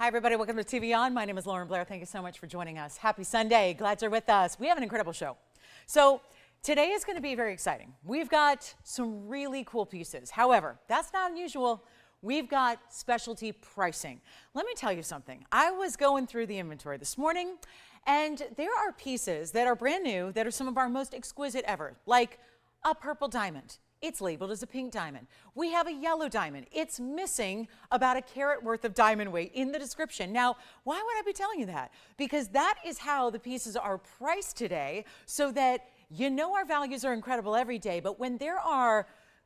Hi, everybody. Welcome to TVON. My name is Lauren Blair. Thank you so much for joining us. Happy Sunday. Glad you're with us. We have an incredible show. So today is going to be very exciting. We've got some really cool pieces. However, that's not unusual. We've got specialty pricing. Let me tell you something. I was going through the inventory this morning, and there are pieces that are brand new that are some of our most exquisite ever, like a purple diamond. It's labeled as a pink diamond. We have a yellow diamond. It's missing about a carat worth of diamond weight in the description. Now, why would I be telling you that? Because that is how the pieces are priced today, so that you know our values are incredible every day, but when there are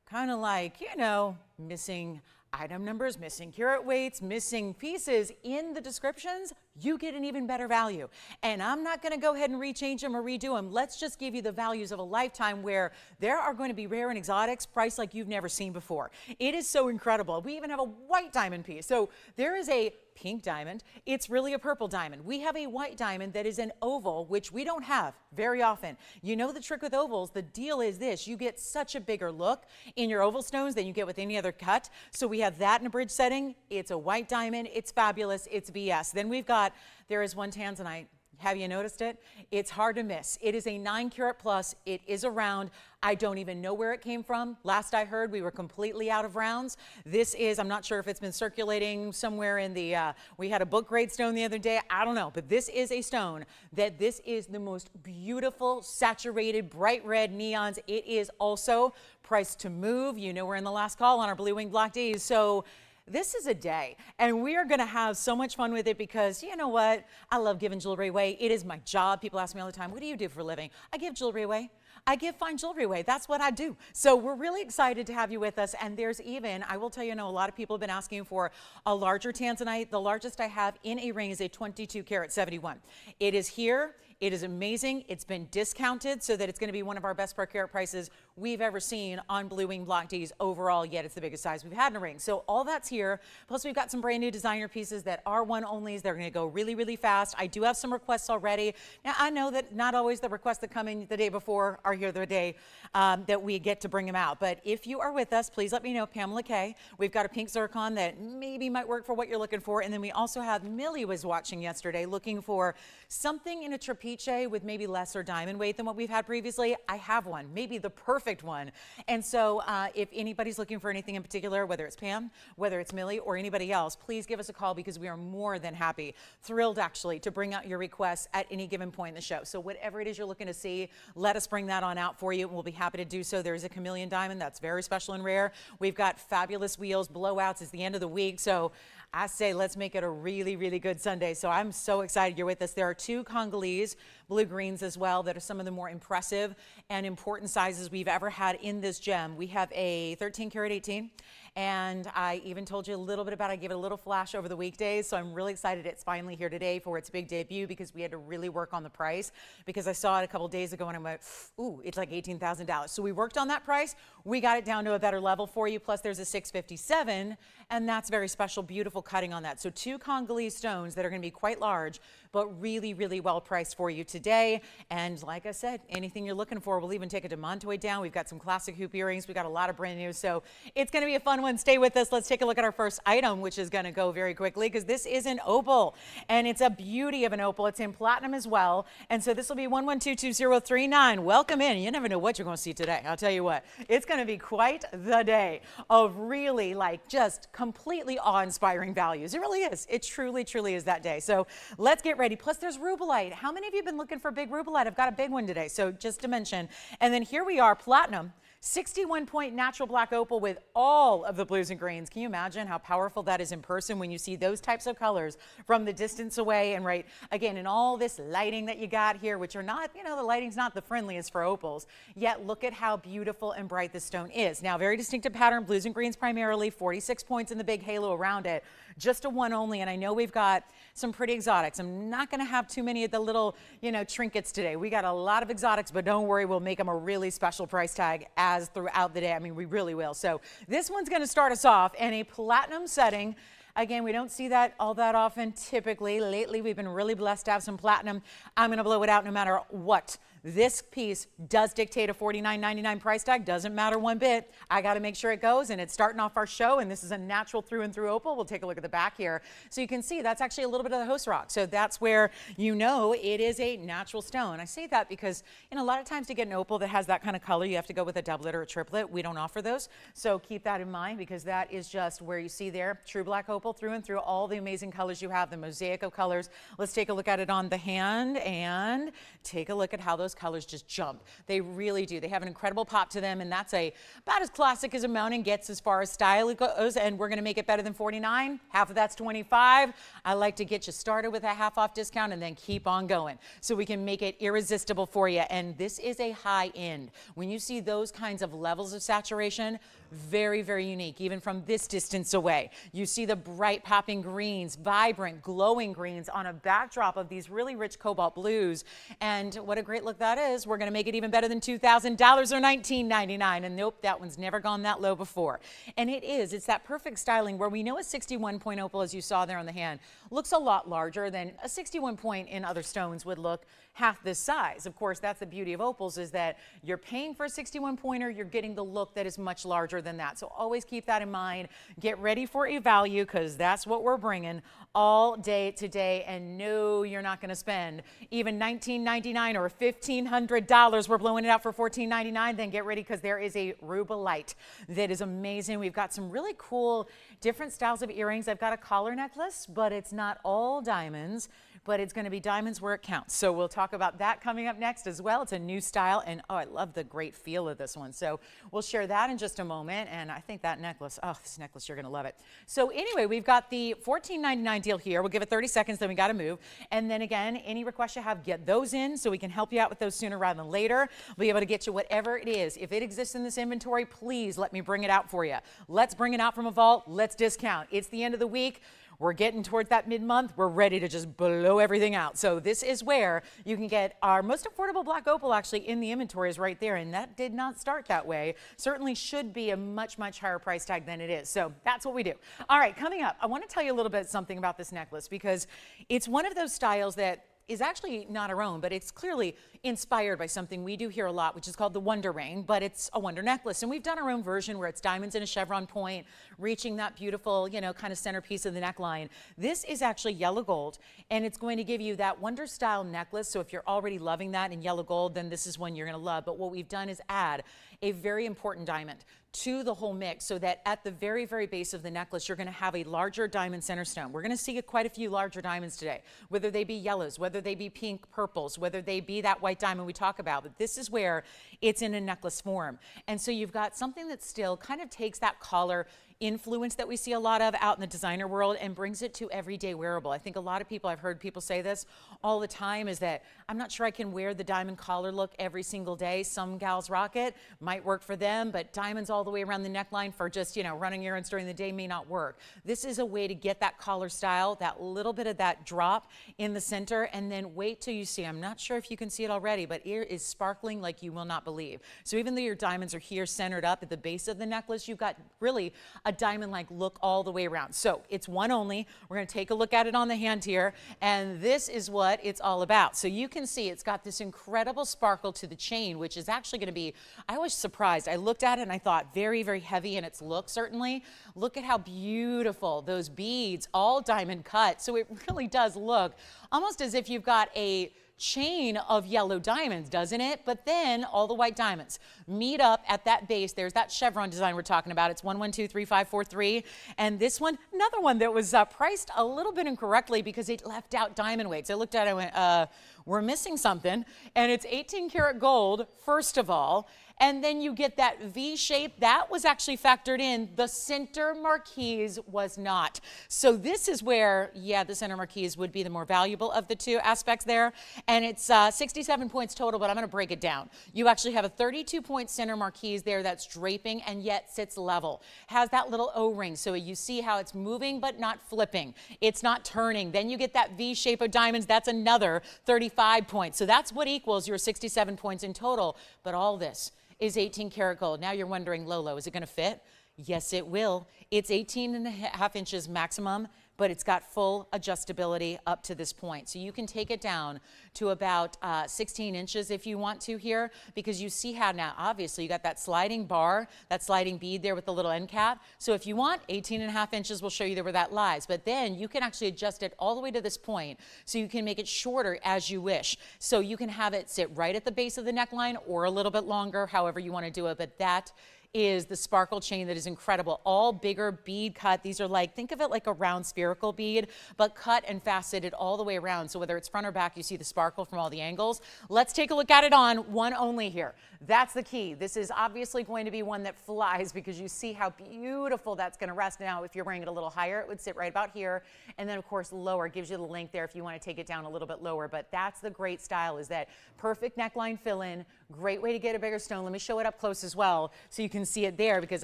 kind of like, you know, missing item numbers, missing carat weights, missing pieces in the descriptions, you get an even better value. And I'm not going to go ahead and rechange them or redo them. Let's just give you the values of a lifetime where there are going to be rare and exotics priced like you've never seen before. It is so incredible. We even have a white diamond piece. So there is a pink diamond. It's really a purple diamond. We have a white diamond that is an oval, which we don't have very often. You know the trick with ovals, the deal is this: you get such a bigger look in your oval stones than you get with any other cut. So we have that in a bridge setting. It's a white diamond. It's fabulous. It's BS. Then we've got, there is one Tanzanite. Have you noticed it? It's hard to miss. It is a 9 carat plus. It is a round. I don't even know where it came from. Last I heard, we were completely out of rounds. This is, I'm not sure if it's been circulating somewhere in the, we had a book grade stone the other day. I don't know, but this is a stone that this is the most beautiful, saturated, bright red neons. It is also priced to move. You know, we're in the last call on our blue wing block Ds. So this is a day, and we are going to have so much fun with it because, you know what? I love giving jewelry away. It is my job. People ask me all the time, what do you do for a living? I give jewelry away. I give fine jewelry away. That's what I do. So we're really excited to have you with us. And there's even, I will tell you, I know a lot of people have been asking for a larger Tanzanite. The largest I have in a ring is a 22 karat 71. It is here. It is amazing. It's been discounted so that it's going to be one of our best per carat prices we've ever seen on blue wing block Ds overall, yet it's the biggest size we've had in a ring. So all that's here. Plus we've got some brand new designer pieces that are one onlys. They're going to go really, really fast. I do have some requests already. Now I know that not always the requests that come in the day before are here the day that we get to bring them out. But if you are with us, please let me know. Pamela K. We've got a pink zircon that maybe might work for what you're looking for. And then we also have Millie was watching yesterday looking for something in a Trapiche with maybe lesser diamond weight than what we've had previously. I have one, maybe the perfect one. And so if anybody's looking for anything in particular, whether it's Pam, whether it's Millie, or anybody else, please give us a call because we are more than happy, thrilled actually, to bring out your requests at any given point in the show. So whatever it is you're looking to see, let us bring that on out for you. We'll be happy to do so. There's a chameleon diamond that's very special and rare. We've got fabulous wheels, blowouts. It's the end of the week. So I say let's make it a really, really good Sunday. So I'm so excited you're with us. There are two Congolese blue-greens as well that are some of the more impressive and important sizes we've ever had in this gem. We have a 13 karat 18. And I even told you a little bit about it. I gave it a little flash over the weekdays. So I'm really excited it's finally here today for its big debut because we had to really work on the price because I saw it a couple days ago and I went, ooh, it's like $18,000. So we worked on that price. We got it down to a better level for you. Plus there's a 657 and that's very special, beautiful cutting on that. So two Congolese stones that are going to be quite large, but really, really well priced for you today. And like I said, anything you're looking for, we'll even take a demantoid down. We've got some classic hoop earrings. We've got a lot of brand new. So it's going to be a fun one. Stay with us. Let's take a look at our first item, which is going to go very quickly because this is an opal and it's a beauty of an opal. It's in platinum as well. And so this will be 11222039. Welcome in. You never know what you're going to see today. I'll tell you what, it's going to be quite the day of really like just completely awe-inspiring values. It really is. It truly, truly is that day. So let's get ready. Plus there's Rubellite. How many of you have been looking for big Rubellite? I've got a big one today. So just to mention, and then here we are, platinum. 61 point natural black opal with all of the blues and greens. Can you imagine how powerful that is in person when you see those types of colors from the distance away? And right, again, in all this lighting that you got here, which are not, you know, the lighting's not the friendliest for opals, yet look at how beautiful and bright this stone is. Now, very distinctive pattern, blues and greens primarily, 46 points in the big halo around it. Just a one only, and I know we've got some pretty exotics. I'm not going to have too many of the little, you know, trinkets today. We got a lot of exotics, but don't worry, we'll make them a really special price tag as throughout the day. I mean, we really will. So this one's going to start us off in a platinum setting. Again, we don't see that all that often typically. Lately, we've been really blessed to have some platinum. I'm going to blow it out no matter what This piece does dictate a $49.99 price tag. Doesn't matter one bit. I got to make sure it goes, and it's starting off our show, and this is a natural through and through opal. We'll take a look at the back here. So you can see that's actually a little bit of the host rock. So that's where you know it is a natural stone. I say that because a lot of times to get an opal that has that kind of color, you have to go with a doublet or a triplet. We don't offer those. So keep that in mind, because that is just where you see there, true black opal through and through, all the amazing colors you have, the mosaic of colors. Let's take a look at it on the hand and take a look at how those colors just jump. They really do. They have an incredible pop to them, and that's about as classic as a mountain gets as far as style goes, and we're going to make it better than $49. Half of that's $25. I like to get you started with a half off discount and then keep on going so we can make it irresistible for you. And this is a high end. When you see those kinds of levels of saturation, very, very unique, even from this distance away. You see the bright popping greens, vibrant, glowing greens on a backdrop of these really rich cobalt blues. And what a great look that is. We're going to make it even better than $2,000 or $19.99. And nope, that one's never gone that low before. And it's that perfect styling where we know a 61 point opal, as you saw there on the hand, looks a lot larger than a 61 point in other stones would look half this size. Of course, that's the beauty of opals, is that you're paying for a 61 pointer, you're getting the look that is much larger than that. So always keep that in mind. Get ready for a value, because that's what we're bringing all day today. And no, you're not going to spend even $19.99 or $1,500. We're blowing it out for $14.99. Then get ready, because there is a Rubellite that is amazing. We've got some really cool different styles of earrings. I've got a collar necklace, but it's not all diamonds, but it's going to be diamonds where it counts. So we'll talk about that coming up next as well. It's a new style, and oh, I love the great feel of this one. So we'll share that in just a moment. And I think that necklace, oh, this necklace, you're going to love it. So anyway, we've got the $14.99 deal here. We'll give it 30 seconds, then we got to move. And then again, any requests you have, get those in so we can help you out with those sooner rather than later. We'll be able to get you whatever it is. If it exists in this inventory, please let me bring it out for you. Let's bring it out from a vault. Let's discount. It's the end of the week. We're getting towards that mid-month. We're ready to just blow everything out. So this is where you can get our most affordable black opal actually in the inventory is right there. And that did not start that way. Certainly should be a much, much higher price tag than it is. So that's what we do. All right, coming up, I want to tell you a little bit something about this necklace, because it's one of those styles that is actually not our own, but it's clearly inspired by something we do here a lot, which is called the Wonder Ring, but it's a wonder necklace. And we've done our own version where it's diamonds in a chevron point, reaching that beautiful, kind of centerpiece of the neckline. This is actually yellow gold, and it's going to give you that wonder style necklace. So if you're already loving that in yellow gold, then this is one you're going to love. But what we've done is add a very important diamond to the whole mix, so that at the very, very base of the necklace, you're going to have a larger diamond center stone. We're going to see quite a few larger diamonds today, whether they be yellows, whether they be pink purples, whether they be that white diamond we talk about. But this is where it's in a necklace form. And so you've got something that still kind of takes that collar influence that we see a lot of out in the designer world and brings it to everyday wearable. I think a lot of people, I've heard people say this all the time, is that I'm not sure I can wear the diamond collar look every single day. Some gals rock it, might work for them, but diamonds all the way around the neckline for just, running errands during the day may not work. This is a way to get that collar style, that little bit of that drop in the center, and then wait till you see, I'm not sure if you can see it already, but it is sparkling like you will not believe. So even though your diamonds are here centered up at the base of the necklace, you've got really a diamond-like look all the way around. So it's one only. We're going to take a look at it on the hand here, and this is what it's all about. So you can see it's got this incredible sparkle to the chain, which is actually going to be, I was surprised. I looked at it and I thought very, very heavy in its look, certainly. Look at how beautiful those beads, all diamond cut. So it really does look almost as if you've got a chain of yellow diamonds, doesn't it? But then all the white diamonds meet up at that base. There's that chevron design we're talking about. It's 1123543. And this one, another one that was priced a little bit incorrectly because it left out diamond weights. I looked at it and went, we're missing something. And it's 18 karat gold, first of all. And then you get that V shape. That was actually factored in. The center marquise was not. So this is where, the center marquise would be the more valuable of the two aspects there. And it's 67 points total, but I'm going to break it down. You actually have a 32-point center marquise there that's draping and yet sits level. Has that little O-ring, so you see how it's moving but not flipping. It's not turning. Then you get that V shape of diamonds. That's another 35 points. So that's what equals your 67 points in total. But all this is 18 karat gold. Now you're wondering, Lolo, is it going to fit? Yes, it will. It's 18.5 inches maximum, but it's got full adjustability up to this point. So you can take it down to about 16 inches if you want to here, because you see how now, obviously, you got that sliding bar, that sliding bead there with the little end cap. So if you want 18.5 inches, we'll show you where that lies. But then you can actually adjust it all the way to this point, so you can make it shorter as you wish. So you can have it sit right at the base of the neckline or a little bit longer, however you want to do it. But that is the sparkle chain that is incredible. All bigger bead cut. These are like, think of it like a round spherical bead, but cut and faceted all the way around. So whether it's front or back, you see the sparkle from all the angles. Let's take a look at it on one only here. That's the key. This is obviously going to be one that flies because you see how beautiful that's going to rest. Now, if you're wearing it a little higher, it would sit right about here. And then, of course, lower gives you the length there if you want to take it down a little bit lower. But that's the great style, is that perfect neckline fill-in. Great way to get a bigger stone. Let me show it up close as well so you can see it there, because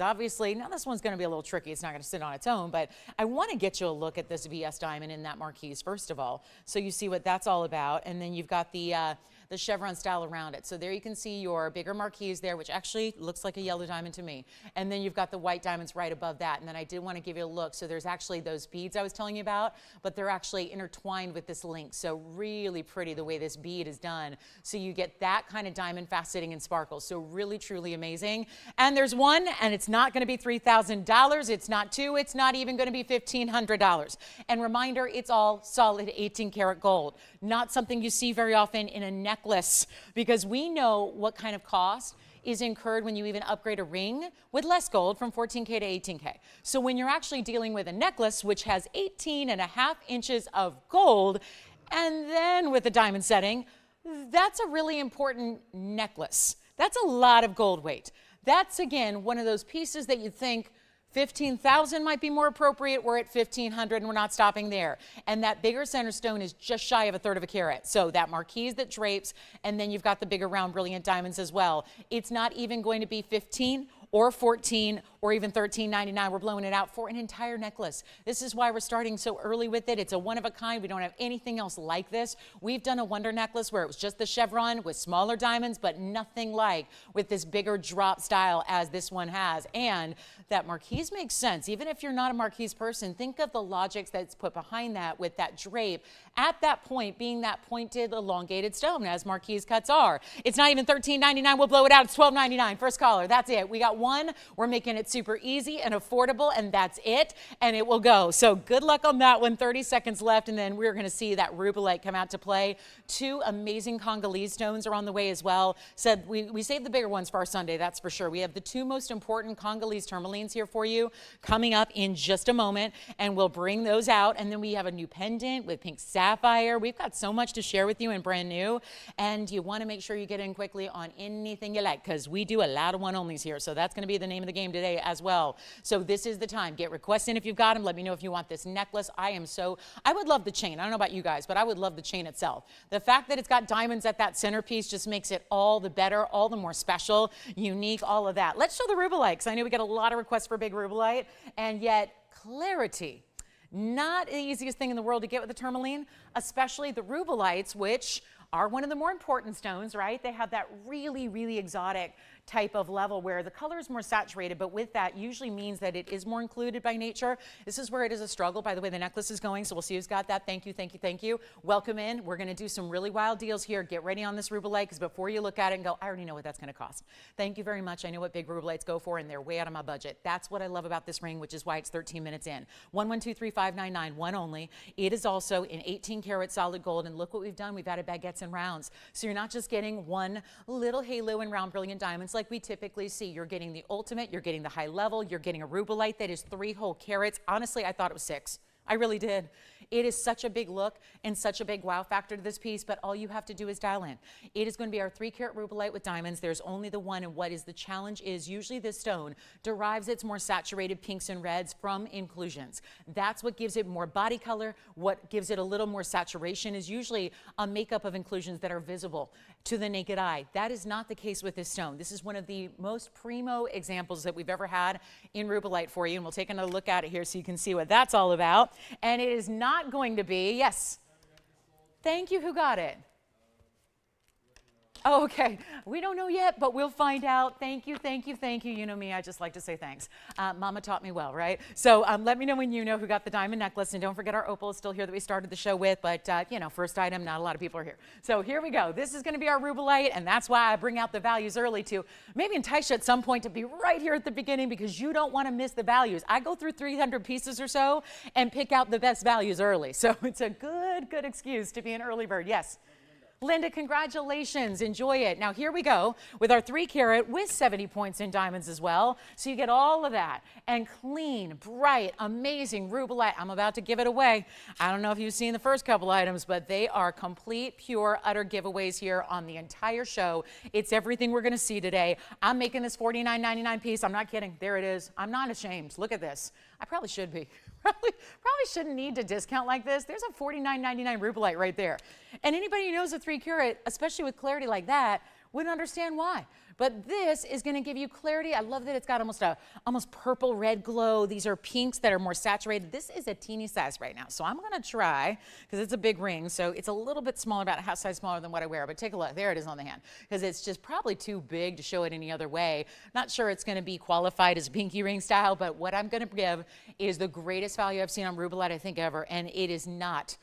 obviously, now this one's going to be a little tricky. It's not going to sit on its own, but I want to get you a look at this VS diamond in that marquise, first of all, so you see what that's all about. And then you've got the chevron style around it. So there you can see your bigger marquise there, which actually looks like a yellow diamond to me. And then you've got the white diamonds right above that. And then I did want to give you a look. So there's actually those beads I was telling you about, but they're actually intertwined with this link. So really pretty the way this bead is done. So you get that kind of diamond faceting and sparkle. So really, truly amazing. And there's one, and it's not going to be $3,000. It's not two. It's not even going to be $1,500. And reminder, it's all solid 18 karat gold. Not something you see very often in a necklace, because we know what kind of cost is incurred when you even upgrade a ring with less gold from 14K to 18K. So when you're actually dealing with a necklace which has 18.5 inches of gold, and then with a diamond setting, that's a really important necklace. That's a lot of gold weight. That's, again, one of those pieces that you think 15,000 might be more appropriate. We're at 1,500 and we're not stopping there. And that bigger center stone is just shy of 1/3 of a carat. So that marquise that drapes, and then you've got the bigger round brilliant diamonds as well. It's not even going to be 15 or 14 or even $13.99. We're blowing it out for an entire necklace. This is why we're starting so early with it. It's a one of a kind. We don't have anything else like this. We've done a wonder necklace where it was just the chevron with smaller diamonds, but nothing like with this bigger drop style as this one has. And that marquise makes sense. Even if you're not a marquise person, think of the logic that's put behind that with that drape at that point being that pointed, elongated stone, as marquise cuts are. It's not even $13.99. We'll blow it out. It's $12.99. First caller. That's it. We got one. We're making it super easy and affordable, and that's it, and it will go. So good luck on that one. 30 seconds left, and then we're going to see that Rubellite come out to play. Two amazing Congolese stones are on the way as well. Said we saved the bigger ones for our Sunday, that's for sure. We have the two most important Congolese tourmalines here for you coming up in just a moment, and we'll bring those out. And then we have a new pendant with pink sapphire. We've got so much to share with you and brand new, and you want to make sure you get in quickly on anything you like, because we do a lot of one-onlys here. So that's going to be the name of the game today as well. So this is the time. Get requests in if you've got them. Let me know if you want this necklace. I would love the chain. I don't know about you guys, but I would love the chain itself. The fact that it's got diamonds at that centerpiece just makes it all the better, all the more special, unique, all of that. Let's show the Rubellite, because I know we get a lot of requests for big Rubellite, and yet clarity. Not the easiest thing in the world to get with the tourmaline, especially the Rubellites, which are one of the more important stones, right? They have that really, really exotic type of level where the color is more saturated, but with that usually means that it is more included by nature. This is where it is a struggle, by the way the necklace is going, so we'll see who's got that. Thank you, thank you, thank you. Welcome in. We're going to do some really wild deals here. Get ready on this Rubellite, because before you look at it and go, I already know what that's going to cost. Thank you very much. I know what big Rubellites go for, and they're way out of my budget. That's what I love about this ring, which is why it's 13 minutes in. 11235991, one only. It is also in 18 karat solid gold, and look what we've done. We've added baguettes and rounds. So you're not just getting one little halo and round brilliant diamonds like we typically see. You're getting the ultimate, you're getting the high level, you're getting a Rubellite that is 3 whole carats. Honestly, I thought it was 6. I really did. It is such a big look and such a big wow factor to this piece, but all you have to do is dial in. It is going to be our 3 karat Rubellite with diamonds. There's only the one, and what is the challenge is usually this stone derives its more saturated pinks and reds from inclusions. That's what gives it more body color. What gives it a little more saturation is usually a makeup of inclusions that are visible to the naked eye. That is not the case with this stone. This is one of the most primo examples that we've ever had in Rubellite for you, and we'll take another look at it here so you can see what that's all about. And it is not going to be, yes. Thank you. Who got it? Oh, okay. We don't know yet, but we'll find out. Thank you, thank you, thank you. You know me, I just like to say thanks. Mama taught me well, right? So let me know when you know who got the diamond necklace. And don't forget our opal is still here that we started the show with. But, you know, first item, not a lot of people are here. So here we go. This is going to be our Rubellite. And that's why I bring out the values early to maybe entice you at some point to be right here at the beginning because you don't want to miss the values. I go through 300 pieces or so and pick out the best values early. So it's a good excuse to be an early bird. Yes. Linda, congratulations. Enjoy it. Now, here we go with our 3 carat with 70 points in diamonds as well. So you get all of that and clean, bright, amazing Rubellite. I'm about to give it away. I don't know if you've seen the first couple items, but they are complete, pure, utter giveaways here on the entire show. It's everything we're going to see today. I'm making this $49.99 piece. I'm not kidding. There it is. I'm not ashamed. Look at this. I probably should be. Probably shouldn't need to discount like this. There's a $49.99 Rubellite right there. And anybody who knows a 3 carat, especially with clarity like that, wouldn't understand why. But this is going to give you clarity. I love that it's got almost purple red glow. These are pinks that are more saturated. This is a teeny size right now. So I'm going to try, because it's a big ring, so it's a little bit smaller, about a half size smaller than what I wear. But take a look. There it is on the hand, because it's just probably too big to show it any other way. Not sure it's going to be qualified as pinky ring style, but what I'm going to give is the greatest value I've seen on Rubellite, I think, ever. And it is not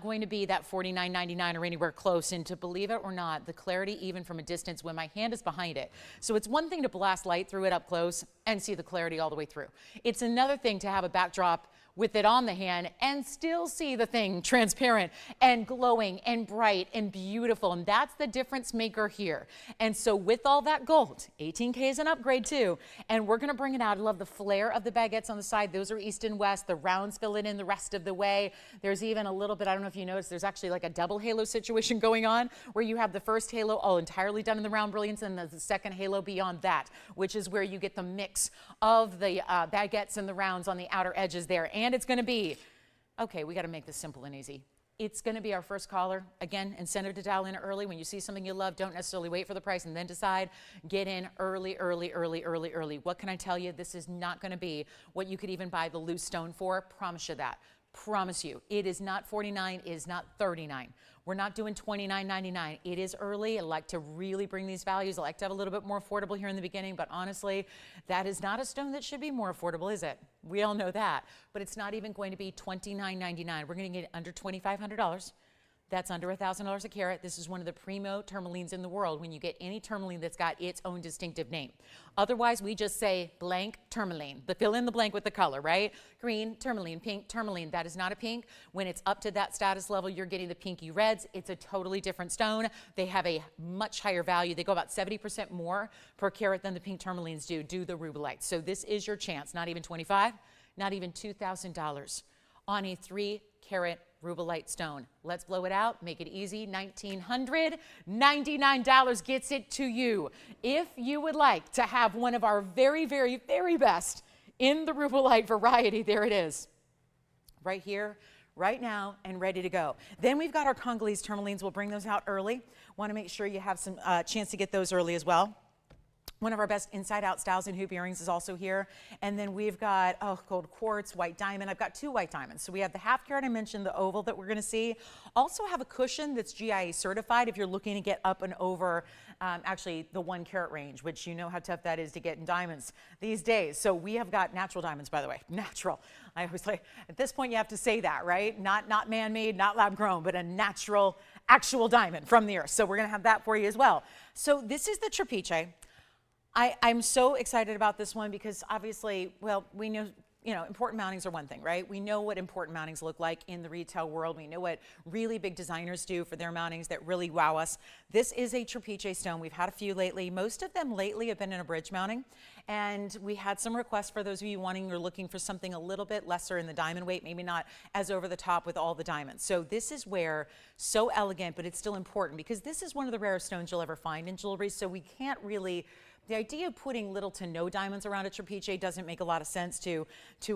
going to be that $49.99 or anywhere close. And to believe it or not, the clarity even from a distance when my hand is behind it. So it's one thing to blast light through it up close and see the clarity all the way through. It's another thing to have a backdrop with it on the hand and still see the thing transparent and glowing and bright and beautiful. And that's the difference maker here. And so with all that gold, 18K is an upgrade too. And we're going to bring it out. I love the flare of the baguettes on the side. Those are east and west. The rounds fill it in the rest of the way. There's even a little bit, I don't know if you noticed, there's actually like a double halo situation going on where you have the first halo all entirely done in the round brilliance and the second halo beyond that, which is where you get the mix of the baguettes and the rounds on the outer edges there. And it's going to be, okay, we got to make this simple and easy. It's going to be our first caller. Again, incentive to dial in early. When you see something you love, don't necessarily wait for the price and then decide. Get in early. What can I tell you? This is not going to be what you could even buy the loose stone for. Promise you that. Promise you. It is not $49. It is not $39. We're not doing $29.99. It is early. I like to really bring these values. I like to have a little bit more affordable here in the beginning, but honestly, that is not a stone that should be more affordable, is it? We all know that. But it's not even going to be $29.99. We're going to get under $2,500. That's under $1,000 a carat. This is one of the primo tourmalines in the world when you get any tourmaline that's got its own distinctive name. Otherwise, we just say blank tourmaline. The fill in the blank with the color, right? Green tourmaline, pink tourmaline. That is not a pink. When it's up to that status level, you're getting the pinky reds. It's a totally different stone. They have a much higher value. They go about 70% more per carat than the pink tourmalines do the Rubellite. So this is your chance. Not even $25, not even $2,000 on a 3 carat Rubellite stone. Let's blow it out, make it easy. $1,999 gets it to you. If you would like to have one of our very best in the Rubellite variety, there it is. Right here, right now, and ready to go. Then we've got our Congolese tourmalines. We'll bring those out early. Want to make sure you have some chance to get those early as well. One of our best inside-out styles and hoop earrings is also here. And then we've got, gold quartz, white diamond. I've got 2 white diamonds. So we have the half carat I mentioned, the oval that we're going to see. Also have a cushion that's GIA certified if you're looking to get up and over actually the 1 carat range, which you know how tough that is to get in diamonds these days. So we have got natural diamonds, by the way, natural. I always like, at this point you have to say that, right? Not man-made, not lab-grown, but a natural, actual diamond from the earth. So we're going to have that for you as well. So this is the Trapiche. I'm so excited about this one because obviously, well, we know, important mountings are one thing, right? We know what important mountings look like in the retail world. We know what really big designers do for their mountings that really wow us. This is a Trapiche stone. We've had a few lately. Most of them lately have been in a bridge mounting. And we had some requests for those of you wanting or looking for something a little bit lesser in the diamond weight, maybe not as over the top with all the diamonds. So this is where, so elegant, but it's still important because this is one of the rarest stones you'll ever find in jewelry. So we can't really, the idea of putting little to no diamonds around a Trapiche doesn't make a lot of sense to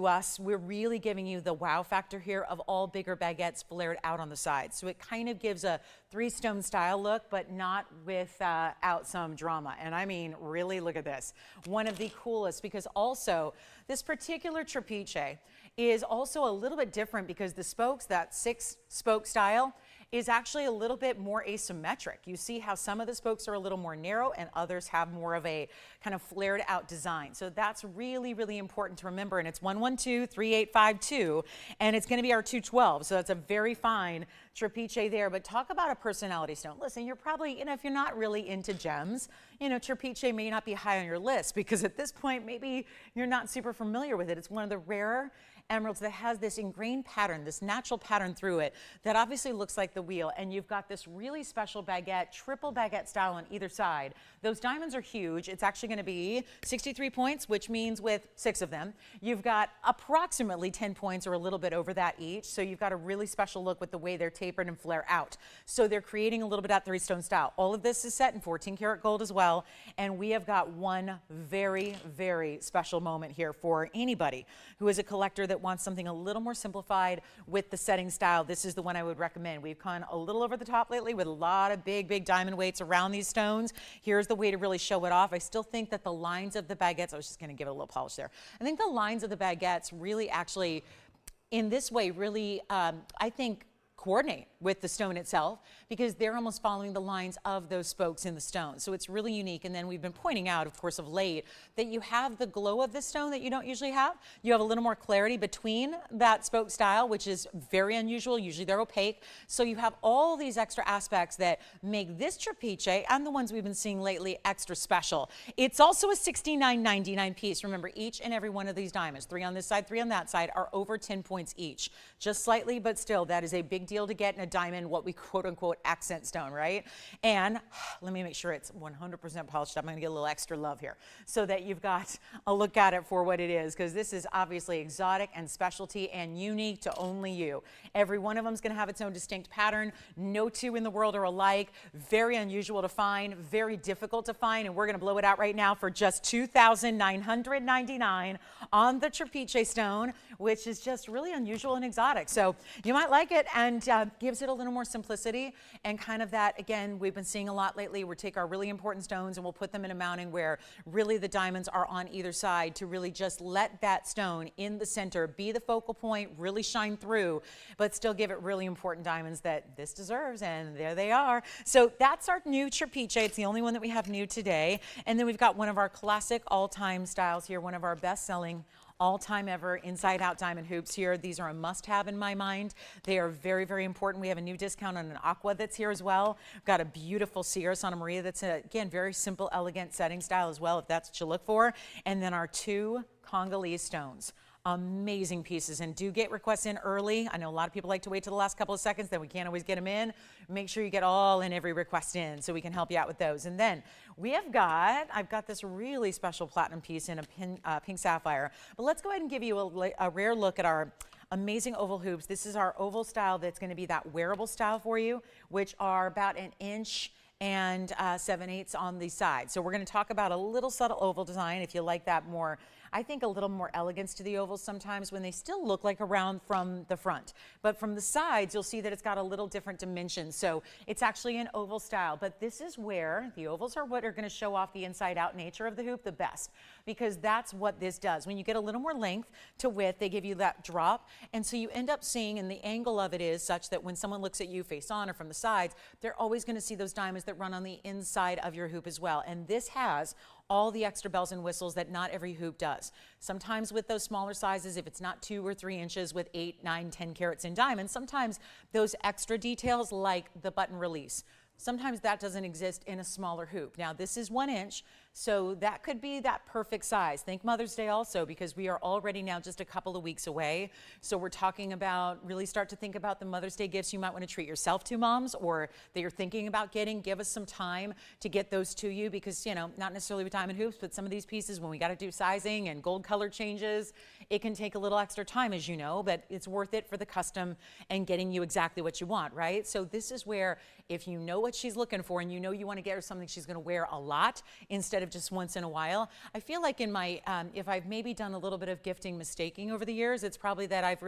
us. We're really giving you the wow factor here of all bigger baguettes flared out on the side. So it kind of gives a 3-stone style look, but not without some drama. And I mean, really, look at this. One of the coolest, because also this particular Trapiche is also a little bit different because the spokes, that 6-spoke style, is actually a little bit more asymmetric. You see how some of the spokes are a little more narrow and others have more of a kind of flared out design. So that's really, really important to remember. And it's 112-3852, and it's going to be our 212. So that's a very fine Trapiche there. But talk about a personality stone. Listen, you're probably, if you're not really into gems, Trapiche may not be high on your list because at this point, maybe you're not super familiar with it. It's one of the rarer emeralds that has this ingrained pattern, this natural pattern through it that obviously looks like the wheel. And you've got this really special baguette, triple baguette style on either side. Those diamonds are huge. It's actually going to be 63 points, which means with 6 of them, you've got approximately 10 points or a little bit over that each. So you've got a really special look with the way they're tapered and flare out. So they're creating a little bit of that 3-stone style. All of this is set in 14 karat gold as well. And we have got one very, very special moment here for anybody who is a collector that wants something a little more simplified with the setting style. This is the one I would recommend. We've gone a little over the top lately with a lot of big, big diamond weights around these stones. Here's the way to really show it off. I still think that the lines of the baguettes, I was just going to give it a little polish there. I think the lines of the baguettes really actually, in this way, really, I think, coordinate with the stone itself because they're almost following the lines of those spokes in the stone. So it's really unique. And then we've been pointing out, of course, of late that you have the glow of the stone that you don't usually have. You have a little more clarity between that spoke style, which is very unusual. Usually they're opaque. So you have all these extra aspects that make this Trapiche and the ones we've been seeing lately extra special. It's also a $69.99 piece. Remember, each and every one of these diamonds, 3 on this side, 3 on that side, are over 10 points each. Just slightly, but still, that is a big deal to get in a diamond, what we quote unquote accent stone, right? And let me make sure it's 100% polished up. I'm going to get a little extra love here so that you've got a look at it for what it is, because this is obviously exotic and specialty and unique to only you. Every one of them is going to have its own distinct pattern. No two in the world are alike. Very unusual to find, very difficult to find, and we're going to blow it out right now for just $2,999 on the Trapiche stone, which is just really unusual and exotic. So you might like it, and gives it a little more simplicity and kind of that, again, we've been seeing a lot lately. We'll take our really important stones and we'll put them in a mounting where really the diamonds are on either side to really just let that stone in the center be the focal point, really shine through, but still give it really important diamonds that this deserves, and there they are. So that's our new Trapiche. It's the only one that we have new today. And then we've got one of our classic all-time styles here, one of our best-selling all-time ever inside-out diamond hoops here. These are a must-have in my mind. They are very, very important. We have a new discount on an aqua that's here as well. We've got a beautiful Sierra Santa Maria that's, again, very simple, elegant setting style as well, if that's what you look for. And then our 2 Congolese stones. Amazing pieces, and do get requests in early. I know a lot of people like to wait till the last couple of seconds, then we can't always get them in. Make sure you get all and every request in so we can help you out with those. And then I've got this really special platinum piece in a pink sapphire, but let's go ahead and give you a rare look at our amazing oval hoops. This is our oval style that's going to be that wearable style for you, which are about 1 inch and 7/8 on the side. So we're going to talk about a little subtle oval design if you like that more. I think a little more elegance to the ovals sometimes when they still look like a round from the front. But from the sides, you'll see that it's got a little different dimension. So it's actually an oval style. But this is where the ovals are what are going to show off the inside-out nature of the hoop the best, because that's what this does. When you get a little more length to width, they give you that drop. And so you end up seeing, and the angle of it is such that when someone looks at you face on or from the sides, they're always going to see those diamonds that run on the inside of your hoop as well. And this has all the extra bells and whistles that not every hoop does. Sometimes with those smaller sizes, if it's not 2 or 3 inches with 8, 9, 10 carats in diamonds, sometimes those extra details like the button release, sometimes that doesn't exist in a smaller hoop. Now this is 1 inch, so that could be that perfect size. Think Mother's Day also, because we are already now just a couple of weeks away. So we're talking about, really start to think about the Mother's Day gifts you might want to treat yourself to, moms, or that you're thinking about getting. Give us some time to get those to you, because, you know, not necessarily with diamond hoops, but some of these pieces, when we got to do sizing and gold color changes, it can take a little extra time, as you know, but it's worth it for the custom and getting you exactly what you want, right? So this is where, if you know what she's looking for and you know you want to get her something she's going to wear a lot instead instead of just once in a while. I feel like in my, if I've maybe done a little bit of gifting mistaking over the years, it's probably that I've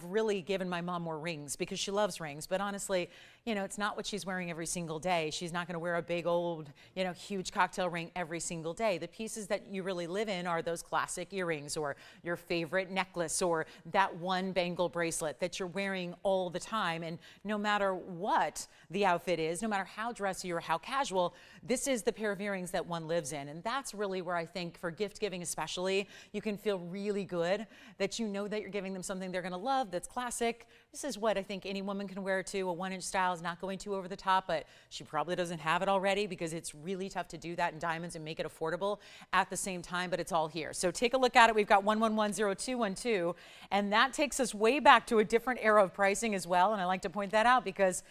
really given my mom more rings because she loves rings. But honestly, you know, it's not what she's wearing every single day. She's not going to wear a big old, you know, huge cocktail ring every single day. The pieces that you really live in are those classic earrings or your favorite necklace or that one bangle bracelet that you're wearing all the time. And no matter what the outfit is, no matter how dressy or how casual, this is the pair of earrings that one lives in. And that's really where I think for gift giving especially, you can feel really good that you know that you're giving them something they're going to love that's classic. This is what I think any woman can wear too. A 1-inch style is not going too over the top, but she probably doesn't have it already because it's really tough to do that in diamonds and make it affordable at the same time, but it's all here. So take a look at it. We've got 1110212, and that takes us way back to a different era of pricing as well. And I like to point that out because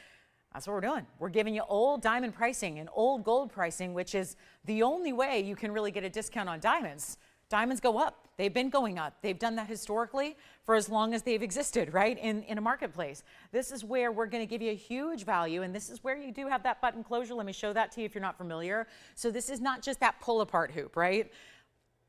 that's what we're doing. We're giving you old diamond pricing and old gold pricing, which is the only way you can really get a discount on diamonds. Diamonds go up. They've been going up. They've done that historically for as long as they've existed, right, in a marketplace. This is where we're going to give you a huge value, and this is where you do have that button closure. Let me show that to you if you're not familiar. So this is not just that pull-apart hoop, right?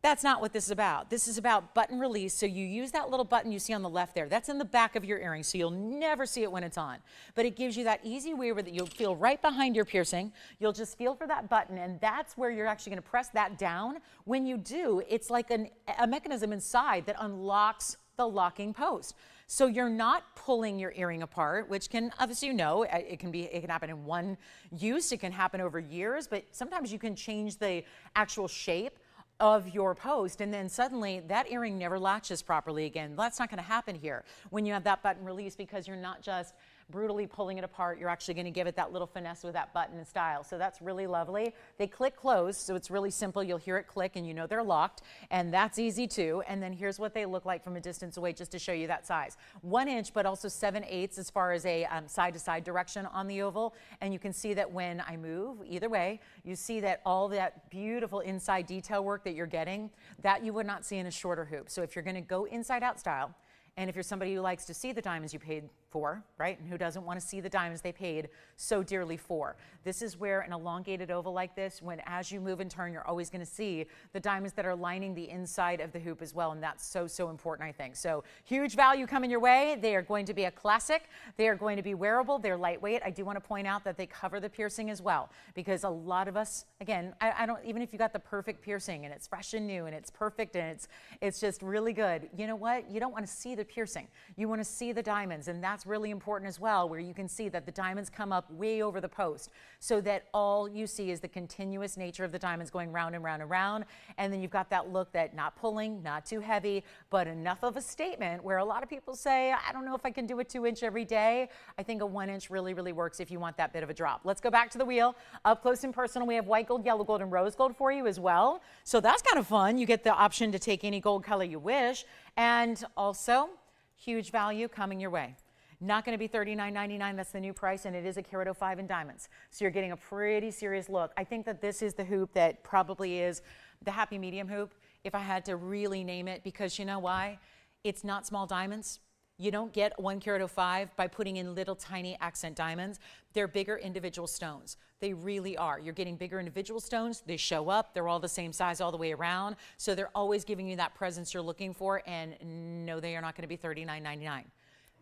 That's not what this is about. This is about button release. So you use that little button you see on the left there. That's in the back of your earring, so you'll never see it when it's on. But it gives you that easy weaver that you'll feel right behind your piercing. You'll just feel for that button, and that's where you're actually going to press that down. When you do, it's like a mechanism inside that unlocks the locking post. So you're not pulling your earring apart, which can, obviously, you know, it can happen in one use. It can happen over years, but sometimes you can change the actual shape of your post, and then suddenly that earring never latches properly again. That's not going to happen here when you have that button release, because you're not just brutally pulling it apart. You're actually going to give it that little finesse with that button and style. So that's really lovely. They click close, so it's really simple. You'll hear it click and you know they're locked, and that's easy too. And then here's what they look like from a distance away, just to show you that size. 1 inch, but also 7/8 as far as a side-to-side direction on the oval. And you can see that when I move, either way, you see that all that beautiful inside detail work that you're getting, that you would not see in a shorter hoop. So if you're going to go inside-out style, and if you're somebody who likes to see the diamonds you paid for, right, and who doesn't want to see the diamonds they paid so dearly for, this is where an elongated oval like this, when as you move and turn, you're always going to see the diamonds that are lining the inside of the hoop as well, and that's so, so important, I think. So huge value coming your way. They are going to be a classic. They are going to be wearable. They're lightweight. I do want to point out that they cover the piercing as well, because a lot of us, again, I don't, even if you got the perfect piercing and it's fresh and new and it's perfect and it's just really good, you know what? You don't want to see the piercing. You want to see the diamonds, and that's really important as well, where you can see that the diamonds come up way over the post, so that all you see is the continuous nature of the diamonds going round and round and round. And then you've got that look that not pulling, not too heavy, but enough of a statement where a lot of people say, I don't know if I can do a 2 inch every day. I think a 1 inch really, really works if you want that bit of a drop. Let's go back to the wheel. Up close and personal, we have white gold, yellow gold, and rose gold for you as well. So that's kind of fun. You get the option to take any gold color you wish. And also, huge value coming your way. Not going to be $39.99. That's the new price, and it is a carat 05 in diamonds. So you're getting a pretty serious look. I think that this is the hoop that probably is the happy medium hoop, if I had to really name it, because you know why? It's not small diamonds. You don't get 1 carat 05 by putting in little tiny accent diamonds. They're bigger individual stones. They really are. You're getting bigger individual stones. They show up. They're all the same size all the way around. So they're always giving you that presence you're looking for. And no, they are not going to be $39.99.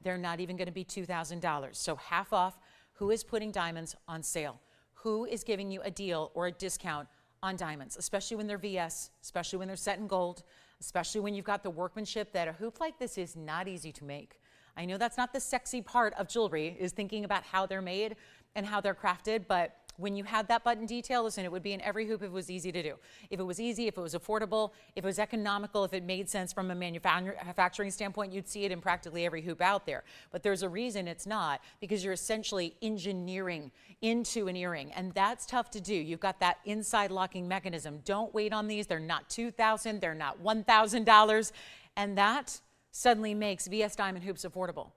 They're not even going to be $2,000. So half off. Who is putting diamonds on sale? Who is giving you a deal or a discount on diamonds, especially when they're VS, especially when they're set in gold, especially when you've got the workmanship that a hoop like this is not easy to make. I know that's not the sexy part of jewelry, is thinking about how they're made and how they're crafted, but when you had that button detail, listen, it would be in every hoop if it was easy to do. If it was easy, if it was affordable, if it was economical, if it made sense from a manufacturing standpoint, you'd see it in practically every hoop out there. But there's a reason it's not, because you're essentially engineering into an earring, and that's tough to do. You've got that inside locking mechanism. Don't wait on these. They're not $2,000, they're not $1,000, and that suddenly makes VS Diamond hoops affordable,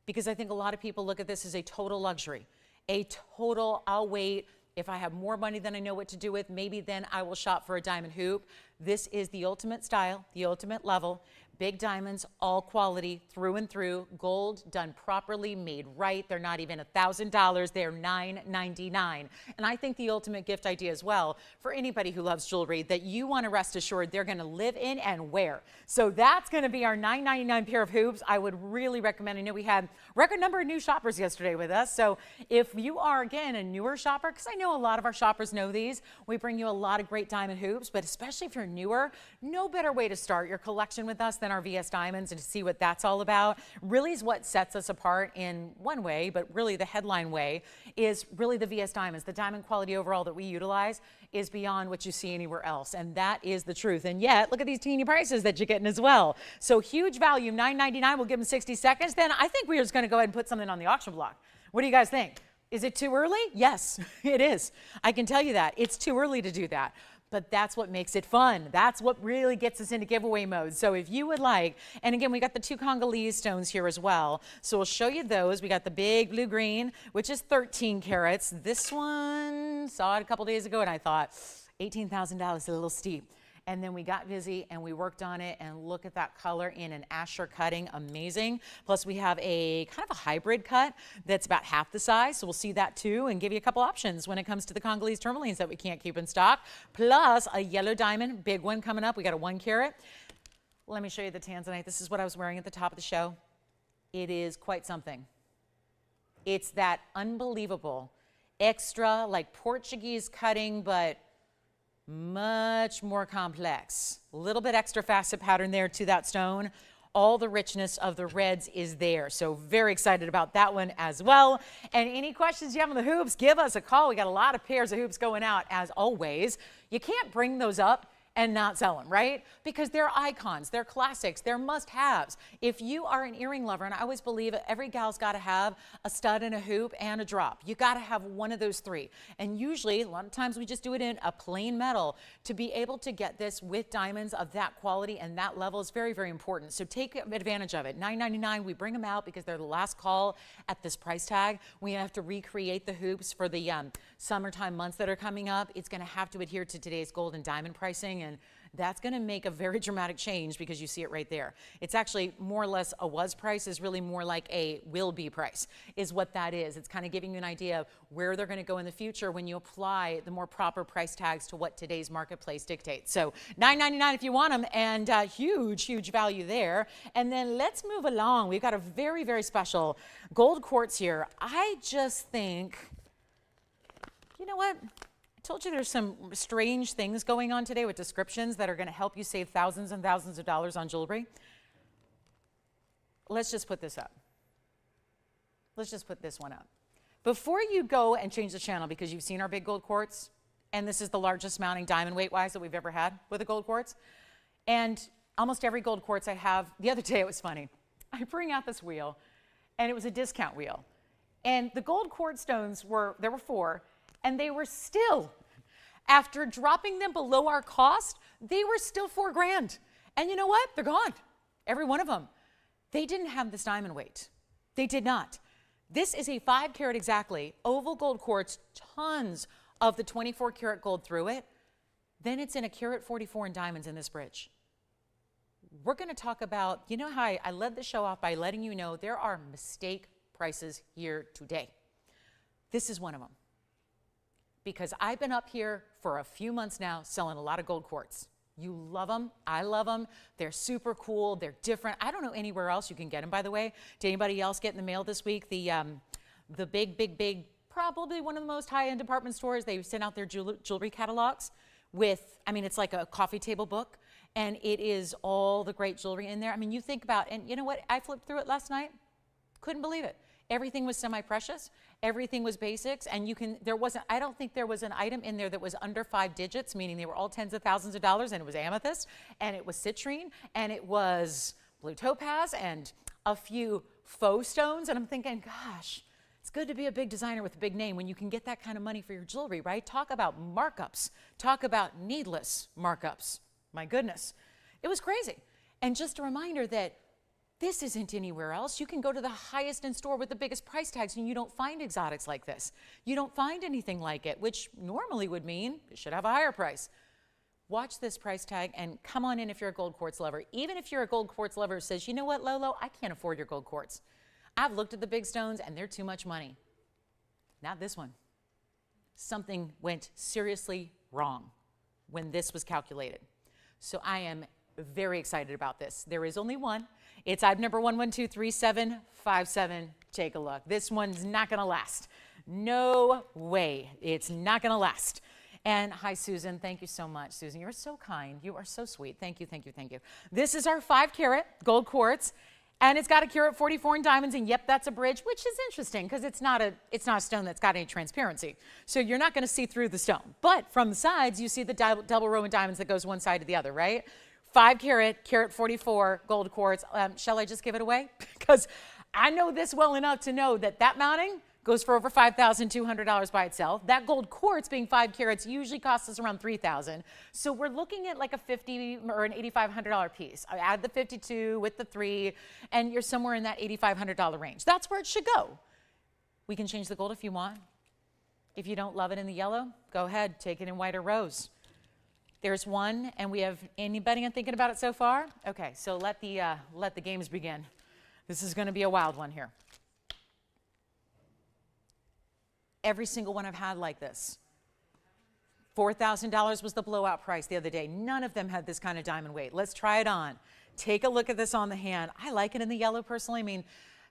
because I think a lot of people look at this as a total luxury. A total, I'll wait. If I have more money than I know what to do with, maybe then I will shop for a diamond hoop. This is the ultimate style, the ultimate level. Big diamonds, all quality, through and through. Gold done properly, made right. They're not even $1,000. They're $9.99. And I think the ultimate gift idea as well for anybody who loves jewelry that you want to rest assured they're going to live in and wear. So that's going to be our $9.99 pair of hoops. I would really recommend. I know we had a record number of new shoppers yesterday with us. So if you are, again, a newer shopper, because I know a lot of our shoppers know these, we bring you a lot of great diamond hoops, but especially if you're newer, no better way to start your collection with us than our VS Diamonds and to see what that's all about. Really is what sets us apart in one way, but really the headline way is really the VS Diamonds. The diamond quality overall that we utilize is beyond what you see anywhere else, and that is the truth. And yet, look at these teeny prices that you're getting as well. So huge value, $9.99. We'll give them 60 seconds. Then I think we're just going to go ahead and put something on the auction block. What do you guys think? Is it too early? Yes, it is. I can tell you that. It's too early to do that. But that's what makes it fun. That's what really gets us into giveaway mode. So if you would like, and again, we got the 2 Congolese stones here as well. So we'll show you those. We got the big blue-green, which is 13 carats. This one, saw it a couple days ago, and I thought, $18,000 is a little steep. And then we got busy and we worked on it, and look at that color in an Asher cutting, amazing. Plus we have a kind of a hybrid cut that's about half the size, so we'll see that too and give you a couple options when it comes to the Congolese tourmalines that we can't keep in stock. Plus a yellow diamond, big one coming up. We got a 1 carat. Let me show you the Tanzanite. This is what I was wearing at the top of the show. It is quite something. It's that unbelievable extra, like Portuguese cutting, but much more complex. A little bit extra facet pattern there to that stone. All the richness of the reds is there. So very excited about that one as well. And any questions you have on the hoops, give us a call. We got a lot of pairs of hoops going out as always. You can't bring those up and not sell them, right? Because they're icons, they're classics, they're must-haves. If you are an earring lover, and I always believe every gal's got to have a stud and a hoop and a drop. You got to have one of those 3. And usually, a lot of times we just do it in a plain metal. To be able to get this with diamonds of that quality and that level is very, very important. So take advantage of it. $9.99, we bring them out because they're the last call at this price tag. We have to recreate the hoops for the summertime months that are coming up. It's going to have to adhere to today's gold and diamond pricing, and that's going to make a very dramatic change because you see it right there. It's actually more or less a was price is really more like a will be price is what that is. It's kind of giving you an idea of where they're going to go in the future when you apply the more proper price tags to what today's marketplace dictates. So $9.99 if you want them, and huge, huge value there. And then let's move along. We've got a very, very special gold quartz here. I just think, you know what? I told you there's some strange things going on today with descriptions that are going to help you save thousands and thousands of dollars on jewelry. Let's just put this up. Let's just put this one up. Before you go and change the channel, because you've seen our big gold quartz, and this is the largest mounting diamond weight-wise that we've ever had with a gold quartz, and almost every gold quartz I have, the other day it was funny. I bring out this wheel, and it was a discount wheel. And the gold quartz stones there were 4, and they were still, after dropping them below our cost, they were still $4 grand. And you know what? They're gone. Every one of them. They didn't have this diamond weight. They did not. This is a 5 carat exactly, oval gold quartz, tons of the 24 karat gold through it. Then it's in a carat 44 in diamonds in this bridge. We're going to talk about, you know how I led the show off by letting you know there are mistake prices here today. This is one of them. Because I've been up here for a few months now selling a lot of gold quartz. You love them. I love them. They're super cool. They're different. I don't know anywhere else you can get them, by the way. Did anybody else get in the mail this week the big, probably one of the most high-end department stores? They sent out their jewelry catalogs with, I mean, it's like a coffee table book, and it is all the great jewelry in there. I mean, you think about, and you know what? I flipped through it last night. Couldn't believe it. Everything was semi-precious. Everything was basics. And I don't think there was an item in there that was under 5 digits, meaning they were all tens of thousands of dollars, and it was amethyst, and it was citrine, and it was blue topaz, and a few faux stones. And I'm thinking, gosh, it's good to be a big designer with a big name when you can get that kind of money for your jewelry, right? Talk about markups. Talk about needless markups. My goodness. It was crazy. And just a reminder that this isn't anywhere else. You can go to the highest in store with the biggest price tags and you don't find exotics like this. You don't find anything like it, which normally would mean it should have a higher price. watch this price tag and come on in if you're a gold quartz lover. Even if you're a gold quartz lover who says, you know what, Lolo, I can't afford your gold quartz. I've looked at the big stones and they're too much money. Not this one. Something went seriously wrong when this was calculated. So I am very excited about this. There is only one. It's item number 1123757. Take a look. This one's not going to last. No way. It's not going to last. And hi, Susan. Thank you so much. Susan, you're so kind. You are so sweet. Thank you, thank you, thank you. This is our 5-carat gold quartz. And it's got a carat 44 in diamonds, and yep, that's a bridge, which is interesting because it's not a stone that's got any transparency. So you're not going to see through the stone. But from the sides, you see the double row in diamonds that goes one side to the other, right? 5-carat, carat 44 gold quartz. Shall I just give it away? Because I know this well enough to know that that mounting goes for over $5,200 by itself. That gold quartz, being 5 carats, usually costs us around $3,000. So we're looking at like a $50 or an $8,500 piece. I add the 52 with the 3, and you're somewhere in that $8,500 range. That's where it should go. We can change the gold if you want. If you don't love it in the yellow, go ahead, take it in white or rose. There's one, and we have anybody thinking about it so far? Okay, so let the games begin. This is going to be a wild one here. Every single one I've had like this. $4,000 was the blowout price the other day. None of them had this kind of diamond weight. Let's try it on. Take a look at this on the hand. I like it in the yellow personally. I mean,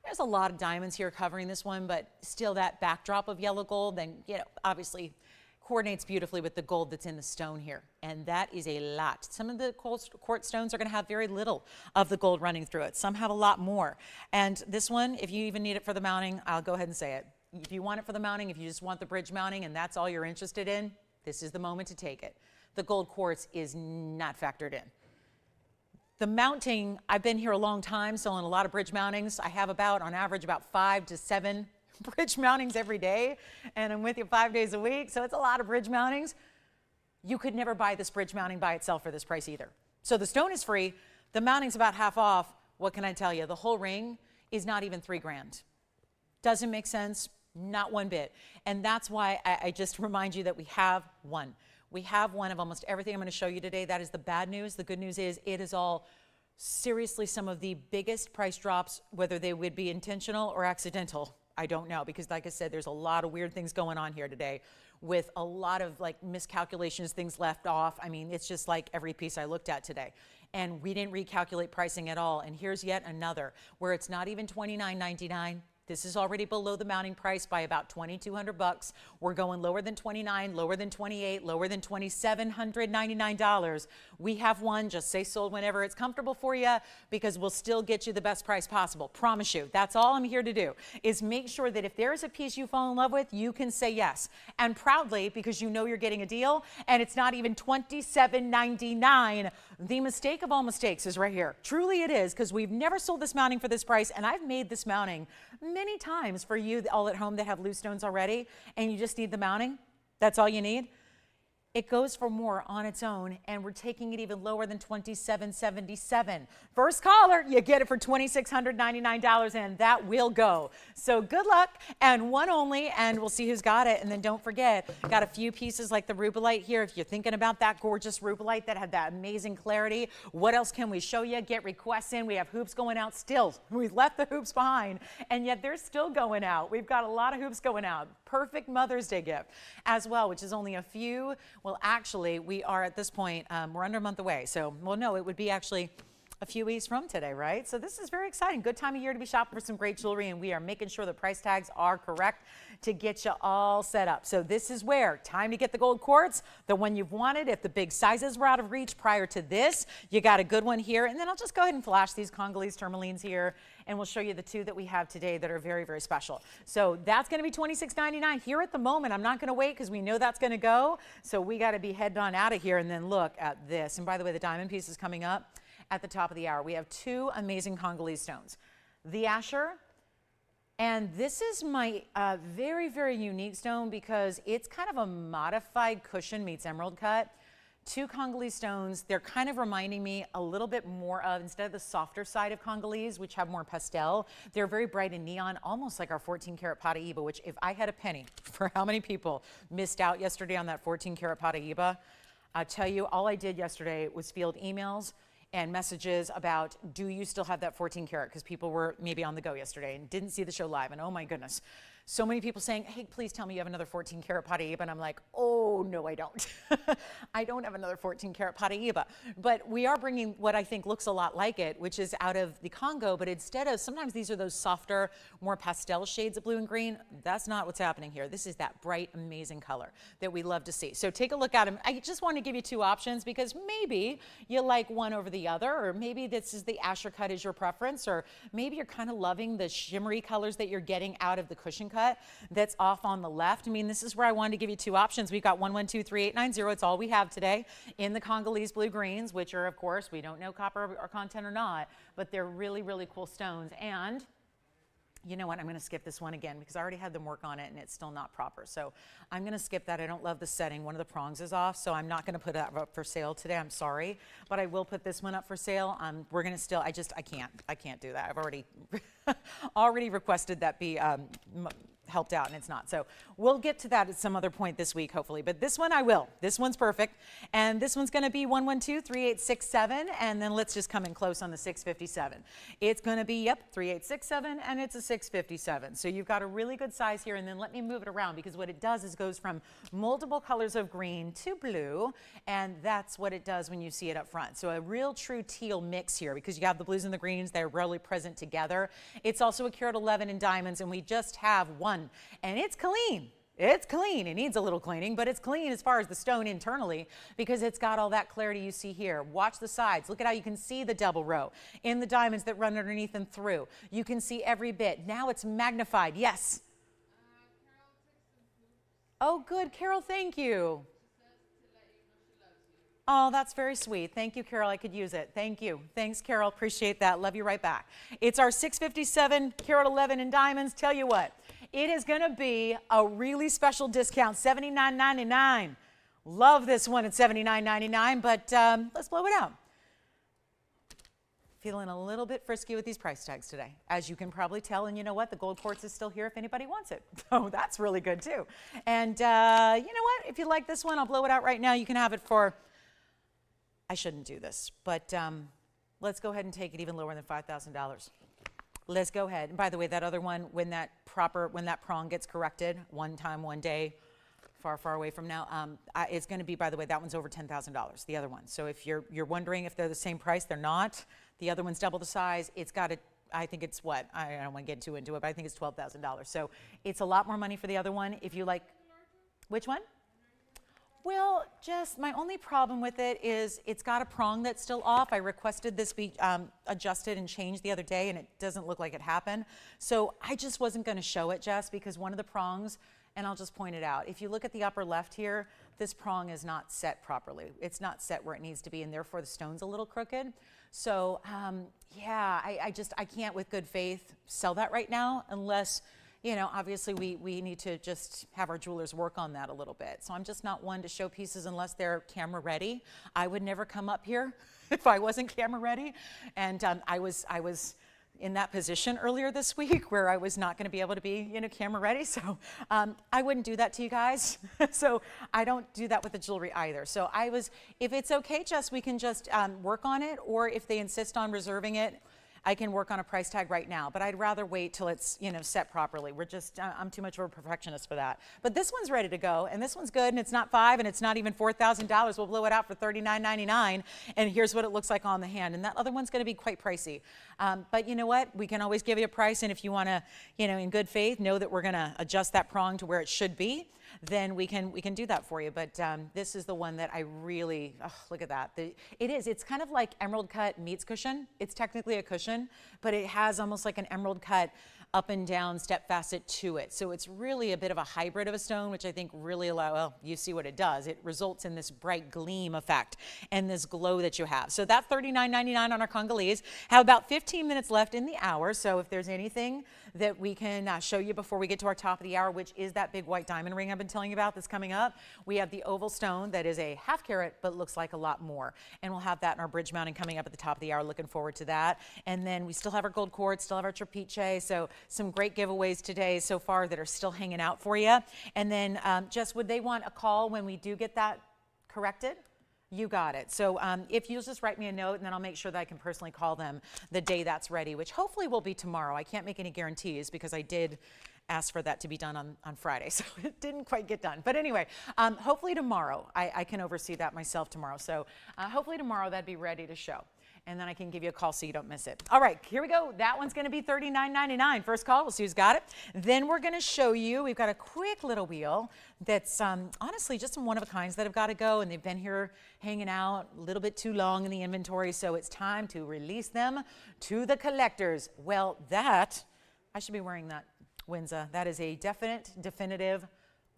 there's a lot of diamonds here covering this one, but still that backdrop of yellow gold, then, you know, obviously coordinates beautifully with the gold that's in the stone here. And that is a lot. Some of the quartz stones are going to have very little of the gold running through it. Some have a lot more. And this one, if you even need it for the mounting, I'll go ahead and say it. If you want it for the mounting, if you just want the bridge mounting and that's all you're interested in, this is the moment to take it. The gold quartz is not factored in. The mounting, I've been here a long time selling a lot of bridge mountings. I have on average, about 5 to 7 bridge mountings every day, and I'm with you 5 days a week, so it's a lot of bridge mountings. You could never buy this bridge mounting by itself for this price either. So the stone is free, the mounting's about half off. What can I tell you? The whole ring is not even $3,000. Doesn't make sense. Not one bit. And that's why I just remind you that we have one. We have one of almost everything I'm going to show you today. That is the bad news. The good news is it is all seriously some of the biggest price drops, whether they would be intentional or accidental. I don't know, because like I said, there's a lot of weird things going on here today with a lot of like miscalculations, things left off. I mean, it's just like every piece I looked at today. And we didn't recalculate pricing at all. And here's yet another where it's not even $29.99. This is already below the mounting price by about $2,200. We're going lower than $29, lower than $28, lower than $2,799. We have one. Just say sold whenever it's comfortable for you, because we'll still get you the best price possible. Promise you. That's all I'm here to do, is make sure that if there's a piece you fall in love with, you can say yes. And proudly, because you know you're getting a deal, and it's not even $27.99. The mistake of all mistakes is right here. Truly it is, because we've never sold this mounting for this price, and I've made this mounting many times for you all at home that have loose stones already, and you just need the mounting. That's all you need. It goes for more on its own, and we're taking it even lower than $27.77. First caller, you get it for $2,699, and that will go. So good luck, and one only, and we'll see who's got it. And then don't forget, got a few pieces like the Rubellite here. If you're thinking about that gorgeous Rubellite that had that amazing clarity, what else can we show you? Get requests in. We have hoops going out still. We've left the hoops behind, and yet they're still going out. We've got a lot of hoops going out. Perfect Mother's Day gift as well, which is only a few. Well, actually, we are at this point, we're under a month away. So, well, no, it would be actually a few weeks from today, right? So this is very exciting. Good time of year to be shopping for some great jewelry, and we are making sure the price tags are correct to get you all set up. So this is where, time to get the gold quartz, the one you've wanted. If the big sizes were out of reach prior to this, you got a good one here. And then I'll just go ahead and flash these Congolese tourmalines here, and we'll show you the two that we have today that are very, very special. So that's going to be $26.99 here at the moment. I'm not going to wait because we know that's going to go. So we got to be heading on out of here. And then look at this. And by the way, the diamond piece is coming up at the top of the hour. We have two amazing Congolese stones. The Asher, and this is my very, very unique stone because it's kind of a modified cushion meets emerald cut. Two Congolese stones. They're kind of reminding me a little bit more of, instead of the softer side of Congolese, which have more pastel, they're very bright and neon, almost like our 14-karat Paraiba, which if I had a penny for how many people missed out yesterday on that 14-karat Paraiba, I'll tell you, all I did yesterday was field emails and messages about, do you still have that 14 karat? Because people were maybe on the go yesterday and didn't see the show live. And oh my goodness, so many people saying, hey, please tell me you have another 14 karat Paraiba. And I'm like, oh, no, I don't. I don't have another 14 karat Paraiba. But we are bringing what I think looks a lot like it, which is out of the Congo. But instead of, sometimes these are those softer, more pastel shades of blue and green. That's not what's happening here. This is that bright, amazing color that we love to see. So take a look at them. I just want to give you two options because maybe you like one over the other, or maybe this is the Asher cut is your preference, or maybe you're kind of loving the shimmery colors that you're getting out of the cushion cut that's off on the left. I mean, this is where I wanted to give you two options. We've got 1123890. It's all we have today in the Congolese blue greens, which are, of course, we don't know copper or content or not, but they're really, really cool stones. And you know what? I'm going to skip this one again because I already had them work on it and it's still not proper. So I'm going to skip that. I don't love the setting. One of the prongs is off, so I'm not going to put that up for sale today. I'm sorry, but I will put this one up for sale. We're going to still, I can't do that. I've already, already requested that be helped out and it's not. So we'll get to that at some other point this week, hopefully. But this one I will. This one's perfect. And this one's going to be 1123867. And then let's just come in close on the 657. It's going to be, yep, 3867 and it's a 657. So you've got a really good size here. And then let me move it around because what it does is goes from multiple colors of green to blue. And that's what it does when you see it up front. So a real true teal mix here because you have the blues and the greens. They're rarely present together. It's also a carat 11 in diamonds and we just have one. And it's clean. It's clean. It needs a little cleaning, but it's clean as far as the stone internally because it's got all that clarity you see here. Watch the sides. Look at how you can see the double row in the diamonds that run underneath and through. You can see every bit. Now it's magnified. Yes. Oh, good. Carol, thank you. Oh, that's very sweet. Thank you, Carol. I could use it. Thank you. Thanks, Carol. Appreciate that. Love you right back. It's our 657 carat 11 in diamonds. Tell you what. It is going to be a really special discount, $79.99. Love this one at $79.99, but let's blow it out. Feeling a little bit frisky with these price tags today, as you can probably tell. And you know what? The gold quartz is still here if anybody wants it. So that's really good too. And you know what? If you like this one, I'll blow it out right now. You can have it for, I shouldn't do this, but let's go ahead and take it even lower than $5,000. Let's go ahead. And by the way, that other one, when that prong gets corrected, one time, one day, far, far away from now, it's going to be, by the way, that one's over $10,000, the other one. So if you're wondering if they're the same price, they're not. The other one's double the size. It's got I think it's what? I don't want to get too into it, but I think it's $12,000. So it's a lot more money for the other one. If you like, which one? Well, just my only problem with it is it's got a prong that's still off. I requested this be adjusted and changed the other day, and it doesn't look like it happened. So I just wasn't going to show it, Jess, because one of the prongs, and I'll just point it out. If you look at the upper left here, this prong is not set properly. It's not set where it needs to be, and therefore the stone's a little crooked. So, yeah, I can't with good faith sell that right now unless, you know, obviously we need to just have our jewelers work on that a little bit. So I'm just not one to show pieces unless they're camera ready. I would never come up here if I wasn't camera ready. And I was in that position earlier this week where I was not going to be able to be, you know, camera ready. So I wouldn't do that to you guys. So I don't do that with the jewelry either. So if it's okay, Jess, we can just work on it. Or if they insist on reserving it, I can work on a price tag right now, but I'd rather wait till it's, you know, set properly. I'm too much of a perfectionist for that. But this one's ready to go, and this one's good, and it's not $5,000, and it's not even $4,000. We'll blow it out for $39.99, and here's what it looks like on the hand. And that other one's going to be quite pricey. But you know what? We can always give you a price, and if you want to, you know, in good faith, know that we're going to adjust that prong to where it should be, then we can do that for you. But this is the one that I really, oh, look at that. It's kind of like emerald cut meets cushion. It's technically a cushion, but it has almost like an emerald cut up and down step facet to it. So it's really a bit of a hybrid of a stone, which I think really well, you see what it does. It results in this bright gleam effect and this glow that you have. So that's $39.99 on our Congolese. Have about 15 minutes left in the hour. So if there's anything that we can show you before we get to our top of the hour, which is that big white diamond ring I've been telling you about that's coming up. We have the oval stone that is a ½ carat, but looks like a lot more. And we'll have that in our bridge mounting coming up at the top of the hour. Looking forward to that. And then we still have our gold quartz, still have our Trapiche. So some great giveaways today so far that are still hanging out for you. And then Jess, would they want a call when we do get that corrected? You got it. So if you'll just write me a note, and then I'll make sure that I can personally call them the day that's ready, which hopefully will be tomorrow. I can't make any guarantees because I did ask for that to be done on Friday, so it didn't quite get done. But anyway, hopefully tomorrow. I can oversee that myself tomorrow. So hopefully tomorrow that'd be ready to show. And then I can give you a call so you don't miss it. All right, here we go. That one's going to be $39.99. First call, we'll see who's got it. Then we're going to show you, we've got a quick little wheel that's honestly just some one-of-a-kinds that have got to go, and they've been here hanging out a little bit too long in the inventory, so it's time to release them to the collectors. Well, that, I should be wearing that Windsor. That is a definitive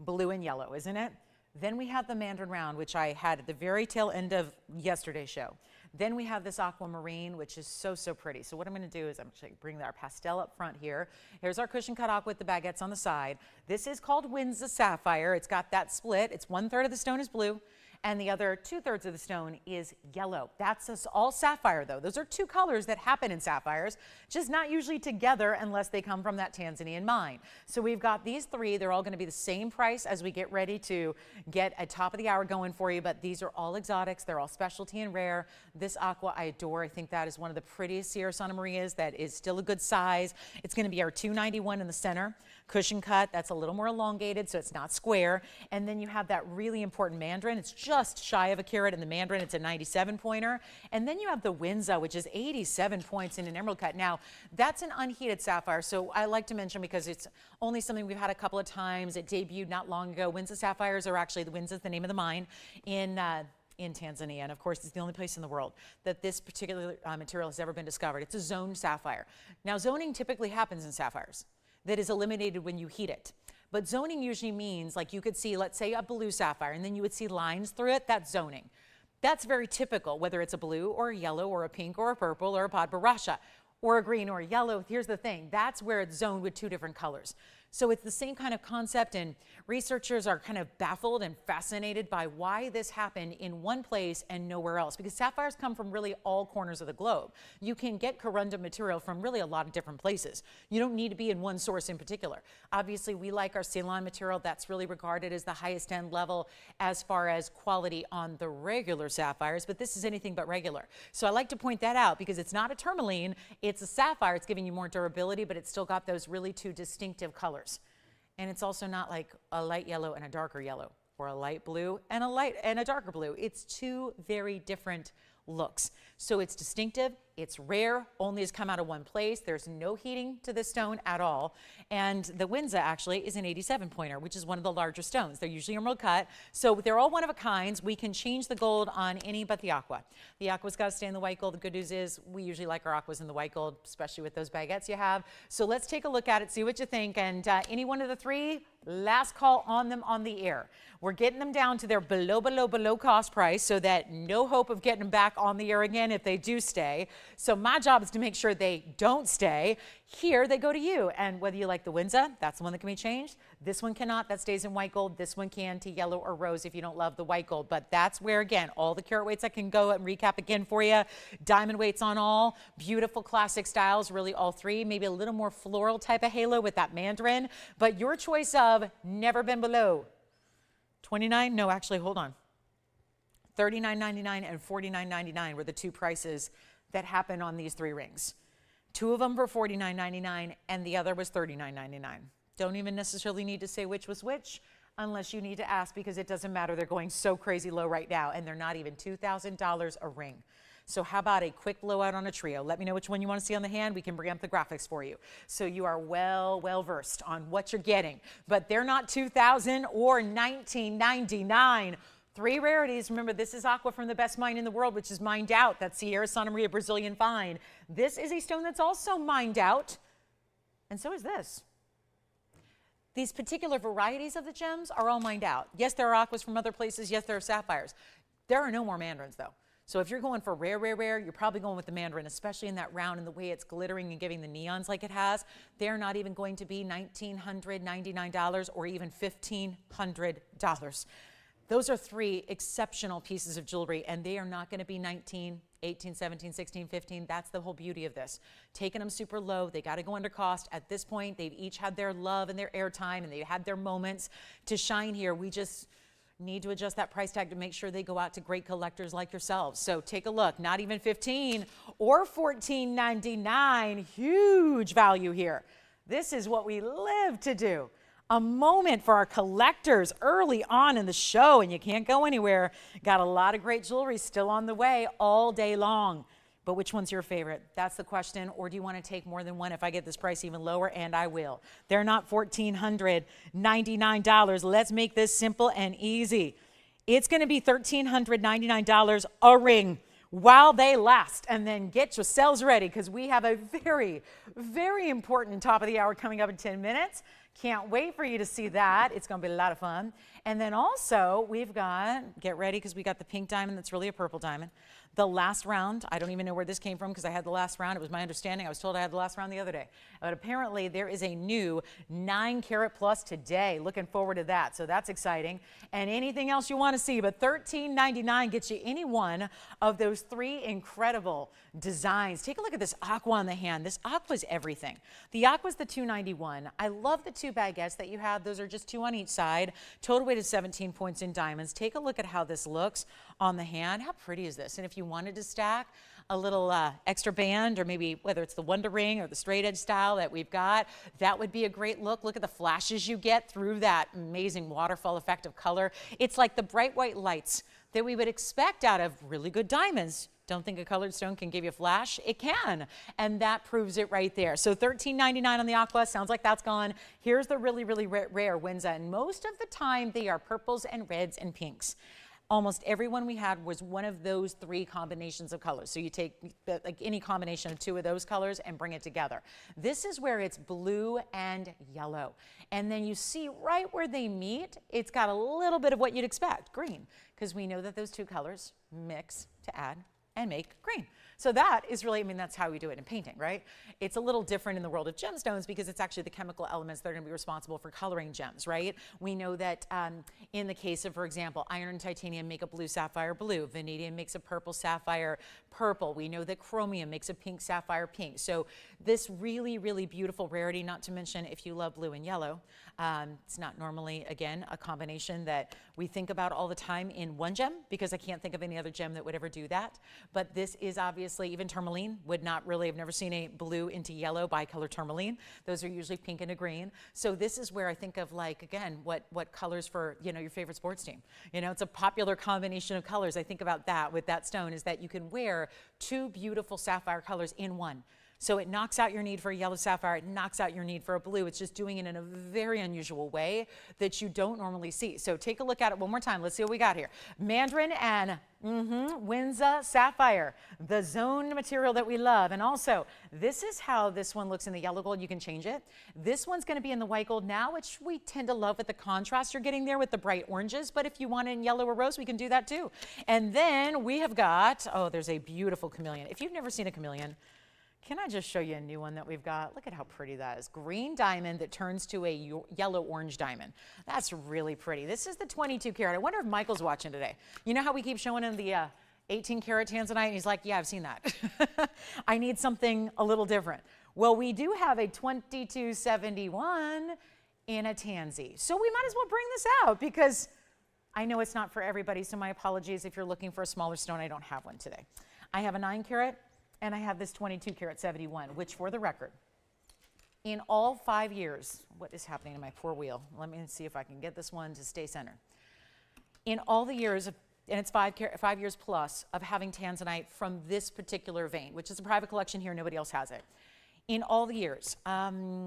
blue and yellow, isn't it? Then we have the Mandarin Round, which I had at the very tail end of yesterday's show. Then we have this aquamarine, which is so, so pretty. So what I'm going to do is I'm going to bring our pastel up front here. Here's our cushion cut aqua with the baguettes on the side. This is called Windsor Sapphire. It's got that split. It's 1/3 of the stone is blue, and the other 2/3 of the stone is yellow. That's all sapphire, though. Those are two colors that happen in sapphires, just not usually together unless they come from that Tanzanian mine. So we've got these three. They're all going to be the same price as we get ready to get a top of the hour going for you, but these are all exotics. They're all specialty and rare. This aqua I adore. I think that is one of the prettiest Sierra Santa Marias that is still a good size. It's going to be our 291 in the center. Cushion cut, that's a little more elongated, so it's not square. And then you have that really important Mandarin. It's just shy of a carat in the Mandarin. It's a 97 pointer. And then you have the Windsor, which is 87 points in an emerald cut. Now, that's an unheated sapphire, so I like to mention because it's only something we've had a couple of times. It debuted not long ago. Windsor sapphires are actually, the Windsor is the name of the mine in Tanzania, and of course it's the only place in the world that this particular material has ever been discovered. It's a zoned sapphire. Now, zoning typically happens in sapphires that is eliminated when you heat it. But zoning usually means, like you could see, let's say a blue sapphire, and then you would see lines through it. That's zoning. That's very typical, whether it's a blue or a yellow or a pink or a purple or a padbarasha or a green or a yellow. Here's the thing, that's where it's zoned with two different colors. So it's the same kind of concept, and researchers are kind of baffled and fascinated by why this happened in one place and nowhere else, because sapphires come from really all corners of the globe. You can get corundum material from really a lot of different places. You don't need to be in one source in particular. Obviously, we like our Ceylon material. That's really regarded as the highest end level as far as quality on the regular sapphires, but this is anything but regular. So I like to point that out because it's not a tourmaline, it's a sapphire. It's giving you more durability, but it's still got those really two distinctive colors. And it's also not like a light yellow and a darker yellow, or a light blue and a darker blue. It's two very different looks. So it's distinctive, it's rare, only has come out of one place. There's no heating to this stone at all. And the Windsor actually is an 87 pointer, which is one of the larger stones. They're usually emerald cut. So they're all one of a kinds. We can change the gold on any but the aqua. The aqua's got to stay in the white gold. The good news is we usually like our aquas in the white gold, especially with those baguettes you have. So let's take a look at it, see what you think. And any one of the three, last call on them on the air. We're getting them down to their below cost price so that no hope of getting them back on the air again if they do stay. So my job is to make sure they don't stay. Here they go to you. And whether you like the Windsor, that's the one that can be changed. This one cannot, that stays in white gold. This one can to yellow or rose if you don't love the white gold. But that's where, again, all the carat weights I can go and recap again for you. Diamond weights on all. Beautiful classic styles, really all three. Maybe a little more floral type of halo with that Mandarin. But your choice of never been below 29, no, actually, hold on. $39.99 and $49.99 were the two prices that happened on these three rings. Two of them were $49.99 and the other was $39.99. Don't even necessarily need to say which was which unless you need to ask, because it doesn't matter. They're going so crazy low right now, and they're not even $2,000 a ring. So how about a quick blowout on a trio? Let me know which one you want to see on the hand. We can bring up the graphics for you. So you are well versed on what you're getting. But they're not $2,000 or $19.99. Three rarities. Remember, this is aqua from the best mine in the world, which is mined out. That's Sierra Santa Maria Brazilian Fine. This is a stone that's also mined out, and so is this. These particular varieties of the gems are all mined out. Yes, there are aquas from other places. Yes, there are sapphires. There are no more Mandarins, though. So if you're going for rare, you're probably going with the Mandarin, especially in that round and the way it's glittering and giving the neons like it has. They're not even going to be $1,999 or even $1,500. Those are three exceptional pieces of jewelry, and they are not going to be 19, 18, 17, 16, 15. That's the whole beauty of this. Taking them super low, they got to go under cost. At this point, they've each had their love and their airtime, and they had their moments to shine here. We just need to adjust that price tag to make sure they go out to great collectors like yourselves. So take a look, not even $15 or $14.99, huge value here. This is what we live to do. A moment for our collectors early on in the show, and you can't go anywhere. Got a lot of great jewelry still on the way all day long. But which one's your favorite? That's the question. Or do you want to take more than one if I get this price even lower? And I will. They're not $1,499. Let's make this simple and easy. It's going to be $1,399 a ring while they last. And then get yourselves ready because we have a very, very important top of the hour coming up in 10 minutes. Can't wait for you to see that. It's going to be a lot of fun. And then also we've got, get ready because we got the pink diamond that's really a purple diamond. The last round, I don't even know where this came from because I had the last round. It was my understanding. I was told I had the last round the other day. But apparently there is a new 9 carat plus today. Looking forward to that. So that's exciting. And anything else you want to see. But $13.99 gets you any one of those 3 incredible designs. Take a look at this aqua on the hand. This aqua is everything. The aqua is the $291. I love the 2 baguettes that you have. Those are just 2 on each side. Total weight is 17 points in diamonds. Take a look at how this looks on the hand. How pretty is this? And if you wanted to stack a little extra band, or maybe whether it's the Wonder Ring or the straight edge style that we've got, that would be a great look. Look at the flashes you get through that amazing waterfall effect of color. It's like the bright white lights that we would expect out of really good diamonds. Don't think a colored stone can give you a flash? It can, and that proves it right there. So $13.99 on the aqua, sounds like that's gone. Here's the really, really rare Windsor, and most of the time they are purples and reds and pinks. Almost everyone we had was one of those 3 combinations of colors. So you take like any combination of 2 of those colors and bring it together. This is where it's blue and yellow. And then you see right where they meet, it's got a little bit of what you'd expect, green, because we know that those 2 colors mix to add and make green. So that is really, I mean, that's how we do it in painting, right? It's a little different in the world of gemstones because it's actually the chemical elements that are going to be responsible for coloring gems, right? We know that in the case of, for example, iron and titanium make a blue sapphire blue. Vanadium makes a purple sapphire purple. We know that chromium makes a pink sapphire pink. So this really, really beautiful rarity, not to mention if you love blue and yellow, it's not normally, again, a combination that we think about all the time in one gem because I can't think of any other gem that would ever do that. But this is obviously, even tourmaline would not really, I've never seen a blue into yellow bicolor tourmaline. Those are usually pink and a green. So this is where I think of, like, again, what colors for, you know, your favorite sports team. You know, it's a popular combination of colors. I think about that with that stone is that you can wear 2 beautiful sapphire colors in one. So it knocks out your need for a yellow sapphire. It knocks out your need for a blue. It's just doing it in a very unusual way that you don't normally see. So take a look at it one more time. Let's see what we got here. Mandarin and Windsor sapphire, the zone material that we love. And also, this is how this one looks in the yellow gold. You can change it. This one's going to be in the white gold now, which we tend to love with the contrast you're getting there with the bright oranges. But if you want it in yellow or rose, we can do that too. And then we have got, oh, there's a beautiful chameleon. If you've never seen a chameleon, can I just show you a new one that we've got? Look at how pretty that is. Green diamond that turns to a yellow-orange diamond. That's really pretty. This is the 22 karat. I wonder if Michael's watching today. You know how we keep showing him the 18 karat Tanzanite? And he's like, yeah, I've seen that. I need something a little different. Well, we do have a 2271 in a tansy. So we might as well bring this out because I know it's not for everybody. So my apologies if you're looking for a smaller stone. I don't have one today. I have a 9 karat. And I have this 22 karat 71, which for the record, in all 5 years, what is happening to my poor wheel? Let me see if I can get this one to stay centered. In all the years, and it's 5 years plus of having Tanzanite from this particular vein, which is a private collection here, nobody else has it. In all the years,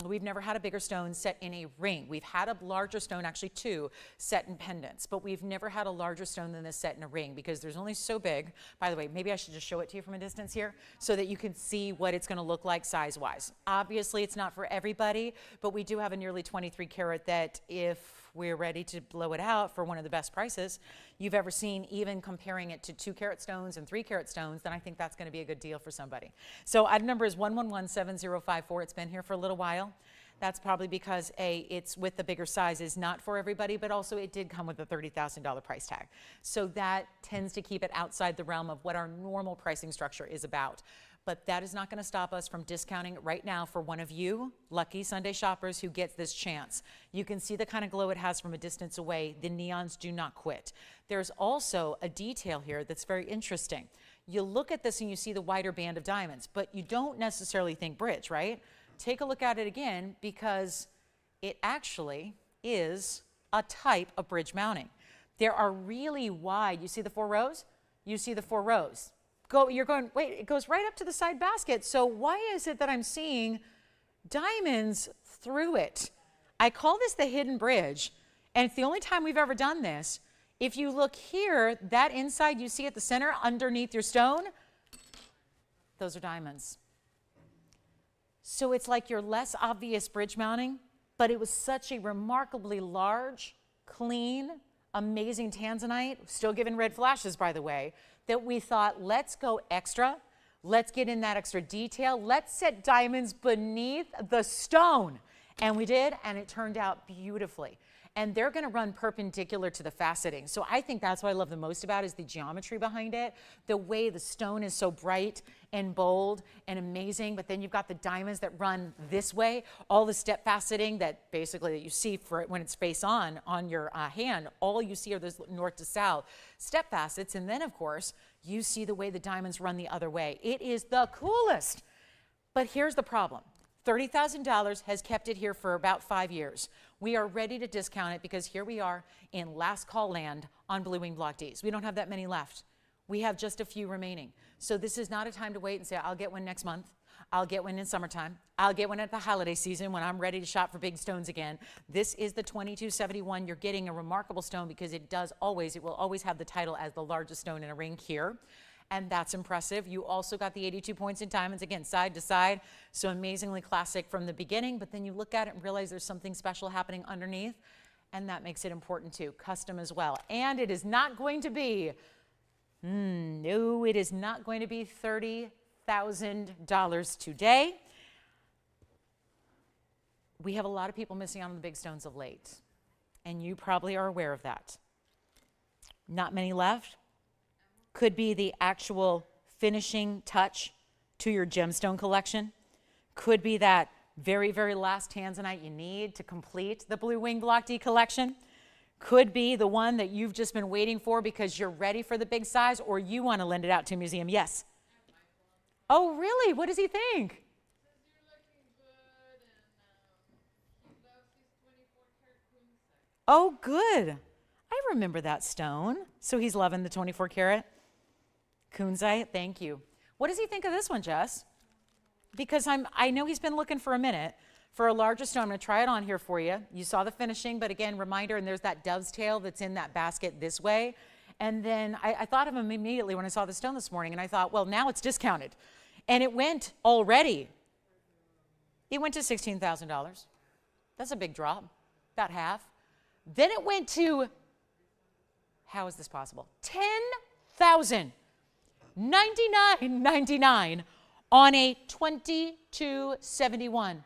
we've never had a bigger stone set in a ring. We've had a larger stone, actually 2, set in pendants, but we've never had a larger stone than this set in a ring because there's only so big. By the way, maybe I should just show it to you from a distance here so that you can see what it's going to look like size-wise. Obviously, it's not for everybody, but we do have a nearly 23 karat that if we're ready to blow it out for one of the best prices you've ever seen, even comparing it to 2 karat stones and 3 karat stones, then I think that's going to be a good deal for somebody. So item number is 1117054. It's been here for a little while. That's probably because it's with the bigger sizes, not for everybody, but also it did come with a $30,000 price tag. So that tends to keep it outside the realm of what our normal pricing structure is about. But that is not going to stop us from discounting it right now for one of you lucky Sunday shoppers who gets this chance. You can see the kind of glow it has from a distance away. The neons do not quit. There's also a detail here that's very interesting. You look at this and you see the wider band of diamonds, but you don't necessarily think bridge, right? Take a look at it again, because it actually is a type of bridge mounting. There are really wide, you see the 4 rows? You see the 4 rows. You're going, wait, it goes right up to the side basket. So why is it that I'm seeing diamonds through it? I call this the hidden bridge, and it's the only time we've ever done this. If you look here, that inside you see at the center underneath your stone, those are diamonds. So it's like your less obvious bridge mounting, but it was such a remarkably large, clean, amazing Tanzanite, still giving red flashes, by the way, that we thought, let's go extra. Let's get in that extra detail. Let's set diamonds beneath the stone. And we did, and it turned out beautifully. And they're going to run perpendicular to the faceting. So I think that's what I love the most about it, is the geometry behind it. The way the stone is so bright and bold and amazing, but then you've got the diamonds that run this way. All the step faceting that basically that you see for it when it's face on your hand, all you see are those north to south step facets. And then, of course, you see the way the diamonds run the other way. It is the coolest. But here's the problem. $30,000 has kept it here for about 5 years. We are ready to discount it because here we are in last call land on Blue Wing Block Ds. We don't have that many left. We have just a few remaining. So this is not a time to wait and say, I'll get one next month. I'll get one in summertime. I'll get one at the holiday season when I'm ready to shop for big stones again. This is the 2271. You're getting a remarkable stone because it will always have the title as the largest stone in a ring here. And that's impressive. You also got the 82 points in diamonds, again, side to side. So amazingly classic from the beginning, but then you look at it and realize there's something special happening underneath, and that makes it important too. Custom as well. And it is not going to be, no, it is not going to be $30,000 today. We have a lot of people missing out on the big stones of late, and you probably are aware of that. Not many left. Could be the actual finishing touch to your gemstone collection. Could be that very, very last Tanzanite you need to complete the Blue Wing Block D collection. Could be the one that you've just been waiting for because you're ready for the big size, or you want to lend it out to a museum. Yes? Oh, really? What does he think? Oh, good. I remember that stone. So he's loving the 24 karat. Kunzite, thank you. What does he think of this one, Jess? Because I know he's been looking for a minute for a larger stone. I'm going to try it on here for you. You saw the finishing, but again, reminder, and there's that dove's tail that's in that basket this way. And then I thought of him immediately when I saw the stone this morning, and I thought, well, now it's discounted. And it went already. It went to $16,000. That's a big drop, about half. Then it went to, how is this possible? $10,099.99 on a 2271.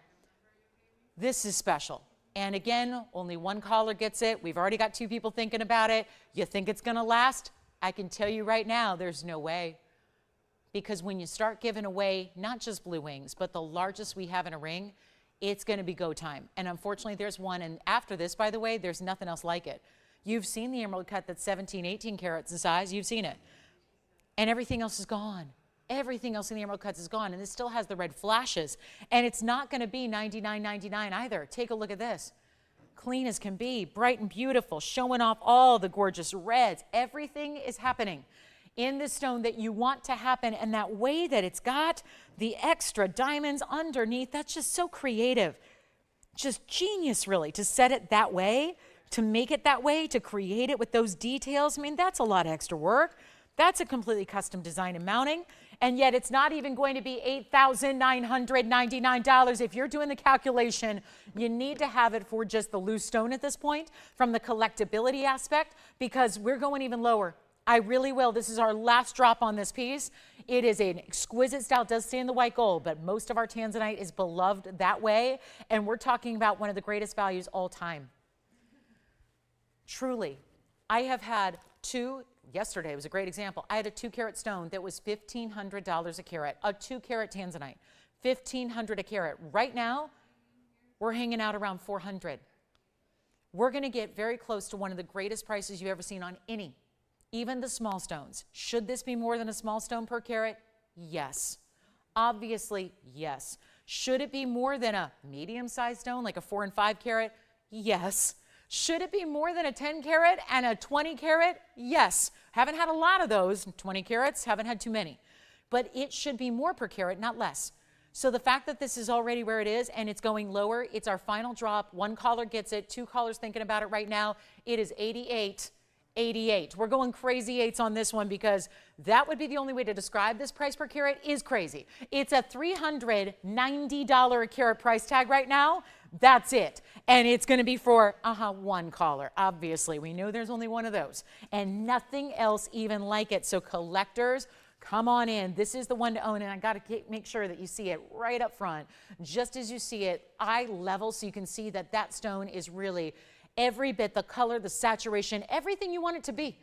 This is special. And again, only one caller gets it. We've already got 2 people thinking about it. You think it's going to last? I can tell you right now, there's no way. Because when you start giving away not just blue wings, but the largest we have in a ring, it's going to be go time. And unfortunately, there's one. And after this, by the way, there's nothing else like it. You've seen the emerald cut that's 17, 18 carats in size. You've seen it. And everything else is gone. Everything else in the emerald cuts is gone. And this still has the red flashes. And it's not going to be $99.99 either. Take a look at this. Clean as can be, bright and beautiful, showing off all the gorgeous reds. Everything is happening in this stone that you want to happen. And that way that it's got the extra diamonds underneath, that's just so creative. Just genius, really, to set it that way, to make it that way, to create it with those details. I mean, that's a lot of extra work. That's a completely custom design and mounting. And yet it's not even going to be $8,999. If you're doing the calculation, you need to have it for just the loose stone at this point from the collectability aspect, because we're going even lower. I really will. This is our last drop on this piece. It is an exquisite style. It does stay in the white gold, but most of our Tanzanite is beloved that way. And we're talking about one of the greatest values all time. Truly, I have had 2 yesterday was a great example. I had a 2-carat stone that was $1,500 a carat, a 2-carat Tanzanite, $1,500 a carat. Right now, we're hanging out around $400. We're going to get very close to one of the greatest prices you've ever seen on any, even the small stones. Should this be more than a small stone per carat? Yes. Obviously, yes. Should it be more than a medium-sized stone, like a 4 and 5 carat? Yes. Should it be more than a 10 carat and a 20 carat? Yes. Haven't had a lot of those, 20 carats, haven't had too many. But it should be more per carat, not less. So the fact that this is already where it is and it's going lower, it's our final drop. 1 caller gets it, 2 callers thinking about it right now. It is 88.88. We're going crazy eights on this one because that would be the only way to describe this price per carat is crazy. It's a $390 a carat price tag right now. That's it. And it's going to be for 1 caller. Obviously, we know there's only one of those and nothing else even like it. So collectors, come on in. This is the one to own, and I got to make sure that you see it right up front. Just as you see it, eye level, so you can see that that stone is really every bit, the color, the saturation, everything you want it to be.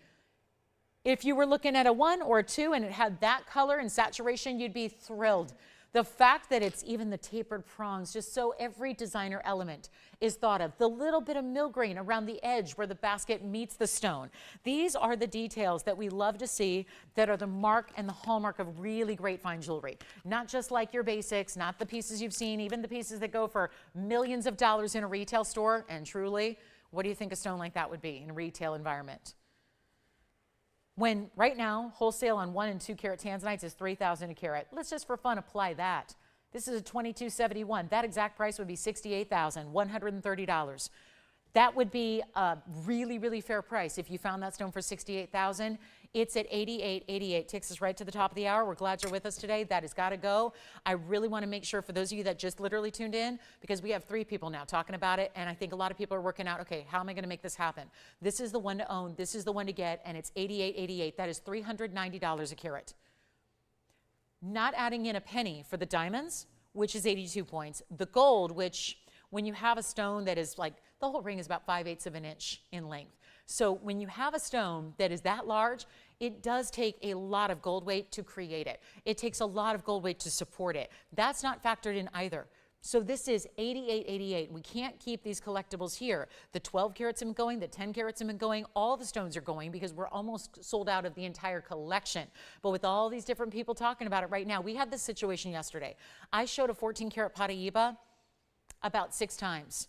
If you were looking at a 1 or a 2 and it had that color and saturation, you'd be thrilled. The fact that it's even the tapered prongs, just so every designer element is thought of. The little bit of millgrain around the edge where the basket meets the stone. These are the details that we love to see that are the mark and the hallmark of really great fine jewelry. Not just like your basics, not the pieces you've seen, even the pieces that go for millions of dollars in a retail store. And truly, what do you think a stone like that would be in a retail environment? When right now, wholesale on 1 and 2 carat Tanzanites is $3,000 a carat. Let's just for fun apply that. This is a 2271. That exact price would be $68,130. That would be a really, really fair price if you found that stone for $68,000. It's at $88.88. Takes us right to the top of the hour. We're glad you're with us today. That has got to go. I really want to make sure for those of you that just literally tuned in, because we have 3 people now talking about it, and I think a lot of people are working out, okay, how am I going to make this happen? This is the one to own. This is the one to get, and it's $88.88. That is $390 a carat. Not adding in a penny for the diamonds, which is 82 points. The gold, which when you have a stone that is like, the whole ring is about 5/8 of an inch in length. So when you have a stone that is that large, it does take a lot of gold weight to create it. It takes a lot of gold weight to support it. That's not factored in either. So this is $88.88. We can't keep these collectibles here. The 12 carats have been going, the 10 carats have been going, all the stones are going because we're almost sold out of the entire collection. But with all these different people talking about it right now, we had this situation yesterday. I showed a 14 carat Paraiba about 6 times.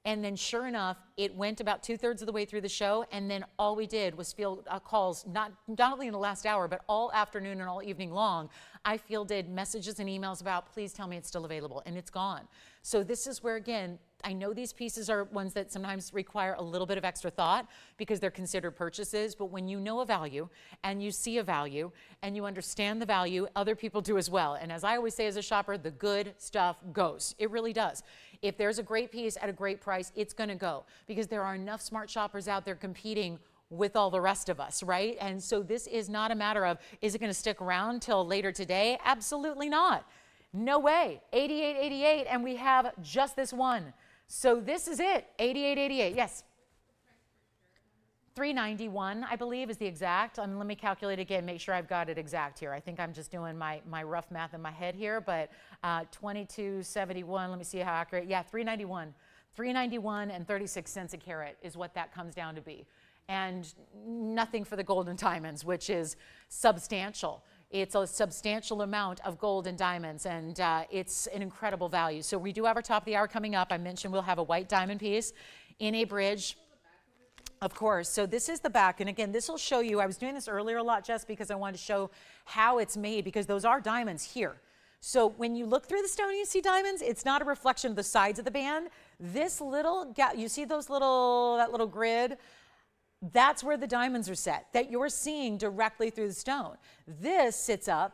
And then sure enough, it went about 2/3 of the way through the show. And then all we did was field calls, not only in the last hour, but all afternoon and all evening long. I fielded messages and emails about, please tell me it's still available, and it's gone. So this is where, again, I know these pieces are ones that sometimes require a little bit of extra thought because they're considered purchases, but when you know a value and you see a value and you understand the value, other people do as well. And as I always say as a shopper, the good stuff goes. It really does. If there's a great piece at a great price, it's going to go because there are enough smart shoppers out there competing with all the rest of us, right? And so this is not a matter of, is it going to stick around till later today? Absolutely not. No way. $88.88, and we have just this one. So this is it. $88.88. Yes. $391, I believe, is the exact. Let me calculate again, make sure I've got it exact here. I think I'm just doing my rough math in my head here, but 2271, let me see how accurate. Yeah, $391. $391 and 36 cents a carat is what that comes down to be. And nothing for the gold and diamonds, which is substantial. It's a substantial amount of gold and diamonds, and it's an incredible value. So we do have our top of the hour coming up. I mentioned we'll have a white diamond piece in a bridge. Of course. So this is the back. And again, this will show you, I was doing this earlier a lot, Jess, because I wanted to show how it's made, because those are diamonds here. So when you look through the stone and you see diamonds, it's not a reflection of the sides of the band. This little gap, you see those that little grid? That's where the diamonds are set, that you're seeing directly through the stone. This sits up,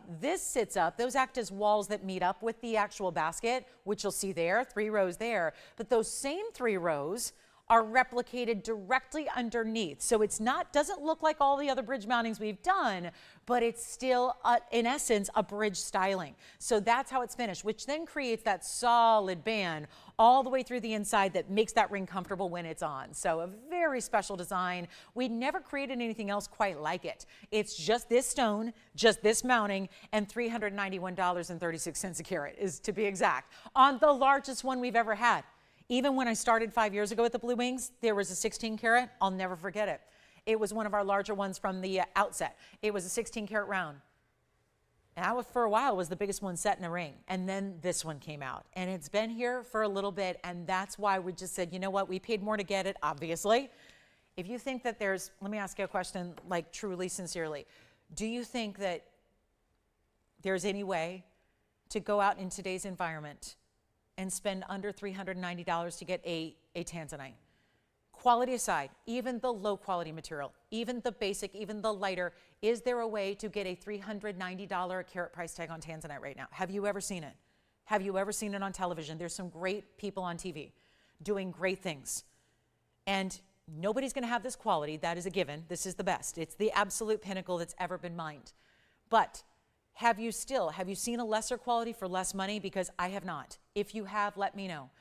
those act as walls that meet up with the actual basket, which you'll see there, 3 rows there. But those same 3 rows are replicated directly underneath. So it's not, doesn't look like all the other bridge mountings we've done, but it's still, in essence, a bridge styling. So that's how it's finished, which then creates that solid band all the way through the inside that makes that ring comfortable when it's on. So a very special design. We never created anything else quite like it. It's just this stone, just this mounting, and $391.36 a carat is to be exact, on the largest one we've ever had. Even when I started 5 years ago at the Blue Wings, there was a 16 carat. I'll never forget it. It was one of our larger ones from the outset. It was a 16 carat round. And that, for a while, was the biggest one set in a ring. And then this one came out. And it's been here for a little bit. And that's why we just said, you know what? We paid more to get it, obviously. If you think that there's, let me ask you a question, like truly, sincerely. Do you think that there's any way to go out in today's environment and spend under $390 to get a Tanzanite? Quality aside, even the low quality material, even the basic, even the lighter, is there a way to get a $390 a carat price tag on Tanzanite right now? Have you ever seen it? Have you ever seen it on television? There's some great people on TV doing great things. And nobody's going to have this quality. That is a given. This is the best. It's the absolute pinnacle that's ever been mined. But have you seen a lesser quality for less money? Because I have not. If you have, let me know.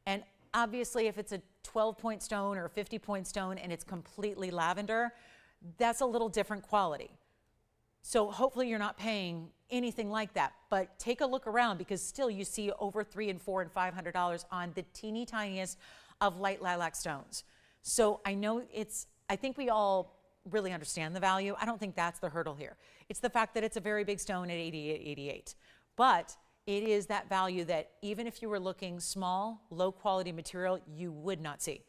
And obviously, if it's a 12-point stone or a 50-point stone and it's completely lavender, that's a little different quality. So hopefully you're not paying anything like that. But take a look around, because still you see over $300 and $400 and $500 on the teeny tiniest of light lilac stones. So I know I think we all really understand the value. I don't think that's the hurdle here. It's the fact that it's a very big stone at 88. But it is that value that even if you were looking small, low quality material, you would not see.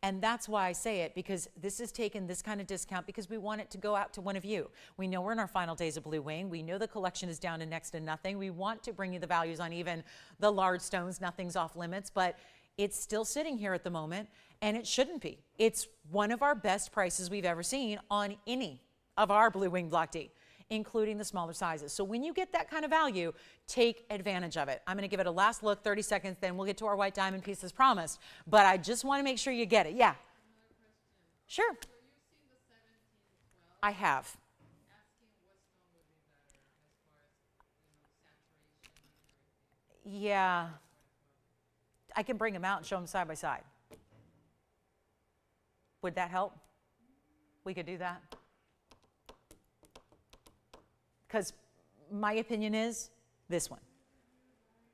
And that's why I say it, because this is taken this kind of discount because we want it to go out to one of you. We know we're in our final days of Blue Wing. We know the collection is down to next to nothing. We want to bring you the values on even the large stones. Nothing's off limits, but it's still sitting here at the moment, and it shouldn't be. It's one of our best prices we've ever seen on any of our Blue Wing Block D, including the smaller sizes. So when you get that kind of value, take advantage of it. I'm going to give it a last look, 30 seconds, then we'll get to our white diamond piece as promised. But I just want to make sure you get it. Yeah. Sure. I have. Yeah. I can bring them out and show them side by side. Would that help? We could do that. Because my opinion is this one,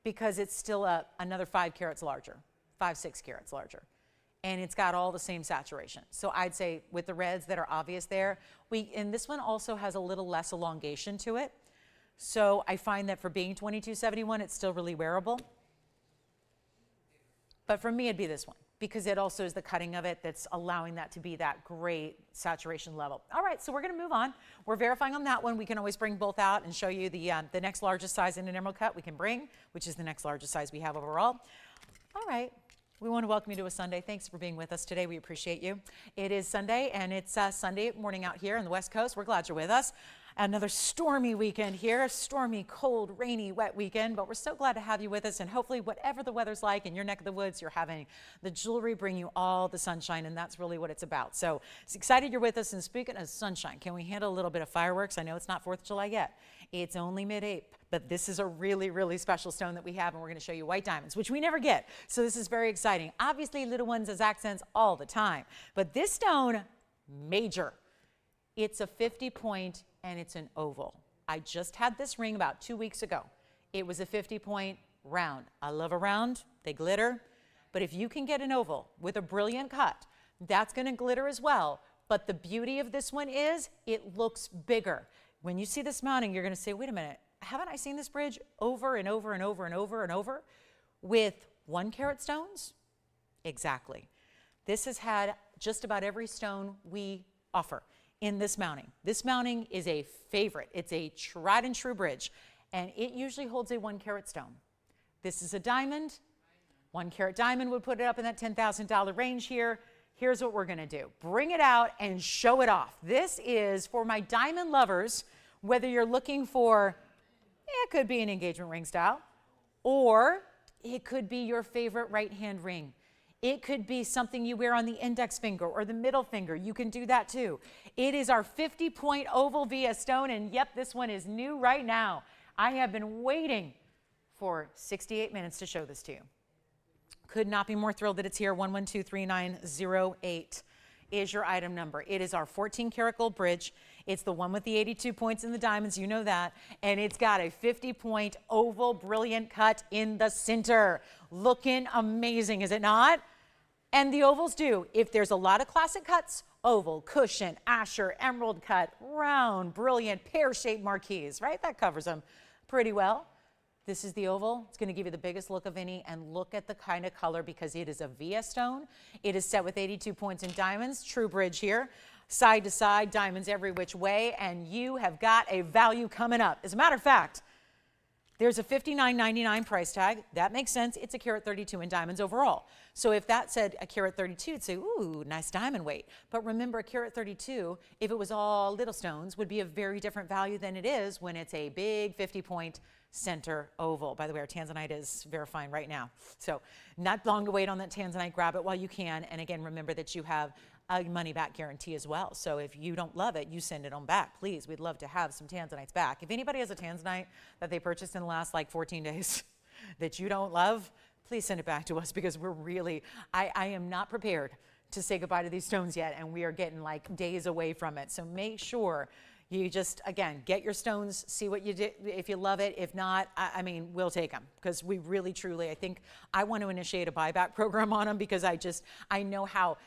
because it's still another 5 carats larger, 5-6 carats larger, and it's got all the same saturation. So I'd say with the reds that are obvious there, and this one also has a little less elongation to it. So I find that for being 2271, it's still really wearable. But for me, it'd be this one, because it also is the cutting of it that's allowing that to be that great saturation level. All right, so we're going to move on. We're verifying on that one. We can always bring both out and show you the next largest size in an emerald cut we can bring, which is the next largest size we have overall. All right, we want to welcome you to a Sunday. Thanks for being with us today. We appreciate you. It is Sunday, and it's Sunday morning out here on the West Coast. We're glad you're with us. Another stormy weekend here, stormy, cold, rainy, wet weekend, but we're so glad to have you with us, and hopefully whatever the weather's like in your neck of the woods, you're having the jewelry bring you all the sunshine, and that's really what it's about. So it's excited you're with us. And speaking of sunshine, can we handle a little bit of fireworks? I know it's not 4th of July yet. It's only mid-April, but this is a really, really special stone that we have, and we're going to show you white diamonds, which we never get. So this is very exciting. Obviously, little ones as accents all the time, but this stone, major. It's a 50-point, and it's an oval. I just had this ring about 2 weeks ago. It was a 50-point round. I love a round. They glitter. But if you can get an oval with a brilliant cut, that's going to glitter as well. But the beauty of this one is it looks bigger. When you see this mounting, you're going to say, wait a minute, haven't I seen this bridge over and over and over and over and over with 1 carat stones? Exactly. This has had just about every stone we offer in this mounting. This mounting is a favorite. It's a tried and true bridge, and it usually holds a 1 carat stone. This is a diamond. 1 carat diamond would put it up in that $10,000 range here. Here's what we're gonna do. Bring it out and show it off. This is for my diamond lovers, whether you're looking for, it could be an engagement ring style, or it could be your favorite right-hand ring. It could be something you wear on the index finger or the middle finger. You can do that too. It is our 50-point oval via stone, and yep, this one is new right now. I have been waiting for 68 minutes to show this to you. Could not be more thrilled that it's here. 1123908 is your item number. It is our 14 karat gold bridge. It's the one with the 82 points in the diamonds, you know that. And it's got a 50-point oval brilliant cut in the center. Looking amazing, is it not? And the ovals do. If there's a lot of classic cuts, oval, cushion, Asher, emerald cut, round, brilliant, pear-shaped marquise, right? That covers them pretty well. This is the oval. It's going to give you the biggest look of any, and look at the kind of color because it is a VS stone. It is set with 82 points in diamonds, true bridge here, side to side, diamonds every which way, and you have got a value coming up. As a matter of fact, there's a $59.99 price tag. That makes sense. It's a carat 32 in diamonds overall. So if that said a carat 32, you'd say, ooh, nice diamond weight. But remember, a carat 32, if it was all little stones, would be a very different value than it is when it's a big 50-point center oval. By the way, our Tanzanite is verifying right now. So not long to wait on that Tanzanite. Grab it while you can. And again, remember that you have a money-back guarantee as well. So if you don't love it, you send it on back. Please, we'd love to have some Tanzanites back. If anybody has a Tanzanite that they purchased in the last like 14 days that you don't love, please send it back to us because we're really, I am not prepared to say goodbye to these stones yet, and we are getting like days away from it. So make sure you just, again, get your stones, see what you did, if you love it. If not, I mean, we'll take them because we really, truly, I think I want to initiate a buyback program on them because I know how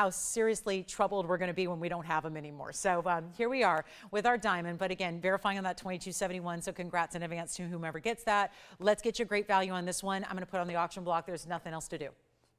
seriously troubled we're going to be when we don't have them anymore. So here we are with our diamond, but again, verifying on that 2271. So congrats in advance to whomever gets that. Let's get you a great value on this one. I'm going to put on the auction block. There's nothing else to do.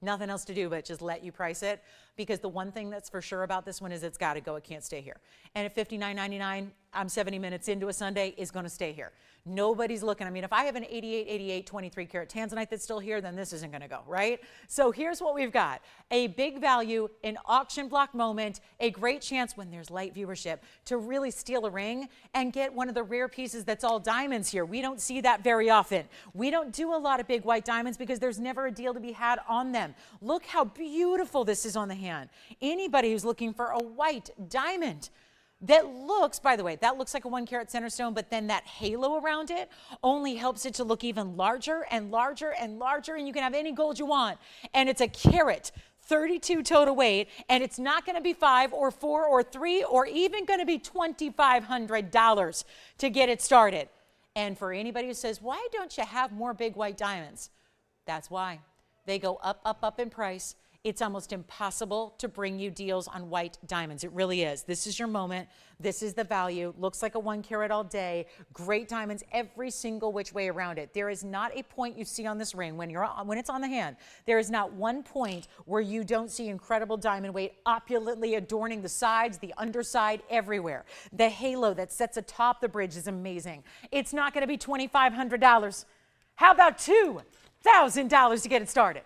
Nothing else to do but just let you price it, because the one thing that's for sure about this one is it's got to go. It can't stay here. And at $59.99, I'm 70 minutes into a Sunday, is going to stay here. Nobody's looking. I mean, if I have an 88, 23 karat Tanzanite that's still here, then this isn't going to go, right? So here's what we've got. A big value, an auction block moment, a great chance when there's light viewership to really steal a ring and get one of the rare pieces that's all diamonds here. We don't see that very often. We don't do a lot of big white diamonds because there's never a deal to be had on them. Look how beautiful this is on the hand. Anybody who's looking for a white diamond that looks, by the way, that looks like a 1 carat center stone, but then that halo around it only helps it to look even larger and larger and larger, and you can have any gold you want. And it's a carat 32 total weight, and it's not going to be $5 or $4 or $3 or even going to be $2,500 to get it started. And for anybody who says, why don't you have more big white diamonds? That's why. They go up, up, up in price. It's almost impossible to bring you deals on white diamonds. It really is. This is your moment. This is the value. Looks like a 1 carat all day. Great diamonds every single which way around it. There is not a point you see on this ring when it's on the hand. There is not one point where you don't see incredible diamond weight opulently adorning the sides, the underside, everywhere. The halo that sets atop the bridge is amazing. It's not going to be $2,500. How about $2,000 to get it started?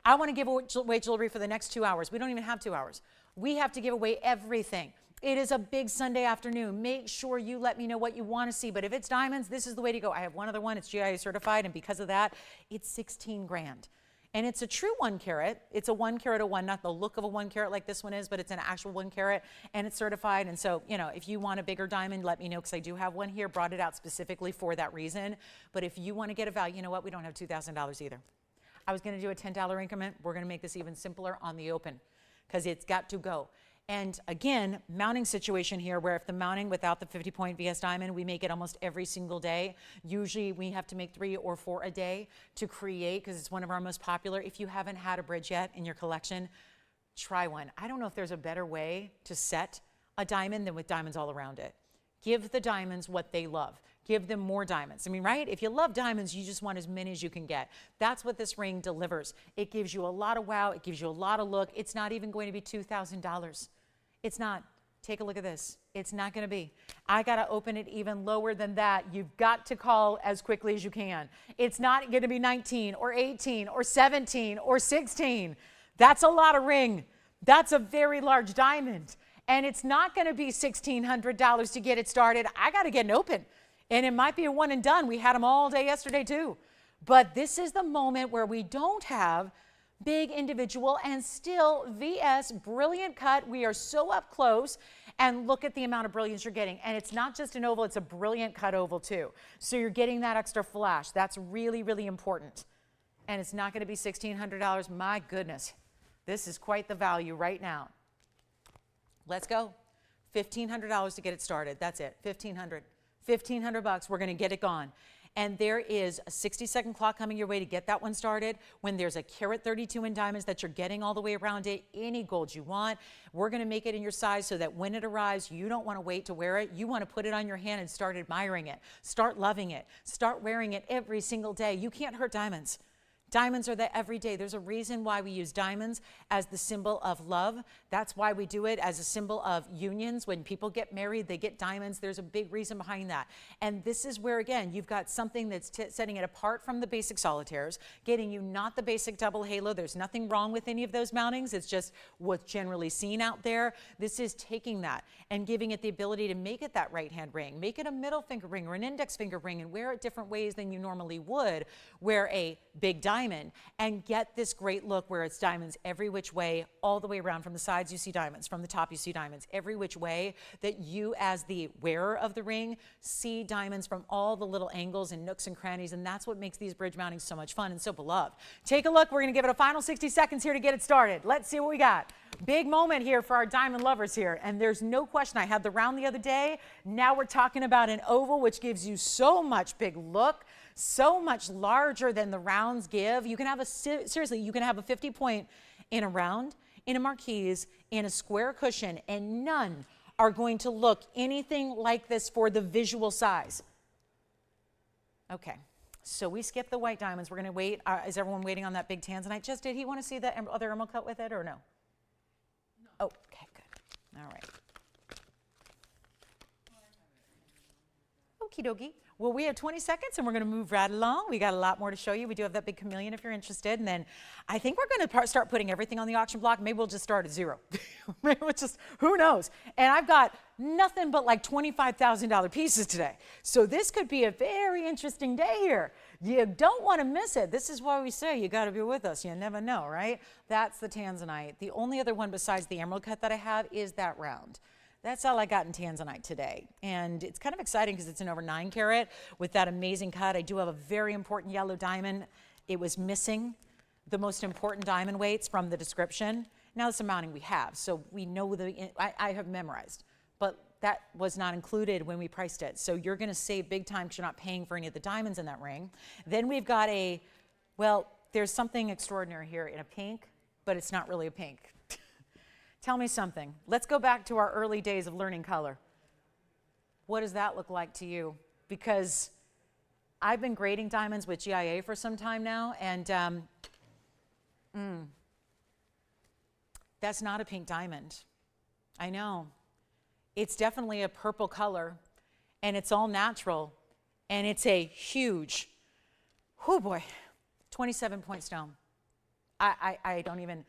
I want to give away jewelry for the next 2 hours. We don't even have 2 hours. We have to give away everything. It is a big Sunday afternoon. Make sure you let me know what you want to see. But if it's diamonds, this is the way to go. I have one other one. It's GIA certified, and because of that, it's 16 grand. And it's a true 1 carat. It's a 1 carat of one, not the look of a 1 carat like this one is, but it's an actual 1 carat, and it's certified. And so, you know, if you want a bigger diamond, let me know, because I do have one here. Brought it out specifically for that reason. But if you want to get a value, you know what? We don't have $2,000 either. I was going to do a $10 increment. We're going to make this even simpler on the open because it's got to go. And again, mounting situation here where if the mounting without the 50-point VS diamond, we make it almost every single day. Usually we have to make 3 or 4 a day to create because it's one of our most popular. If you haven't had a bridge yet in your collection, try one. I don't know if there's a better way to set a diamond than with diamonds all around it. Give the diamonds what they love. Give them more diamonds. I mean, right? If you love diamonds, you just want as many as you can get. That's what this ring delivers. It gives you a lot of wow. It gives you a lot of look. It's not even going to be $2,000. It's not. Take a look at this. It's not going to be. I got to open it even lower than that. You've got to call as quickly as you can. It's not going to be 19 or 18 or 17 or 16. That's a lot of ring. That's a very large diamond. And it's not going to be $1,600 to get it started. I got to get an open. And it might be a one and done. We had them all day yesterday too. But this is the moment where we don't have big individual, and still VS, brilliant cut. We are so up close, and look at the amount of brilliance you're getting. And it's not just an oval, it's a brilliant cut oval too. So you're getting that extra flash. That's really, really important. And it's not going to be $1,600. My goodness, this is quite the value right now. Let's go. $1,500 to get it started. That's it. $1,500 bucks. We're going to get it gone. And there is a 60-second clock coming your way to get that one started. When there's a carat 32 in diamonds that you're getting all the way around it, any gold you want, we're going to make it in your size so that when it arrives, you don't want to wait to wear it. You want to put it on your hand and start admiring it. Start loving it. Start wearing it every single day. You can't hurt diamonds. Diamonds are there every day. There's a reason why we use diamonds as the symbol of love. That's why we do it as a symbol of unions. When people get married, they get diamonds. There's a big reason behind that. And this is where, again, you've got something that's setting it apart from the basic solitaires, getting you not the basic double halo. There's nothing wrong with any of those mountings. It's just what's generally seen out there. This is taking that and giving it the ability to make it that right-hand ring, make it a middle finger ring or an index finger ring, and wear it different ways than you normally would wear a big diamond, and get this great look where it's diamonds every which way, all the way around. From the sides you see diamonds, from the top you see diamonds, every which way, that you as the wearer of the ring see diamonds from all the little angles and nooks and crannies, and that's what makes these bridge mountings so much fun and so beloved. Take a look. We're going to give it a final 60 seconds here to get it started. Let's see what we got. Big moment here for our diamond lovers here, and there's no question. I had the round the other day. Now we're talking about an oval, which gives you so much big look, so much larger than the rounds give. You can have a, seriously, you can have a 50 point in a round, in a marquise, in a square cushion, and none are going to look anything like this for the visual size. Okay, so we skipped the white diamonds. We're going to wait. Is everyone waiting on that big Tanzanite? Just did he want to see the other emerald cut with it or no? Oh, okay, good. All right. Okie dokie. Well, we have 20 seconds and we're going to move right along. We got a lot more to show you. We do have that big chameleon if you're interested. And then I think we're going to start putting everything on the auction block. Maybe we'll just start at zero. Maybe we'll just, who knows? And I've got nothing but like $25,000 pieces today. So this could be a very interesting day here. You don't want to miss it. This is why we say you got to be with us. You never know, right? That's the Tanzanite. The only other one besides the emerald cut that I have is that round. That's all I got in Tanzanite today. And it's kind of exciting because it's an over 9 carat with that amazing cut. I do have a very important yellow diamond. It was missing the most important diamond weights from the description. Now it's a mounting we have, so we know I have memorized. But that was not included when we priced it. So you're going to save big time because you're not paying for any of the diamonds in that ring. Then we've got well, there's something extraordinary here in a pink, but it's not really a pink. Tell me something. Let's go back to our early days of learning color. What does that look like to you? Because I've been grading diamonds with GIA for some time now, and that's not a pink diamond. I know. It's definitely a purple color, and it's all natural, and it's a huge, oh boy, 27-point stone. I don't even...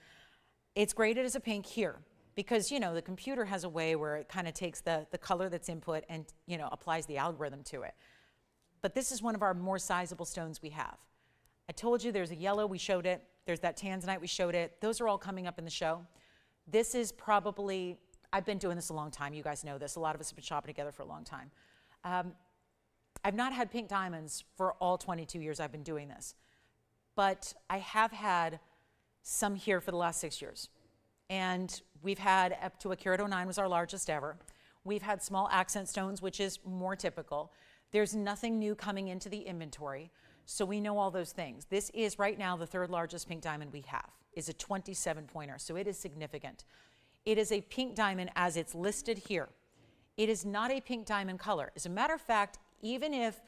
It's graded as a pink here because, you know, the computer has a way where it kind of takes the color that's input and, you know, applies the algorithm to it. But this is one of our more sizable stones we have. I told you there's a yellow, we showed it. There's that Tanzanite, we showed it. Those are all coming up in the show. This is probably, I've been doing this a long time. You guys know this. A lot of us have been shopping together for a long time. I've not had pink diamonds for all 22 years I've been doing this. But I have had some here for the last 6 years. And we've had up to a carat 09 was our largest ever. We've had small accent stones, which is more typical. There's nothing new coming into the inventory, so we know all those things. This is right now the 3rd largest pink diamond we have, is a 27-pointer, so it is significant. It is a pink diamond as it's listed here. It is not a pink diamond color. As a matter of fact, even if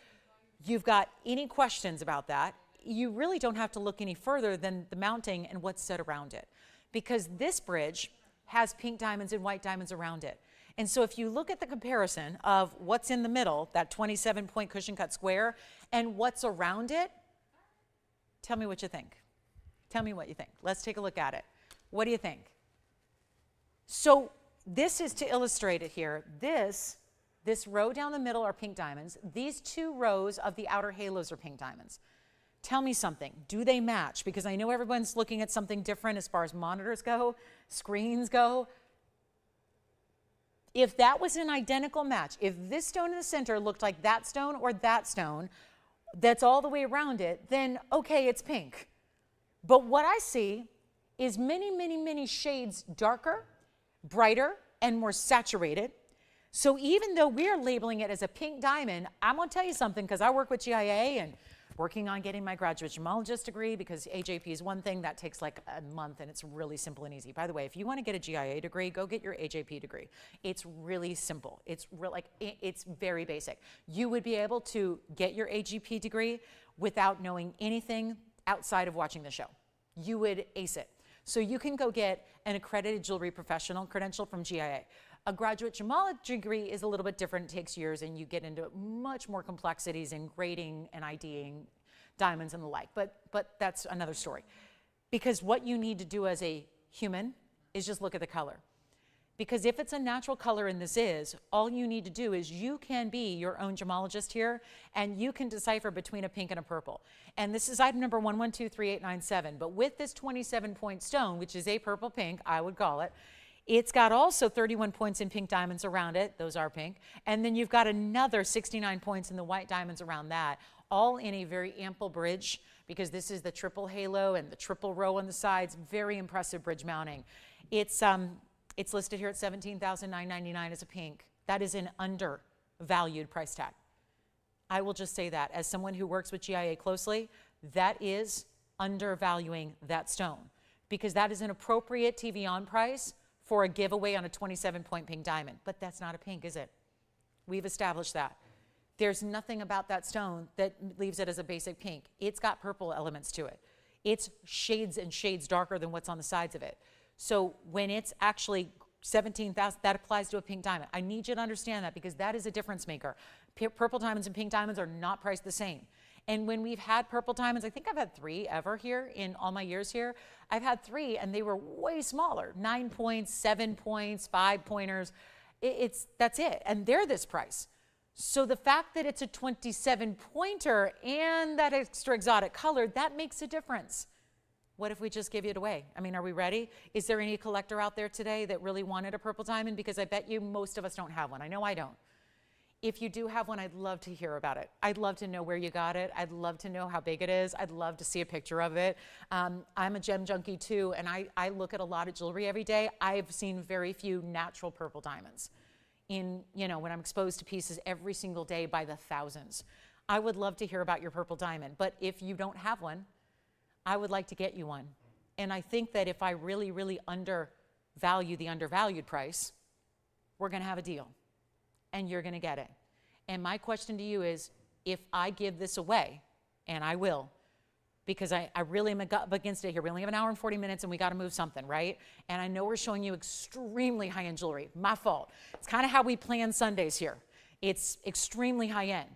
you've got any questions about that, you really don't have to look any further than the mounting and what's set around it, because this bridge has pink diamonds and white diamonds around it. And so if you look at the comparison of what's in the middle, that 27-point cushion cut square, and what's around it, tell me what you think. Tell me what you think. Let's take a look at it. What do you think? So this is to illustrate it here. This row down the middle are pink diamonds. These 2 rows of the outer halos are pink diamonds. Tell me something. Do they match? Because I know everyone's looking at something different as far as monitors go, screens go. If that was an identical match, if this stone in the center looked like that stone or that stone that's all the way around it, then okay, it's pink. But what I see is many, many, many shades darker, brighter, and more saturated. So even though we're labeling it as a pink diamond, I'm going to tell you something, because I work with GIA and working on getting my graduate gemologist degree, because AJP is one thing that takes like a month and it's really simple and easy. By the way, if you want to get a GIA degree, go get your AJP degree. It's really simple. It's it's very basic. You would be able to get your AJP degree without knowing anything outside of watching the show. You would ace it. So you can go get an accredited jewelry professional credential from GIA. A graduate gemology degree is a little bit different. It takes years, and you get into much more complexities in grading and IDing diamonds and the like. But that's another story. Because what you need to do as a human is just look at the color. Because if it's a natural color, and this is, all you need to do is you can be your own gemologist here, and you can decipher between a pink and a purple. And this is item number 1123,897. But with this 27-point stone, which is a purple pink, I would call it, it's got also 31 points in pink diamonds around it. Those are pink. And then you've got another 69 points in the white diamonds around that, all in a very ample bridge, because this is the triple halo and the triple row on the sides. Very impressive bridge mounting. It's listed here at $17,999 as a pink. That is an undervalued price tag. I will just say that. As someone who works with GIA closely, that is undervaluing that stone, because that is an appropriate TVON price for a giveaway on a 27-point pink diamond. But that's not a pink, is it? We've established that. There's nothing about that stone that leaves it as a basic pink. It's got purple elements to it. It's shades and shades darker than what's on the sides of it. So when it's actually 17,000, that applies to a pink diamond. I need you to understand that, because that is a difference maker. Purple diamonds and pink diamonds are not priced the same. And when we've had purple diamonds, I think I've had 3 ever here in all my years here. I've had 3, and they were way smaller, 9 points, 7 points, 5 pointers. That's it, and they're this price. So the fact that it's a 27-pointer and that extra exotic color, that makes a difference. What if we just give it away? I mean, are we ready? Is there any collector out there today that really wanted a purple diamond? Because I bet you most of us don't have one. I know I don't. If you do have one, I'd love to hear about it. I'd love to know where you got it. I'd love to know how big it is. I'd love to see a picture of it. I'm a gem junkie too, and I look at a lot of jewelry every day. I've seen very few natural purple diamonds when I'm exposed to pieces every single day by the thousands. I would love to hear about your purple diamond, but if you don't have one, I would like to get you one. And I think that if I really, really undervalue the undervalued price, we're gonna have a deal. And you're going to get it. And my question to you is, if I give this away, and I will, because I really am up against it here. We only have an hour and 40 minutes, and we got to move something, right? And I know we're showing you extremely high-end jewelry. My fault. It's kind of how we plan Sundays here. It's extremely high-end.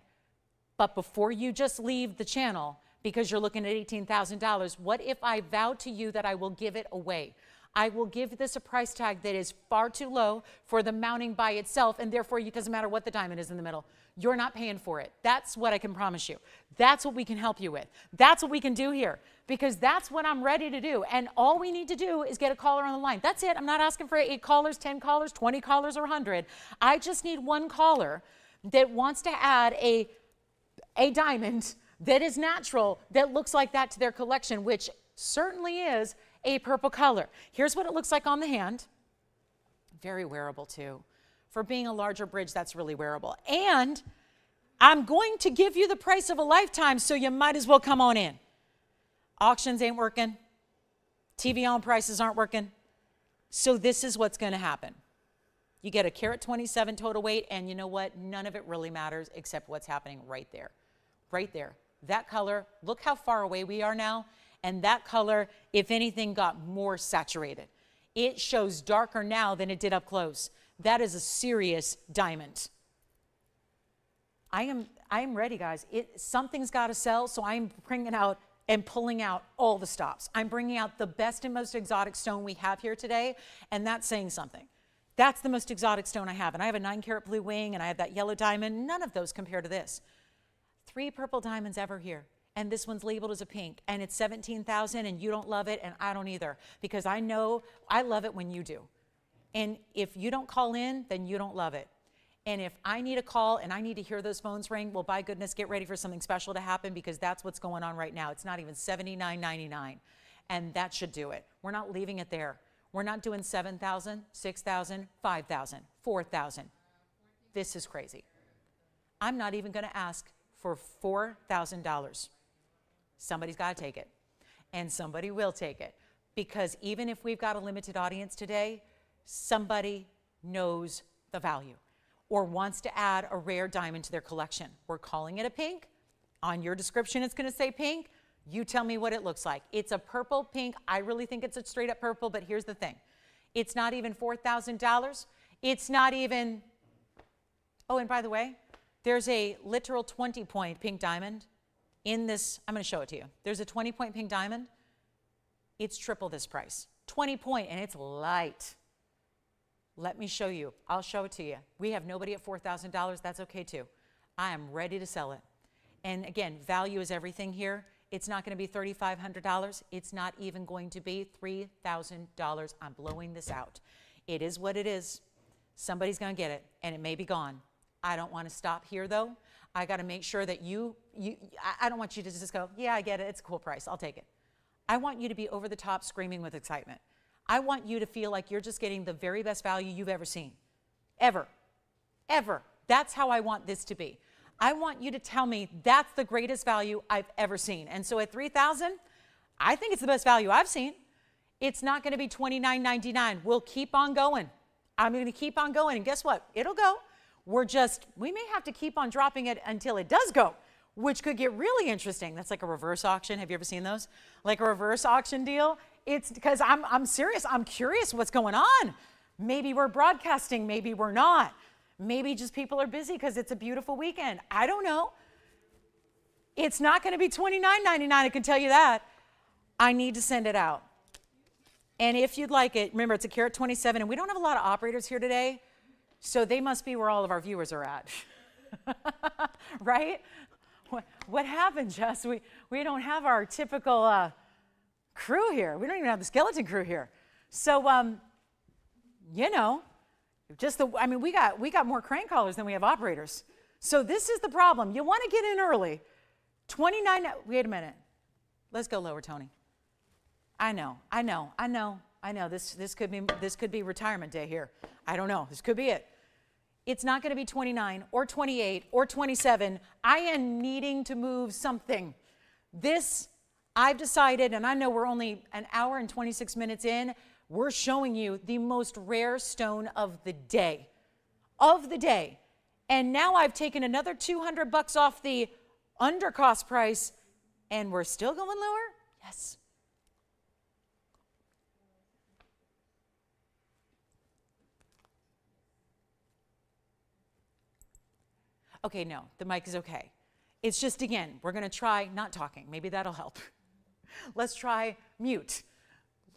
But before you just leave the channel because you're looking at $18,000, what if I vow to you that I will give it away? I will give this a price tag that is far too low for the mounting by itself, and therefore it doesn't matter what the diamond is in the middle. You're not paying for it. That's what I can promise you. That's what we can help you with. That's what we can do here, because that's what I'm ready to do. And all we need to do is get a caller on the line. That's it. I'm not asking for 8 callers, 10 callers, 20 callers, or 100. I just need one caller that wants to add a diamond that is natural, that looks like that to their collection, which certainly is a purple color. Here's what it looks like on the hand. Very wearable too. For being a larger bridge, that's really wearable. And I'm going to give you the price of a lifetime, so you might as well come on in. Auctions ain't working. TVON prices aren't working. So this is what's going to happen. You get a carat 27 total weight, and you know what? None of it really matters except what's happening right there. Right there. That color, look how far away we are now. And that color, if anything, got more saturated. It shows darker now than it did up close. That is a serious diamond. I am ready, guys. Something's got to sell, so I'm bringing out and pulling out all the stops. I'm bringing out the best and most exotic stone we have here today, and that's saying something. That's the most exotic stone I have, and I have a 9-carat blue wing, and I have that yellow diamond. None of those compare to this. 3 purple diamonds ever here. and this one's labeled as a pink, and it's 17,000 and you don't love it and I don't either, because I know I love it when you do. And if you don't call in, then you don't love it. And if I need a call and I need to hear those phones ring, well, by goodness, get ready for something special to happen, because that's what's going on right now. It's not even $79.99, and that should do it. We're not leaving it there. We're not doing 7,000, 6,000, 5,000, 4,000. This is crazy. I'm not even going to ask for $4,000. Somebody's got to take it, and somebody will take it, because even if we've got a limited audience today, somebody knows the value or wants to add a rare diamond to their collection. We're calling it a pink. On your description, it's going to say pink. You tell me what it looks like. It's a purple pink. I really think it's a straight up purple, but here's the thing. It's not even $4,000. It's not even, oh, and by the way, there's a literal 20-point pink diamond in this. I'm going to show it to you. There's a 20-point pink diamond. It's triple this price. 20-point, and it's light. Let me show you. I'll show it to you. We have nobody at $4,000. That's okay too. I am ready to sell it. And again, value is everything here. It's not going to be $3,500. It's not even going to be $3,000. I'm blowing this out. It is what it is. Somebody's going to get it, and it may be gone. I don't want to stop here, though. I got to make sure that I don't want you to just go, yeah, I get it. It's a cool price. I'll take it. I want you to be over the top screaming with excitement. I want you to feel like you're just getting the very best value you've ever seen. Ever. Ever. That's how I want this to be. I want you to tell me that's the greatest value I've ever seen. And so at $3,000, I think it's the best value I've seen. It's not going to be $29.99. We'll keep on going. I'm going to keep on going. And guess what? It'll go. We may have to keep on dropping it until it does go, which could get really interesting. That's like a reverse auction. Have you ever seen those? Like a reverse auction deal? It's because I'm serious. I'm curious what's going on. Maybe we're broadcasting. Maybe we're not. Maybe just people are busy because it's a beautiful weekend. I don't know. It's not going to be $29.99. I can tell you that. I need to send it out. And if you'd like it, remember, it's a carat 27, and we don't have a lot of operators here today, so they must be where all of our viewers are at. Right? What happened, Jess? We don't have our typical crew here. We don't even have the skeleton crew here. So, you know, we got more crane callers than we have operators. So this is the problem. You want to get in early. 29, wait a minute. Let's go lower, Tony. I know. This could be retirement day here. I don't know. This could be it. It's not going to be 29 or 28 or 27. I am needing to move something. This, I've decided, and I know we're only an hour and 26 minutes in, we're showing you the most rare stone of the day. And now I've taken another $200 off the under cost price, and we're still going lower? Yes. Okay, no, the mic is okay. It's just, again, we're going to try not talking. Maybe that'll help. Let's try mute.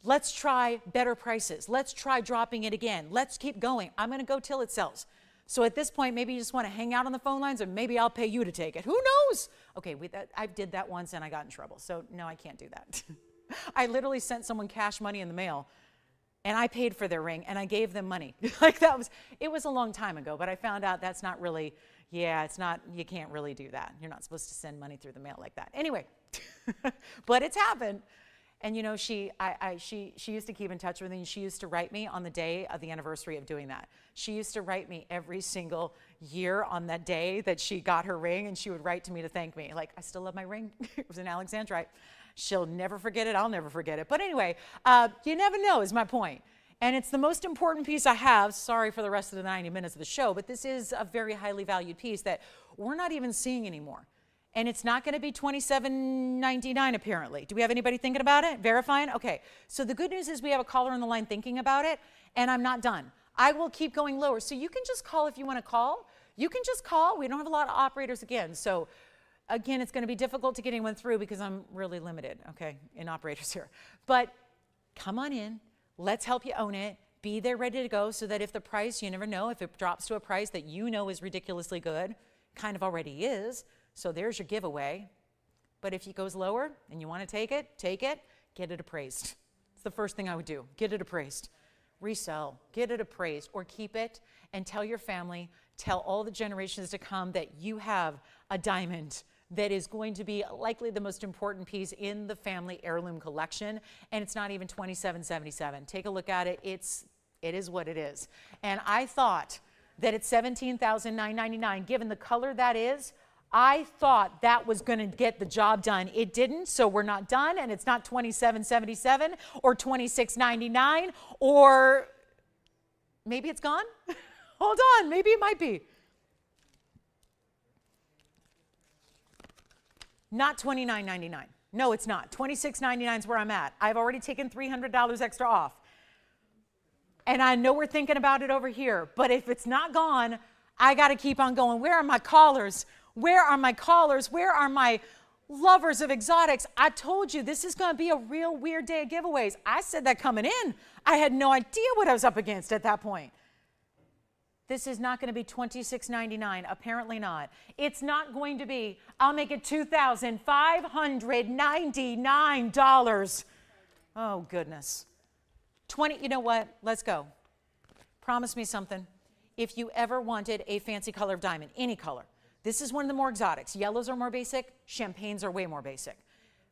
Let's try better prices. Let's try dropping it again. Let's keep going. I'm going to go till it sells. So at this point, maybe you just want to hang out on the phone lines, or maybe I'll pay you to take it. Who knows? Okay, I did that once and I got in trouble. So no, I can't do that. I literally sent someone cash money in the mail, and I paid for their ring, and I gave them money. It was a long time ago, but I found out that's not really, it's not, you can't really do that. You're not supposed to send money through the mail like that. Anyway, but it's happened. And you know, she used to keep in touch with me, and she used to write me on the day of the anniversary of doing that. She used to write me every single year on that day that she got her ring, and she would write to me to thank me. Like, I still love my ring. It was an Alexandrite. She'll never forget it. I'll never forget it. But anyway, you never know is my point. And it's the most important piece I have. Sorry for the rest of the 90 minutes of the show, but this is a very highly valued piece that we're not even seeing anymore. And it's not going to be $27.99 apparently. Do we have anybody thinking about it? Verifying? Okay. So the good news is we have a caller on the line thinking about it, and I'm not done. I will keep going lower. So you can just call if you want to call. You can just call. We don't have a lot of operators again. So again, it's going to be difficult to get anyone through because I'm really limited, okay, in operators here. But come on in. Let's help you own it. Be there ready to go so that if the price, you never know, if it drops to a price that you know is ridiculously good, kind of already is, so there's your giveaway. But if it goes lower and you want to take it, get it appraised. It's the first thing I would do. Get it appraised. Resell, get it appraised, or keep it and tell your family, tell all the generations to come that you have a diamond that is going to be likely the most important piece in the family heirloom collection, and it's not even $27.77. Take a look at it. It is what it is. And I thought that at $17,999, given the color that is, I thought that was going to get the job done. It didn't, so we're not done, and it's not $27.77 or $26.99, or maybe it's gone? Hold on, maybe it might be. Not $29.99. No, it's not. $26.99 is where I'm at. I've already taken $300 extra off. And I know we're thinking about it over here, but if it's not gone, I got to keep on going. Where are my callers? Where are my callers? Where are my lovers of exotics? I told you this is going to be a real weird day of giveaways. I said that coming in. I had no idea what I was up against at that point. This is not going to be $26.99. Apparently not. It's not going to be, I'll make it $2,599. Oh, goodness. You know what? Let's go. Promise me something. If you ever wanted a fancy color of diamond, any color, this is one of the more exotics. Yellows are more basic. Champagnes are way more basic.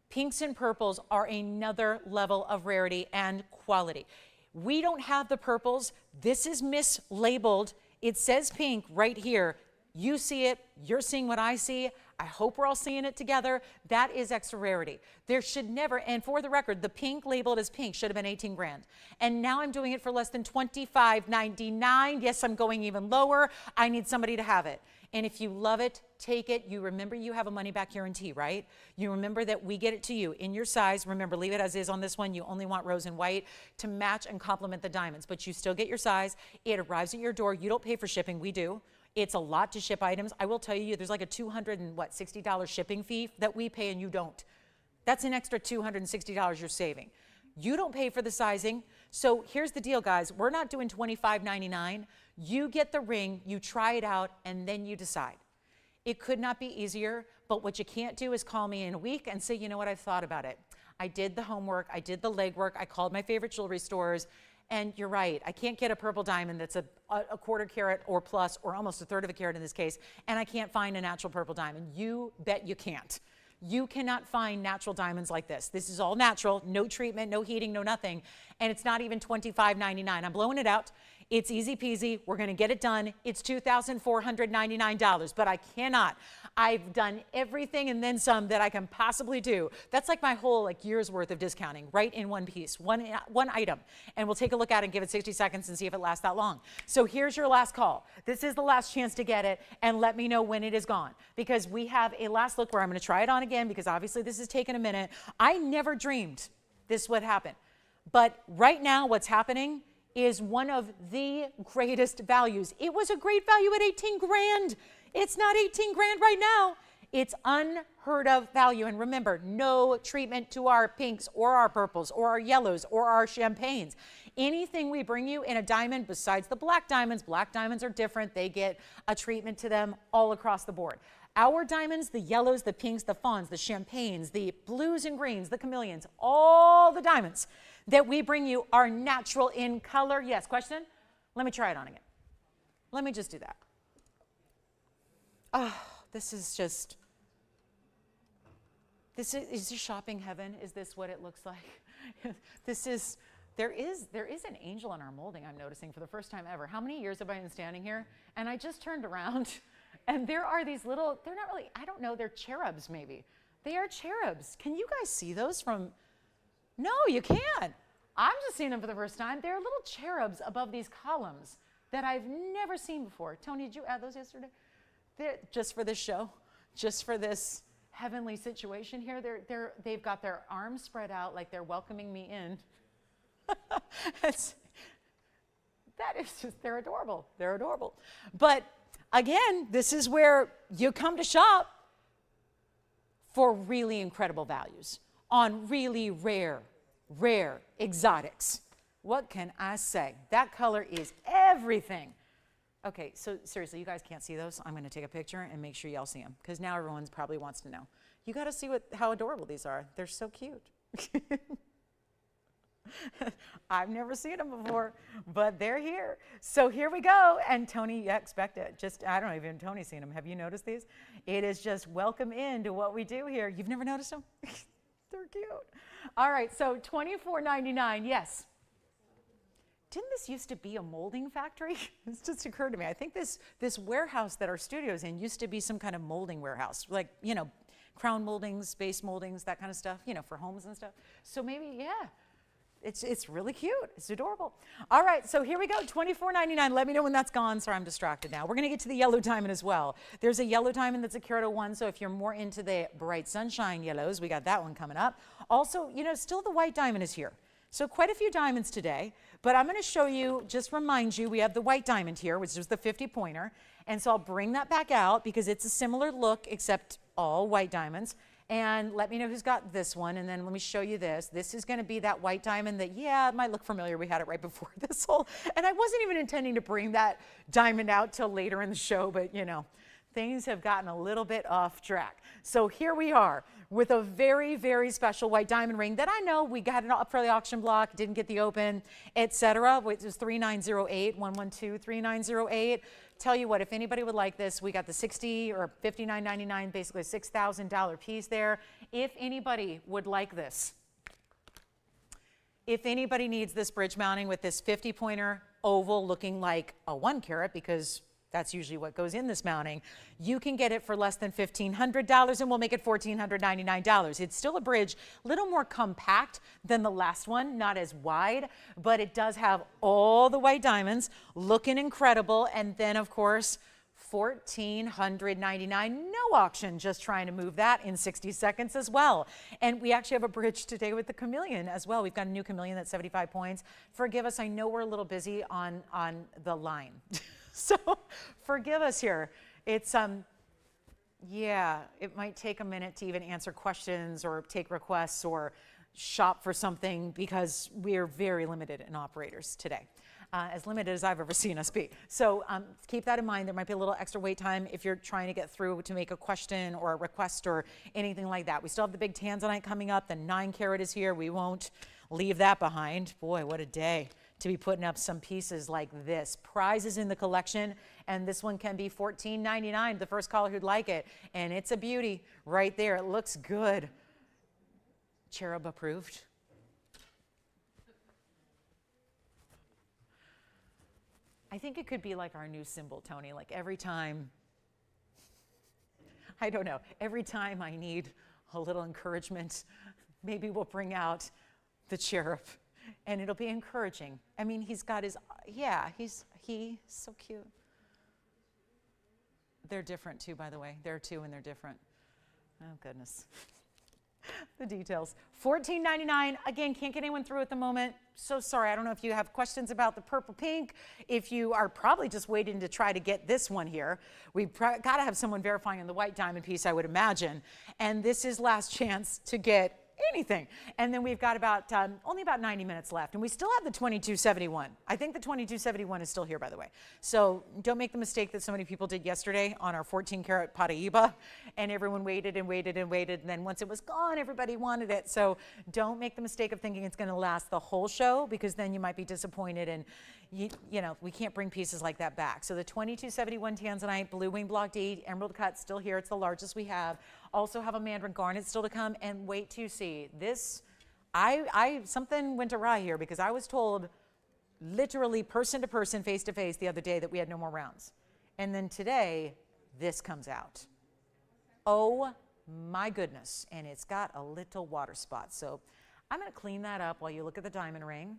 Pinks and purples are another level of rarity and quality. We don't have the purples. This is mislabeled. It says pink right here. You see it. You're seeing what I see. I hope we're all seeing it together. That is extra rarity. There should never, and for the record, the pink labeled as pink should have been 18 grand. And now I'm doing it for less than $25.99. Yes, I'm going even lower. I need somebody to have it. And if you love it, take it. You remember you have a money back guarantee, right? You remember that we get it to you in your size. Remember, leave it as is on this one. You only want rose and white to match and complement the diamonds, but you still get your size. It arrives at your door. You don't pay for shipping. We do. It's a lot to ship items. I will tell you, there's like a $260 shipping fee that we pay and you don't. That's an extra $260 you're saving. You don't pay for the sizing. So here's the deal, guys. We're not doing $25.99. You get the ring, you try it out, and then you decide. It could not be easier, but what you can't do is call me in a week and say, you know what, I've thought about it. I did the homework, I did the legwork, I called my favorite jewelry stores, and you're right, I can't get a purple diamond that's a quarter carat or plus, or almost a third of a carat in this case, and I can't find a natural purple diamond. You bet you can't. You cannot find natural diamonds like this. This is all natural, no treatment, no heating, no nothing, and it's not even $25.99. I'm blowing it out. It's easy peasy. We're going to get it done. It's $2,499, but I cannot. I've done everything and then some that I can possibly do. That's like my whole year's worth of discounting right in one piece, one item. And we'll take a look at it and give it 60 seconds and see if it lasts that long. So here's your last call. This is the last chance to get it, and let me know when it is gone, because we have a last look where I'm going to try it on again, because obviously this has taken a minute. I never dreamed this would happen. But right now what's happening is one of the greatest values. It was a great value at 18 grand. It's not 18 grand right now. It's unheard of value. And remember, no treatment to our pinks or our purples or our yellows or our champagnes. Anything we bring you in a diamond besides the black diamonds are different. They get a treatment to them all across the board. Our diamonds, the yellows, the pinks, the fawns, the champagnes, the blues and greens, the chameleons, all the diamonds that we bring you are natural in color. Yes, question? Let me try it on again. Let me just do that. Oh, this is just, is this shopping heaven? Is this what it looks like? There is an angel in our molding, I'm noticing, for the first time ever. How many years have I been standing here? And I just turned around, and there are these little, they're not really, I don't know, they're cherubs maybe. They are cherubs. Can you guys see those from? No, you can't. I'm just seeing them for the first time. They're little cherubs above these columns that I've never seen before. Tony, did you add those yesterday? They're just for this show, just for this heavenly situation here. They've got their arms spread out like they're welcoming me in. They're adorable. They're adorable. But again, this is where you come to shop for really incredible values on really rare exotics. What can I say? That color is everything. Okay, so seriously, you guys can't see those. I'm going to take a picture and make sure y'all see them because now everyone's probably wants to know. You got to see how adorable these are. They're so cute. I've never seen them before, but they're here. So here we go. And Tony, yeah, expect it. I don't know, even Tony's seen them. Have you noticed these? It is just welcome into what we do here. You've never noticed them? They're cute. All right, so $24.99, yes. Didn't this used to be a molding factory? This just occurred to me. I think this warehouse that our studio's in used to be some kind of molding warehouse, like, you know, crown moldings, base moldings, that kind of stuff, you know, for homes and stuff. So maybe, yeah, it's really cute. It's adorable. All right, so here we go, $24.99. Let me know when that's gone. Sorry, I'm distracted now. We're going to get to the yellow diamond as well. There's a yellow diamond that's a carat 01, so if you're more into the bright sunshine yellows, we got that one coming up. Also, you know, still the white diamond is here. So quite a few diamonds today, but I'm going to show you, just remind you, we have the white diamond here, which is the 50 pointer. And so I'll bring that back out because it's a similar look except all white diamonds. And let me know who's got this one, and then let me show you this. This is going to be that white diamond that, yeah, it might look familiar. We had it right before this whole, and I wasn't even intending to bring that diamond out till later in the show, but you know, things have gotten a little bit off track. So here we are with a very, very special white diamond ring that I know we got it up for the auction block, didn't get the open, etc. Which is 3908, 112-3908. Tell you what, if anybody would like this, we got the $60 or $59.99, basically a $6,000 piece there. If anybody would like this, if anybody needs this bridge mounting with this 50 pointer oval looking like a 1 carat, because that's usually what goes in this mounting, you can get it for less than $1,500 and we'll make it $1,499. It's still a bridge, a little more compact than the last one, not as wide, but it does have all the white diamonds looking incredible. And then of course, $1,499, no auction, just trying to move that in 60 seconds as well. And we actually have a bridge today with the chameleon as well. We've got a new chameleon that's 75 points. Forgive us, I know we're a little busy on the line. So forgive us here. It's, yeah, it might take a minute to even answer questions or take requests or shop for something because we're very limited in operators today. As limited as I've ever seen us be. So keep that in mind. There might be a little extra wait time if you're trying to get through to make a question or a request or anything like that. We still have the big Tanzanite coming up. The 9 carat is here. We won't leave that behind. Boy, what a day to be putting up some pieces like this. Prizes in the collection, and this one can be $14.99, the first caller who'd like it. And it's a beauty right there. It looks good. Cherub approved. I think it could be like our new symbol, Tony, like every time, I don't know, every time I need a little encouragement, maybe we'll bring out the cherub. And it'll be encouraging. I mean, he's got his, yeah, he's so cute. They're different too, by the way. They're two and they're different. Oh, goodness. The details. $14.99. Again, can't get anyone through at the moment. So sorry. I don't know if you have questions about the purple pink. If you are probably just waiting to try to get this one here, we've got to have someone verifying on the white diamond piece, I would imagine. And this is last chance to get anything. And then we've got about only about 90 minutes left, and we still have the 2271. I think the 2271 is still here, by the way. So don't make the mistake that so many people did yesterday on our 14 karat Paraiba, and everyone waited and waited and waited, and then once it was gone, everybody wanted it. So don't make the mistake of thinking it's going to last the whole show, because then you might be disappointed, and you know, we can't bring pieces like that back. So the 2271 Tanzanite, blue wing block D, emerald cut, still here. It's the largest we have. Also have a mandarin garnet still to come, and wait to see this. Something went awry here, because I was told literally person to person, face to face the other day that we had no more rounds. And then today, this comes out. Oh my goodness. And it's got a little water spot. So I'm going to clean that up while you look at the diamond ring.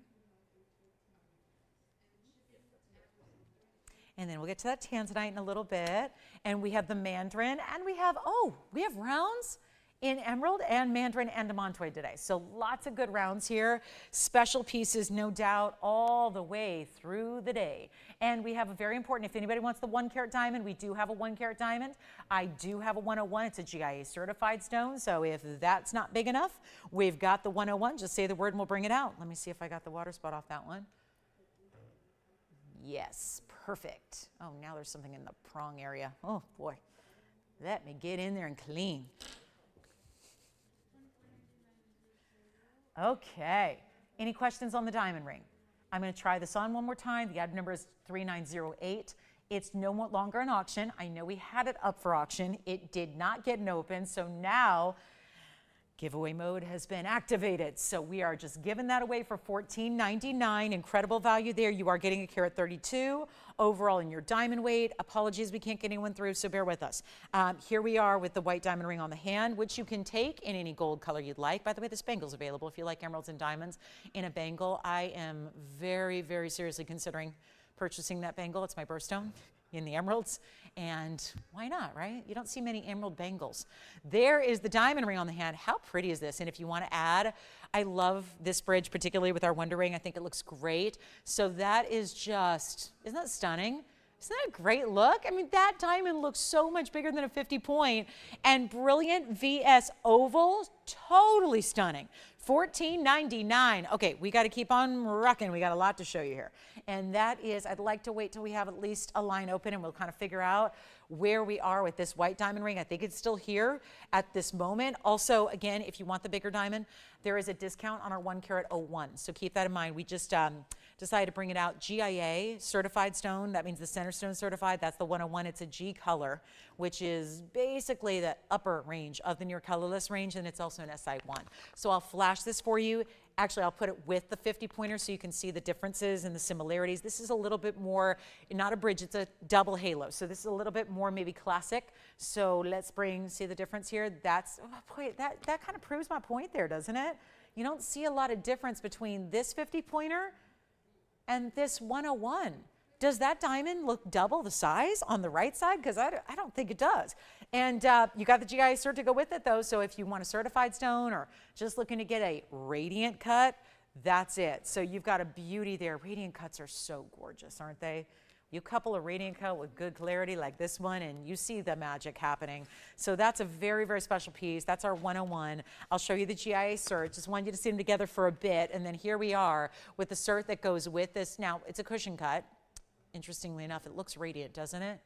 And then we'll get to that Tanzanite in a little bit. And we have the mandarin, and we have rounds in emerald and mandarin and demantoid today. So lots of good rounds here. Special pieces, no doubt, all the way through the day. And we have a very important, if anybody wants the 1 carat diamond, we do have a 1 carat diamond. I do have a 101. It's a GIA certified stone. So if that's not big enough, we've got the 101. Just say the word and we'll bring it out. Let me see if I got the water spot off that one. Yes, Perfect. Oh, now there's something in the prong area. Oh boy, let me get in there and clean. Okay, any questions on the diamond ring? I'm going to try this on one more time. The item number is 3908. It's no longer an auction. I know we had it up for auction. It did not get an open, so now giveaway mode has been activated. So we are just giving that away for $14.99. Incredible value there. You are getting a carat 32 overall in your diamond weight. Apologies, we can't get anyone through, so bear with us. Here we are with the white diamond ring on the hand, which you can take in any gold color you'd like. By the way, this bangle is available if you like emeralds and diamonds in a bangle. I am very, very seriously considering purchasing that bangle. It's my birthstone in the emeralds, and why not, right? You don't see many emerald bangles. There is the diamond ring on the hand. How pretty is this? And if you want to add, I love this bridge, particularly with our wonder ring. I think it looks great. So that is just, isn't that stunning? Isn't that a great look? I mean, that diamond looks so much bigger than a 50 point, and brilliant VS oval, totally stunning. $14.99. Okay, we got to keep on rocking. We got a lot to show you here. And that is, I'd like to wait till we have at least a line open and we'll kind of figure out where we are with this white diamond ring. I think it's still here at this moment. Also, again, if you want the bigger diamond, there is a discount on our 1 carat 01. So keep that in mind. We just decided to bring it out. GIA, certified stone. That means the center stone certified. That's the 101. It's a G color, which is basically the upper range of the near colorless range, and it's also an SI1. So I'll flash this for you. Actually, I'll put it with the 50 pointer so you can see the differences and the similarities. This is a little bit more, not a bridge, it's a double halo. So this is a little bit more maybe classic. So let's see the difference here. That's, oh boy, that kind of proves my point there, doesn't it? You don't see a lot of difference between this 50 pointer and this 101. Does that diamond look double the size on the right side? Because I don't think it does. And you got the GIA cert to go with it though, so if you want a certified stone or just looking to get a radiant cut, that's it. So you've got a beauty there. Radiant cuts are so gorgeous, aren't they? You couple a radiant cut with good clarity like this one and you see the magic happening. So that's a very, very special piece. That's our 101. I'll show you the GIA cert. Just wanted you to see them together for a bit. And then here we are with the cert that goes with this. Now, it's a cushion cut. Interestingly enough, it looks radiant, doesn't it?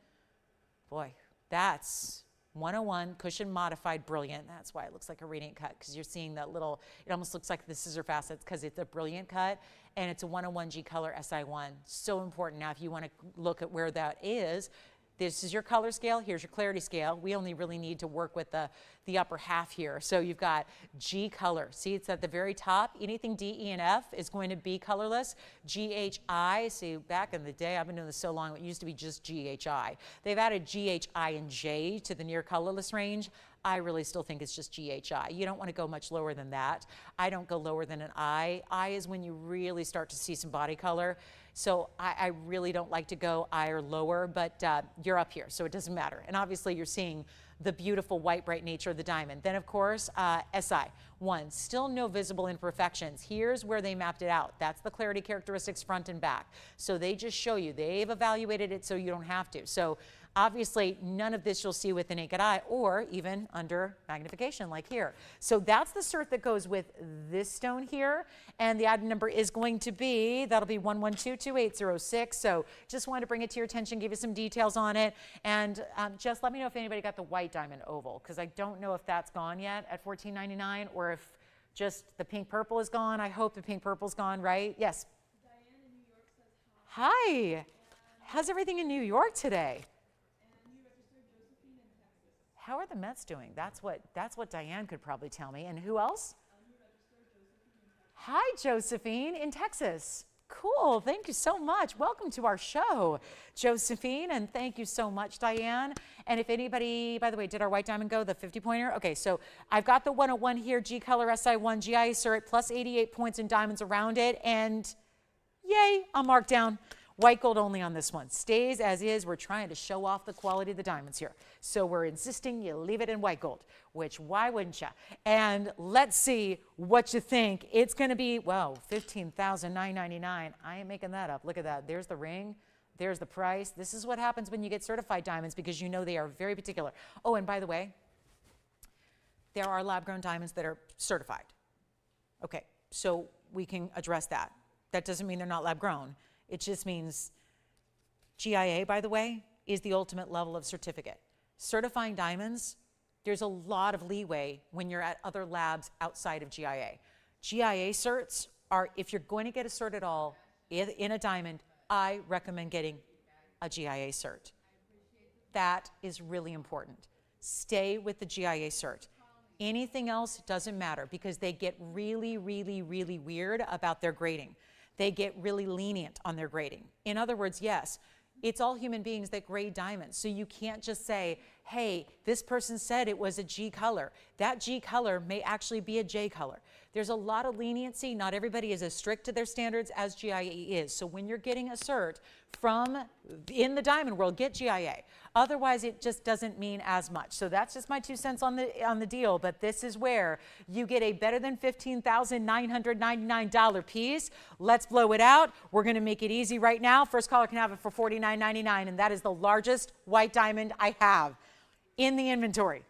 Boy, that's 101 cushion modified brilliant. That's why it looks like a radiant cut, because you're seeing that little, it almost looks like the scissor facets because it's a brilliant cut and it's a 101 G color SI1. So important. Now, if you want to look at where that is, this is your color scale. Here's your clarity scale. We only really need to work with the upper half here. So you've got G color. See, it's at the very top. Anything D, E, and F is going to be colorless. GHI, see, back in the day, I've been doing this so long, it used to be just GHI. They've added GHI and J to the near colorless range. I really still think it's just GHI. You don't want to go much lower than that. I don't go lower than an I. I is when you really start to see some body color. So I really don't like to go I or lower, but you're up here, so it doesn't matter. And obviously you're seeing the beautiful white bright nature of the diamond. Then of course, SI1, still no visible imperfections. Here's where they mapped it out. That's the clarity characteristics front and back. So they just show you, they've evaluated it so you don't have to. So obviously none of this you'll see with the naked eye or even under magnification like here. So that's the cert that goes with this stone here. And the item number is going to be, that'll be 1122806. So just wanted to bring it to your attention, give you some details on it. And just let me know if anybody got the white diamond oval, because I don't know if that's gone yet at $14.99 or if just the pink purple is gone. I hope the pink purple's gone, right? Yes. Diane in New York says hi. Hi. How's everything in New York today? How are the Mets doing? That's what Diane could probably tell me. And who else? Hi, Josephine in Texas. Cool. Thank you so much. Welcome to our show, Josephine, and thank you so much, Diane. And if anybody, by the way, did our white diamond go, the 50 pointer? Okay, so I've got the 101 here, G color SI1, GIA cert, plus 88 points in diamonds around it, and yay, I'll mark down. White gold only on this one. Stays as is. We're trying to show off the quality of the diamonds here. So we're insisting you leave it in white gold, which why wouldn't you? And let's see what you think. It's going to be, well, $15,999. I ain't making that up. Look at that. There's the ring. There's the price. This is what happens when you get certified diamonds, because you know they are very particular. Oh, and by the way, there are lab-grown diamonds that are certified. Okay, so we can address that. That doesn't mean they're not lab-grown. It just means GIA, by the way, is the ultimate level of certificate. Certifying diamonds, there's a lot of leeway when you're at other labs outside of GIA. GIA certs are, if you're going to get a cert at all in a diamond, I recommend getting a GIA cert. That is really important. Stay with the GIA cert. Anything else doesn't matter because they get really, really, really weird about their grading. They get really lenient on their grading. In other words, yes, it's all human beings that grade diamonds. So you can't just say, hey, this person said it was a G color. That G color may actually be a J color. There's a lot of leniency. Not everybody is as strict to their standards as GIA is. So when you're getting a cert from in the diamond world, get GIA. Otherwise, it just doesn't mean as much. So that's just my 2 cents on the deal. But this is where you get a better than $15,999 piece. Let's blow it out. We're going to make it easy right now. First caller can have it for $49.99, and that is the largest white diamond I have in the inventory.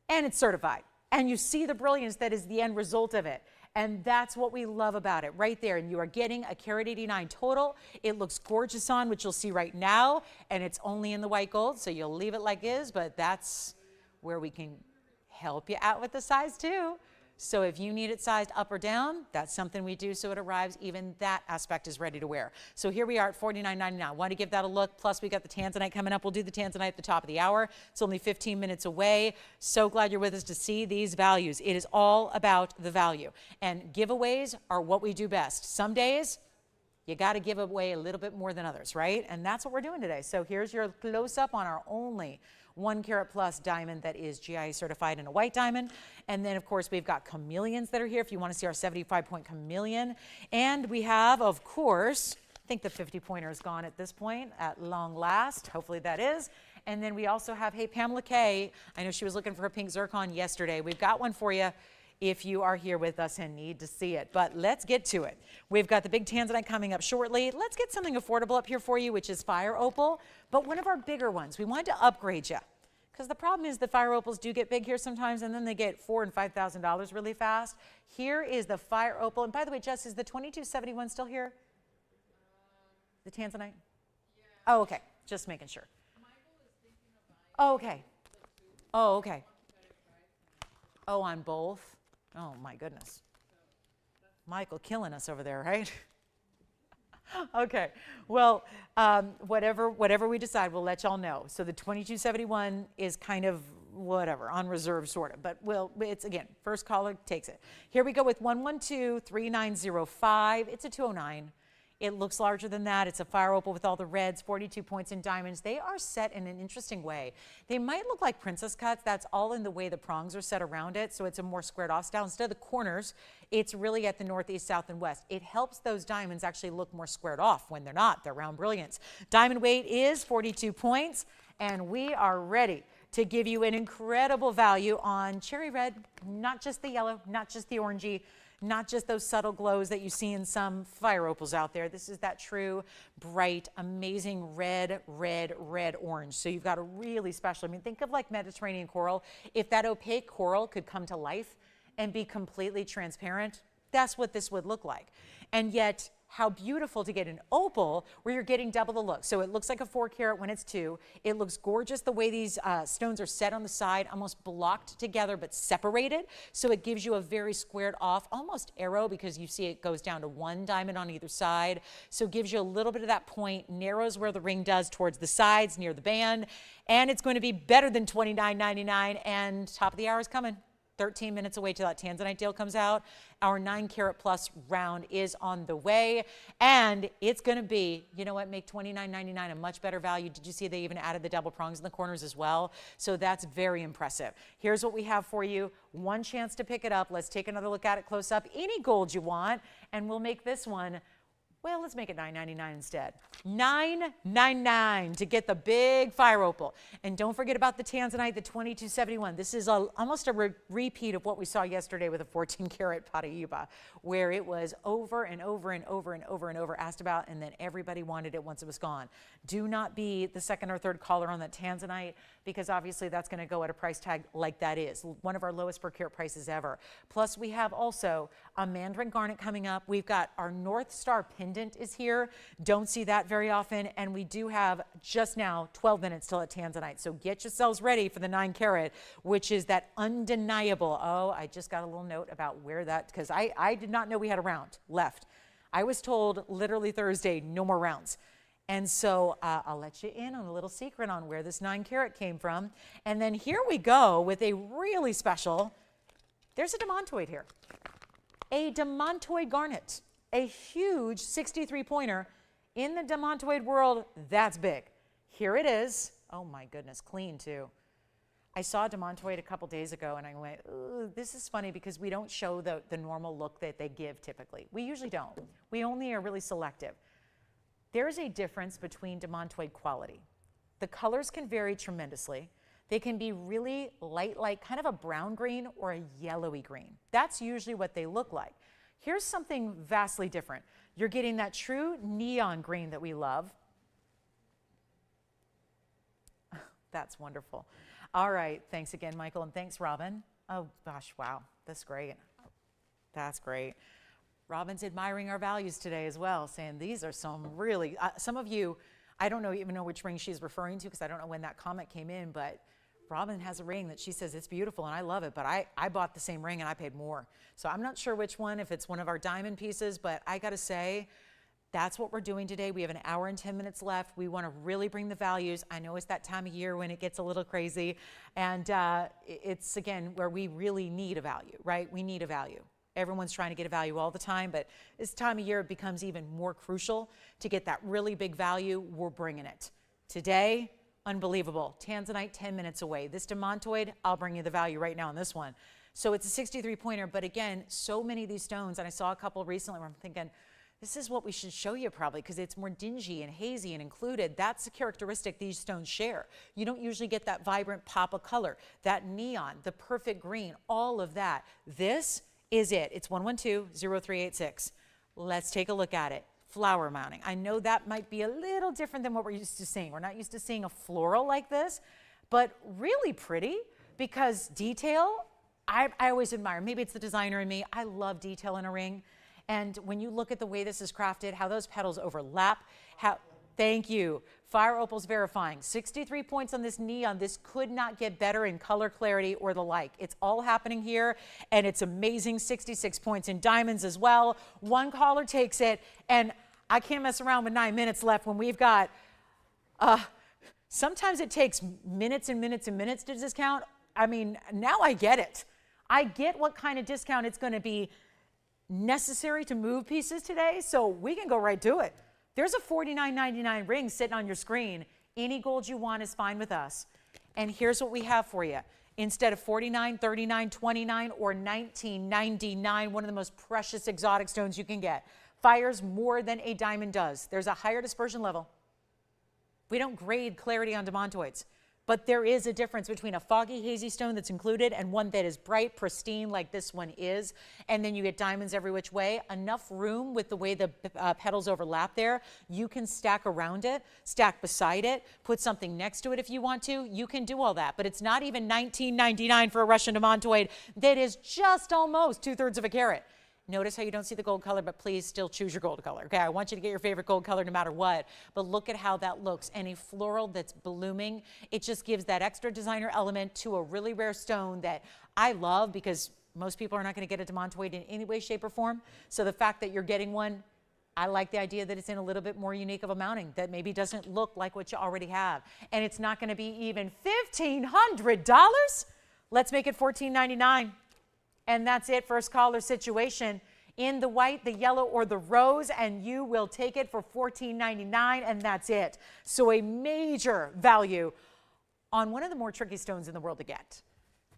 And it's certified. And you see the brilliance that is the end result of it. And that's what we love about it right there. And you are getting a carat 89 total. It looks gorgeous on, which you'll see right now. And it's only in the white gold, so you'll leave it like is, but that's where we can help you out with the size too. So if you need it sized up or down, that's something we do so it arrives. Even that aspect is ready to wear. So here we are at $49.99. Want to give that a look. Plus we got the Tanzanite coming up. We'll do the Tanzanite at the top of the hour. It's only 15 minutes away. So glad you're with us to see these values. It is all about the value. And giveaways are what we do best. Some days you got to give away a little bit more than others, right? And that's what we're doing today. So here's your close-up on our only 1 carat plus diamond that is GIA certified in a white diamond. And then, of course, we've got chameleons that are here if you want to see our 75-point chameleon. And we have, of course, I think the 50-pointer is gone at this point at long last. Hopefully that is. And then we also have, hey, Pamela Kay. I know she was looking for her pink zircon yesterday. We've got one for you if you are here with us and need to see it. But let's get to it. We've got the big Tanzanite coming up shortly. Let's get something affordable up here for you, which is fire opal, but one of our bigger ones. We wanted to upgrade you because the problem is the fire opals do get big here sometimes, and then they get $4,000 and $5,000 really fast. Here is the fire opal. And by the way, Jess, is the 2271 still here? The Tanzanite? Yeah. Oh, okay. Just making sure. Oh, okay. Oh, okay. Oh, on both? Oh, my goodness. Michael killing us over there, right? Okay. Well, whatever we decide, we'll let y'all know. So the 2271 is kind of whatever, on reserve sort of. But it's, again, first caller takes it. Here we go with 112-3905. It's a 209. It looks larger than that. It's a fire opal with all the reds, 42 points in diamonds. They are set in an interesting way. They might look like princess cuts. That's all in the way the prongs are set around it. So it's a more squared off style. Instead of the corners, it's really at the northeast, south, and west. It helps those diamonds actually look more squared off when they're not. They're round brilliance. Diamond weight is 42 points. And we are ready to give you an incredible value on cherry red, not just the yellow, not just the orangey, not just those subtle glows that you see in some fire opals out there. This is that true, bright, amazing red, red, red orange. So you've got a really special, I mean, think of like Mediterranean coral. If that opaque coral could come to life and be completely transparent, that's what this would look like. And yet, how beautiful to get an opal where you're getting double the look. So it looks like a 4 carat when it's 2. It looks gorgeous the way these stones are set on the side, almost blocked together but separated. So it gives you a very squared off, almost arrow, because you see it goes down to 1 diamond on either side. So it gives you a little bit of that point, narrows where the ring does towards the sides near the band. And it's going to be better than $29.99, and top of the hour is coming. 13 minutes away till that Tanzanite deal comes out. Our 9 carat plus round is on the way, and it's going to be, you know what, make $29.99 a much better value. Did you see they even added the double prongs in the corners as well? So that's very impressive. Here's what we have for you. One chance to pick it up. Let's take another look at it close up. Any gold you want, and we'll make this one, well, let's make it $9.99 instead. $9.99 to get the big fire opal. And don't forget about the Tanzanite, the 2271. This is almost a repeat of what we saw yesterday with a 14 karat Paraiba, where it was over and over and over and over and over asked about, and then everybody wanted it once it was gone. Do not be the second or third caller on that Tanzanite, because obviously that's going to go at a price tag like that is one of our lowest per carat prices ever. Plus we have also a mandarin garnet coming up. We've got our North Star pendant is here. Don't see that very often. And we do have just now 12 minutes till at Tanzanite. So get yourselves ready for the 9 carat, which is that undeniable. Oh, I just got a little note about where that, because I did not know we had a round left. I was told literally Thursday, no more rounds. And so I'll let you in on a little secret on where this 9 carat came from. And then here we go with a really special, there's a demantoid here. A demantoid garnet, a huge 63 pointer. In the demantoid world, that's big. Here it is. Oh my goodness, clean too. I saw a demantoid a couple days ago and I went, ooh, this is funny because we don't show the normal look that they give typically. We usually don't. We only are really selective. There's a difference between demantoid quality. The colors can vary tremendously. They can be really light, like kind of a brown green or a yellowy green. That's usually what they look like. Here's something vastly different. You're getting that true neon green that we love. That's wonderful. All right, thanks again, Michael, and thanks, Robin. Oh gosh, wow, that's great. That's great. Robin's admiring our values today as well, saying these are some really, some of you, I don't even know which ring she's referring to because I don't know when that comment came in, but Robin has a ring that she says it's beautiful and I love it, but I bought the same ring and I paid more. So I'm not sure which one, if it's one of our diamond pieces, but I gotta say, that's what we're doing today. We have an hour and 10 minutes left. We want to really bring the values. I know it's that time of year when it gets a little crazy. And it's, again, where we really need a value, right? We need a value. Everyone's trying to get a value all the time, but this time of year it becomes even more crucial to get that really big value. We're bringing it. Today, unbelievable. Tanzanite, 10 minutes away. This demantoid, I'll bring you the value right now on this one. So it's a 63 pointer, but again, so many of these stones, and I saw a couple recently where I'm thinking, this is what we should show you probably because it's more dingy and hazy and included. That's a characteristic these stones share. You don't usually get that vibrant pop of color, that neon, the perfect green, all of that. This is it. It's 112-0386. Let's take a look at it. Flower mounting. I know that might be a little different than what we're used to seeing. We're not used to seeing a floral like this, but really pretty because detail, I always admire. Maybe it's the designer in me. I love detail in a ring. And when you look at the way this is crafted, how those petals overlap, thank you. Fire Opal's verifying. 63 points on this neon. This could not get better in color clarity or the like. It's all happening here, and it's amazing. 66 points in diamonds as well. One caller takes it, and I can't mess around with 9 minutes left when we've got, sometimes it takes minutes and minutes and minutes to discount. I mean, now I get it. I get what kind of discount it's going to be necessary to move pieces today, so we can go right to it. There's a $49.99 ring sitting on your screen. Any gold you want is fine with us. And here's what we have for you. Instead of $49, $39, $29, or $19.99, one of the most precious exotic stones you can get. Fires more than a diamond does. There's a higher dispersion level. We don't grade clarity on demantoids. But there is a difference between a foggy, hazy stone that's included and one that is bright, pristine, like this one is. And then you get diamonds every which way. Enough room with the way the petals overlap there. You can stack around it, stack beside it, put something next to it if you want to. You can do all that. But it's not even $19.99 for a Russian demantoid that is just almost 2/3 of a carat. Notice how you don't see the gold color, but please still choose your gold color. Okay, I want you to get your favorite gold color no matter what, but look at how that looks. And a floral that's blooming, it just gives that extra designer element to a really rare stone that I love because most people are not going to get a demantoid in any way, shape, or form. So the fact that you're getting one, I like the idea that it's in a little bit more unique of a mounting that maybe doesn't look like what you already have. And it's not going to be even $1,500. Let's make it $14.99. And that's it, first caller situation. In the white, the yellow, or the rose, and you will take it for $14.99, and that's it. So a major value on one of the more tricky stones in the world to get.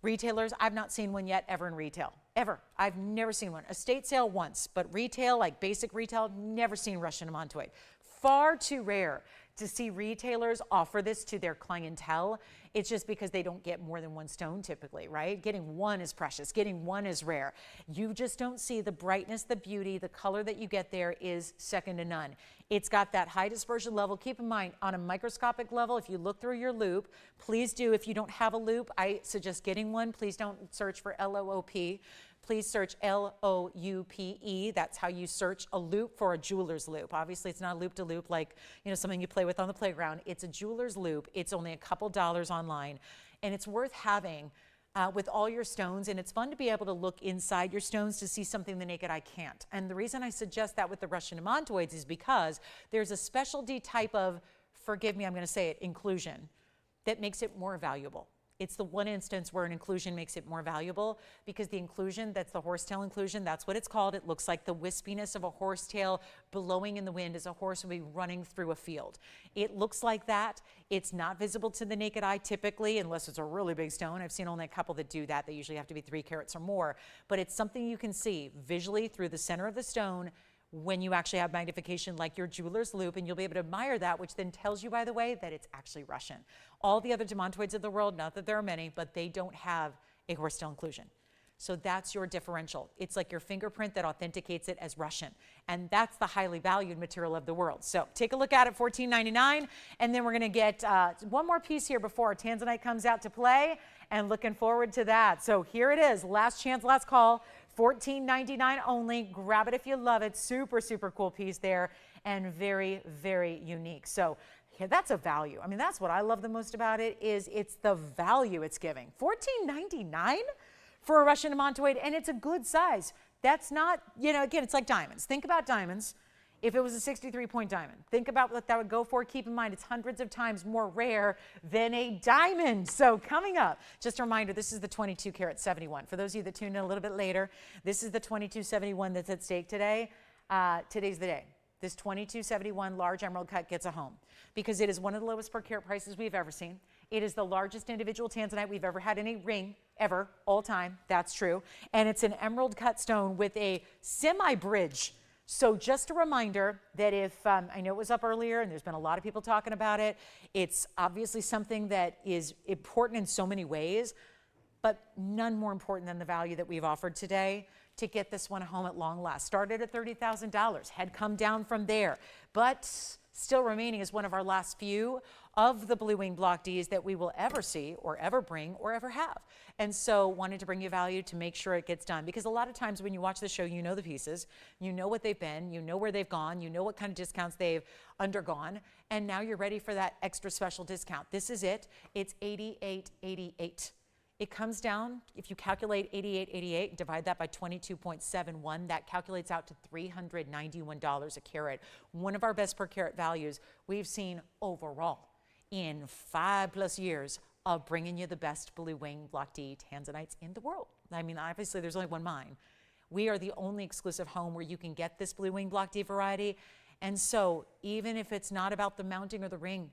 Retailers, I've not seen one yet ever in retail, ever. I've never seen one. Estate sale once, but retail, like basic retail, never seen Russian demantoid. Far too rare to see retailers offer this to their clientele, it's just because they don't get more than one stone typically, right? Getting one is precious, getting one is rare. You just don't see the brightness, the beauty, the color that you get there is second to none. It's got that high dispersion level. Keep in mind, on a microscopic level, if you look through your loop, please do, if you don't have a loop, I suggest getting one. Please don't search for L-O-O-P. Please search L-O-U-P-E. That's how you search a loop for a jeweler's loop. Obviously, it's not a loop-to-loop like, something you play with on the playground. It's a jeweler's loop. It's only a couple dollars online, and it's worth having with all your stones, and it's fun to be able to look inside your stones to see something the naked eye can't. And the reason I suggest that with the Russian demantoids is because there's a specialty type of, forgive me, I'm going to say it, inclusion that makes it more valuable. It's the one instance where an inclusion makes it more valuable, because the inclusion, that's the horsetail inclusion, that's what it's called. It looks like the wispiness of a horsetail blowing in the wind as a horse would be running through a field. It looks like that. It's not visible to the naked eye typically, unless it's a really big stone. I've seen only a couple that do that. They usually have to be 3 carats or more. But it's something you can see visually through the center of the stone when you actually have magnification like your jeweler's loop, and you'll be able to admire that, which then tells you, by the way, that it's actually Russian. All the other demantoids of the world, not that there are many, but they don't have a horsetail inclusion. So that's your differential. It's like your fingerprint that authenticates it as Russian. And that's the highly valued material of the world. So take a look at it, $14.99. And then we're going to get one more piece here before our Tanzanite comes out to play, and looking forward to that. So here it is, last chance, last call. $14.99 only. Grab it if you love it. Super, super cool piece there, and very, very unique. So yeah, that's a value. I mean, that's what I love the most about it, is it's the value it's giving. $14.99 for a Russian demantoid, and it's a good size. That's not, again, it's like diamonds. Think about diamonds. If it was a 63-point diamond, think about what that would go for. Keep in mind, it's hundreds of times more rare than a diamond. So coming up, just a reminder, this is the 22 karat 71. For those of you that tuned in a little bit later, this is the 2271 that's at stake today. Today's the day. This 2271 large emerald cut gets a home, because it is one of the lowest per carat prices we've ever seen. It is the largest individual Tanzanite we've ever had in a ring, ever, all time. That's true. And it's an emerald cut stone with a semi-bridge. So just a reminder that if, I know it was up earlier and there's been a lot of people talking about it, it's obviously something that is important in so many ways, but none more important than the value that we've offered today to get this one home at long last. Started at $30,000, had come down from there, but still remaining as one of our last few of the Blue Wing Block Ds that we will ever see or ever bring or ever have. And so wanted to bring you value to make sure it gets done, because a lot of times when you watch the show, you know the pieces, you know what they've been, you know where they've gone, you know what kind of discounts they've undergone, and now you're ready for that extra special discount. This is it. It's $88.88. It comes down, if you calculate $88.88, divide that by 22.71, that calculates out to $391 a carat. One of our best per carat values we've seen overall in 5+ years of bringing you the best Blue Wing Block D Tanzanites in the world. I mean, obviously there's only one mine. We are the only exclusive home where you can get this Blue Wing Block D variety. And so even if it's not about the mounting or the ring,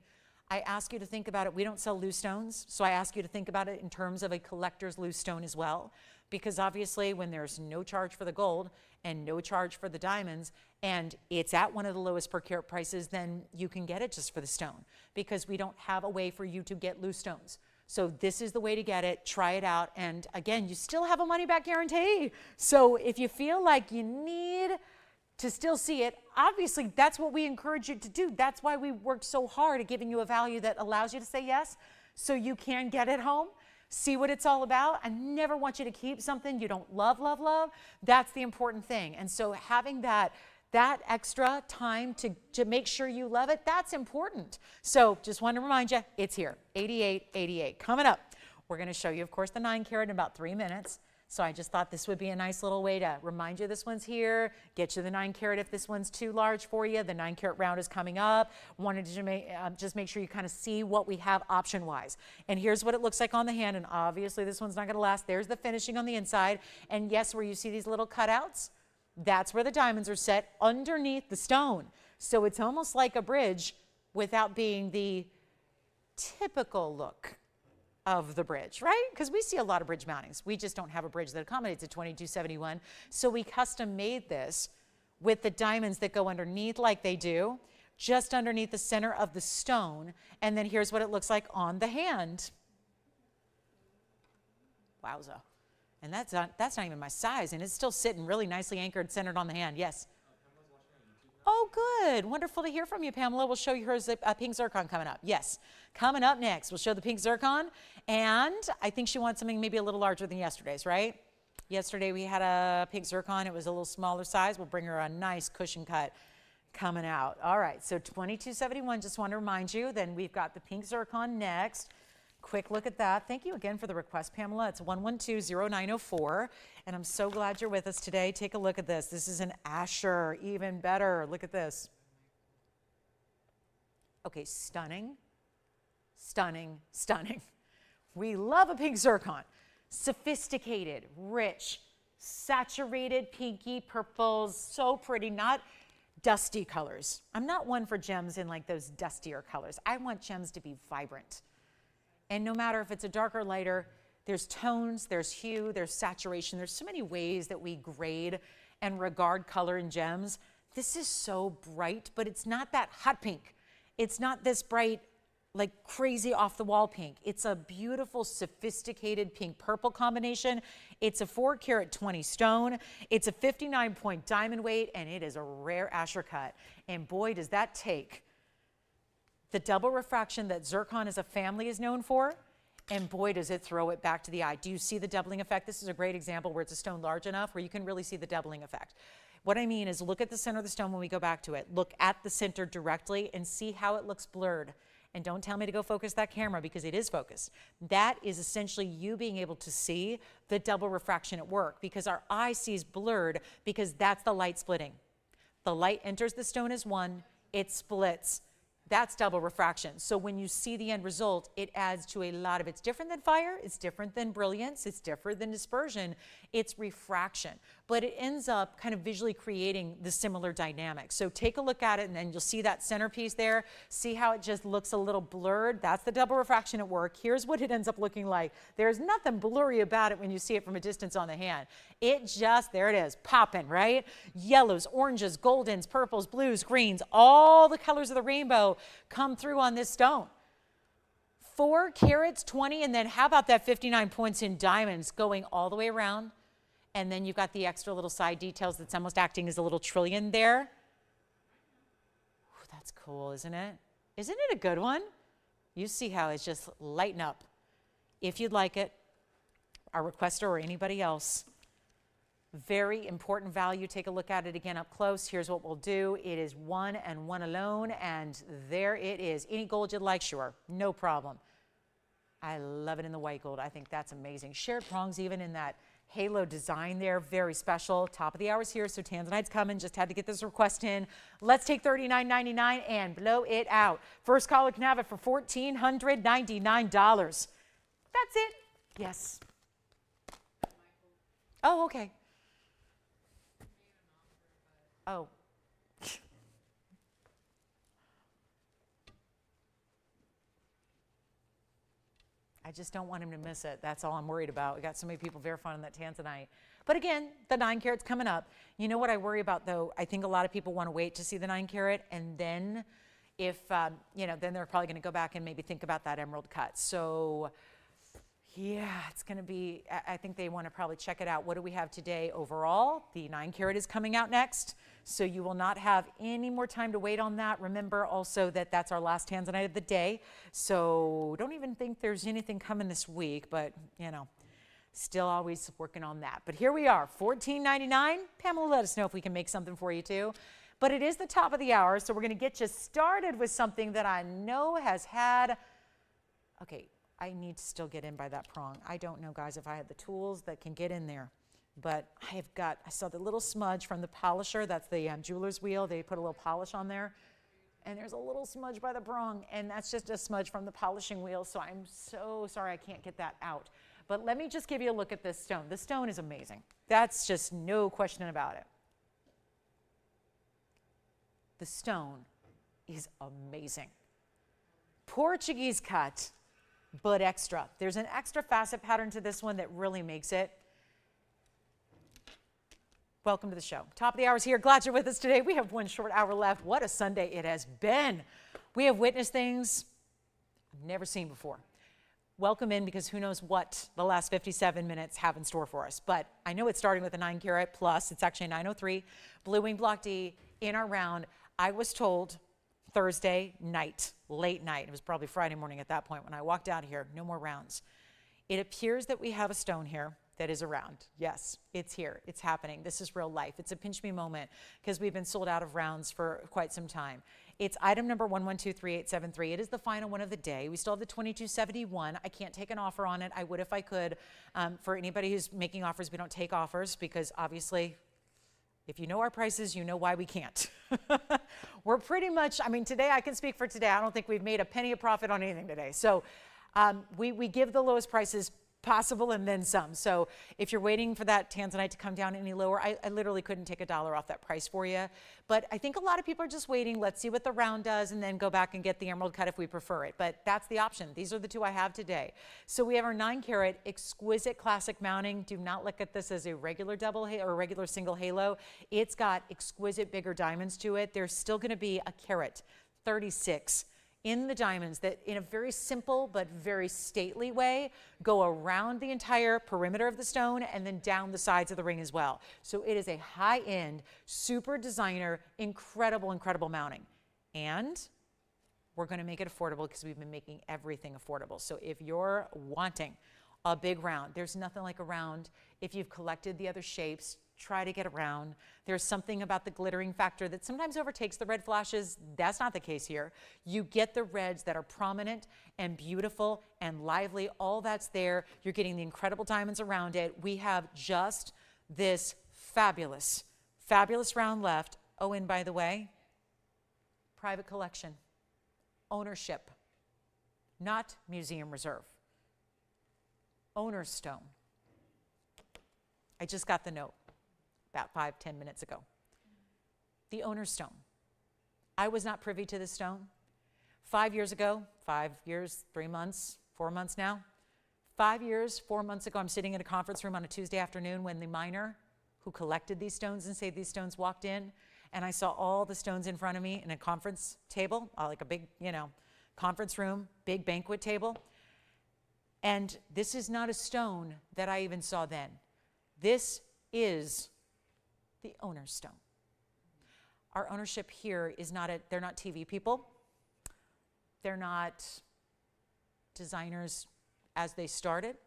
I ask you to think about it. We don't sell loose stones, so I ask you to think about it in terms of a collector's loose stone as well, because obviously when there's no charge for the gold and no charge for the diamonds, and it's at one of the lowest per carat prices, then you can get it just for the stone, because we don't have a way for you to get loose stones. So this is the way to get it. Try it out. And again, you still have a money back guarantee. So if you feel like you need to still see it, obviously that's what we encourage you to do. That's why we worked so hard at giving you a value that allows you to say yes, so you can get it home, see what it's all about. I never want you to keep something you don't love, love, love. That's the important thing. And so having that extra time to make sure you love it, that's important. So just wanted to remind you, it's here, $88.88. Coming up, we're going to show you, of course, the 9 carat in about 3 minutes. So I just thought this would be a nice little way to remind you this one's here, get you the 9 carat if this one's too large for you. The 9 carat round is coming up. Wanted to just make sure you kind of see what we have option-wise. And here's what it looks like on the hand, and obviously this one's not going to last. There's the finishing on the inside. And yes, where you see these little cutouts, that's where the diamonds are set underneath the stone. So it's almost like a bridge without being the typical look of the bridge, right? Because we see a lot of bridge mountings. We just don't have a bridge that accommodates a 2271. So we custom made this with the diamonds that go underneath like they do, just underneath the center of the stone. And then here's what it looks like on the hand. Wowza. And that's not even my size, and it's still sitting really nicely anchored, centered on the hand. Yes? Oh, good. Wonderful to hear from you, Pamela. We'll show you her pink zircon coming up. Yes. Coming up next, we'll show the pink zircon, and I think she wants something maybe a little larger than yesterday's, right? Yesterday we had a pink zircon. It was a little smaller size. We'll bring her a nice cushion cut coming out. All right, so $22.71, just want to remind you. Then we've got the pink zircon next. Quick look at that. Thank you again for the request, Pamela. It's 1120904, and I'm so glad you're with us today. Take a look at this. This is an Asher, even better. Look at this. Okay, stunning, stunning, stunning. We love a pink zircon. Sophisticated, rich, saturated, pinky purples, so pretty, not dusty colors. I'm not one for gems in like those dustier colors. I want gems to be vibrant. And no matter if it's a darker, lighter, there's tones, there's hue, there's saturation. There's so many ways that we grade and regard color in gems. This is so bright, but it's not that hot pink. It's not this bright, like crazy off the wall pink. It's a beautiful, sophisticated pink purple combination. It's a 4-carat 20 stone. It's a 59-point diamond weight, and it is a rare Asher cut. And boy, does that take the double refraction that zircon as a family is known for, and boy, does it throw it back to the eye. Do you see the doubling effect? This is a great example where it's a stone large enough where you can really see the doubling effect. What I mean is look at the center of the stone when we go back to it. Look at the center directly and see how it looks blurred. And don't tell me to go focus that camera because it is focused. That is essentially you being able to see the double refraction at work because our eye sees blurred because that's the light splitting. The light enters the stone as one, it splits. That's double refraction. So when you see the end result, it adds to a lot of, it's different than fire, it's different than brilliance, it's different than dispersion, it's refraction. But it ends up kind of visually creating the similar dynamic. So take a look at it and then you'll see that centerpiece there. See how it just looks a little blurred? That's the double refraction at work. Here's what it ends up looking like. There's nothing blurry about it when you see it from a distance on the hand. It just, there it is, popping, right? Yellows, oranges, goldens, purples, blues, greens, all the colors of the rainbow come through on this stone. 4 carats, 20, and then how about that 59 points in diamonds going all the way around? And then you've got the extra little side details that's almost acting as a little trillion there. Ooh, that's cool, isn't it? Isn't it a good one? You see how it's just lighting up. If you'd like it, our requester or anybody else, very important value. Take a look at it again up close. Here's what we'll do. It is one and one alone, and there it is. Any gold you'd like, sure, no problem. I love it in the white gold. I think that's amazing. Shared prongs even in that halo design there, very special. Top of the hour's here, so Tanzanite's coming. Just had to get this request in. Let's take $39.99 and blow it out. First caller can have it for $1,499. That's it. Yes. Oh, okay. Oh. I just don't want him to miss it. That's all I'm worried about. We got so many people verifying on that Tanzanite. But again, the 9 carat's coming up. You know what I worry about though? I think a lot of people want to wait to see the 9 carat, and then if, then they're probably going to go back and maybe think about that emerald cut. So yeah, it's going to be, I think they want to probably check it out. What do we have today overall? The 9 carat is coming out next. So you will not have any more time to wait on that. Remember also that that's our last Tanzanite of the day. So don't even think there's anything coming this week, but still always working on that. But here we are, $14.99. Pamela, let us know if we can make something for you too. But it is the top of the hour, so we're going to get you started with something that I know has had, okay, I need to still get in by that prong. I don't know, guys, if I had the tools that can get in there. But I saw the little smudge from the polisher. That's the jeweler's wheel. They put a little polish on there. And there's a little smudge by the prong. And that's just a smudge from the polishing wheel. So I'm so sorry I can't get that out. But let me just give you a look at this stone. The stone is amazing. That's just no question about it. The stone is amazing. Portuguese cut, but extra. There's an extra facet pattern to this one that really makes it. welcome to the show. Top of the hour is here. Glad you're with us today. We have one short hour left. What a Sunday it has been. We have witnessed things I've never seen before. Welcome in, because who knows what the last 57 minutes have in store for us. But I know it's starting with a 9 carat plus. It's actually a 903 Blue Wing Block D in our round. I was told Thursday night, late night, it was probably Friday morning at that point when I walked out here, no more rounds. It appears that we have a stone here that is around. Yes, it's here. It's happening. This is real life. It's a pinch me moment, because we've been sold out of rounds for quite some time. It's item number 1123-873. It is the final one of the day. We still have the 2271. I can't take an offer on it. I would if I could. For anybody who's making offers, we don't take offers, because obviously, if you know our prices, you know why we can't. We're pretty much, I mean, today, I can speak for today. I don't think we've made a penny of profit on anything today. So we give the lowest prices possible and then some. So if you're waiting for that Tanzanite to come down any lower, I literally couldn't take $1 off that price for you. But I think a lot of people are just waiting. Let's see what the round does and then go back and get the emerald cut if we prefer it. But that's the option. These are the two I have today. So we have our 9 carat exquisite classic mounting. Do not look at this as a regular double or a regular single halo. It's got exquisite bigger diamonds to it. There's still going to be a carat 36 in the diamonds that, in a very simple but very stately way, go around the entire perimeter of the stone and then down the sides of the ring as well. So it is a high-end, super designer, incredible, incredible mounting. And we're going to make it affordable, because we've been making everything affordable. So if you're wanting a big round, there's nothing like a round. If you've collected the other shapes, try to get around. There's something about the glittering factor that sometimes overtakes the red flashes. That's not the case here. You get the reds that are prominent and beautiful and lively. All that's there. You're getting the incredible diamonds around it. We have just this fabulous, fabulous round left. Oh, and by the way, private collection, ownership, not museum reserve. Owner's stone. I just got the note about 5-10 minutes ago. The owner's stone. I was not privy to this stone. 5 years ago, 5 years, 3 months, 4 months now. 5 years, 4 months ago, I'm sitting in a conference room on a Tuesday afternoon when the miner who collected these stones and saved these stones walked in, and I saw all the stones in front of me in a conference table, like a big, conference room, big banquet table. And this is not a stone that I even saw then. This is the owner's stone. Our ownership here is not they're not TV people. They're not designers as they started.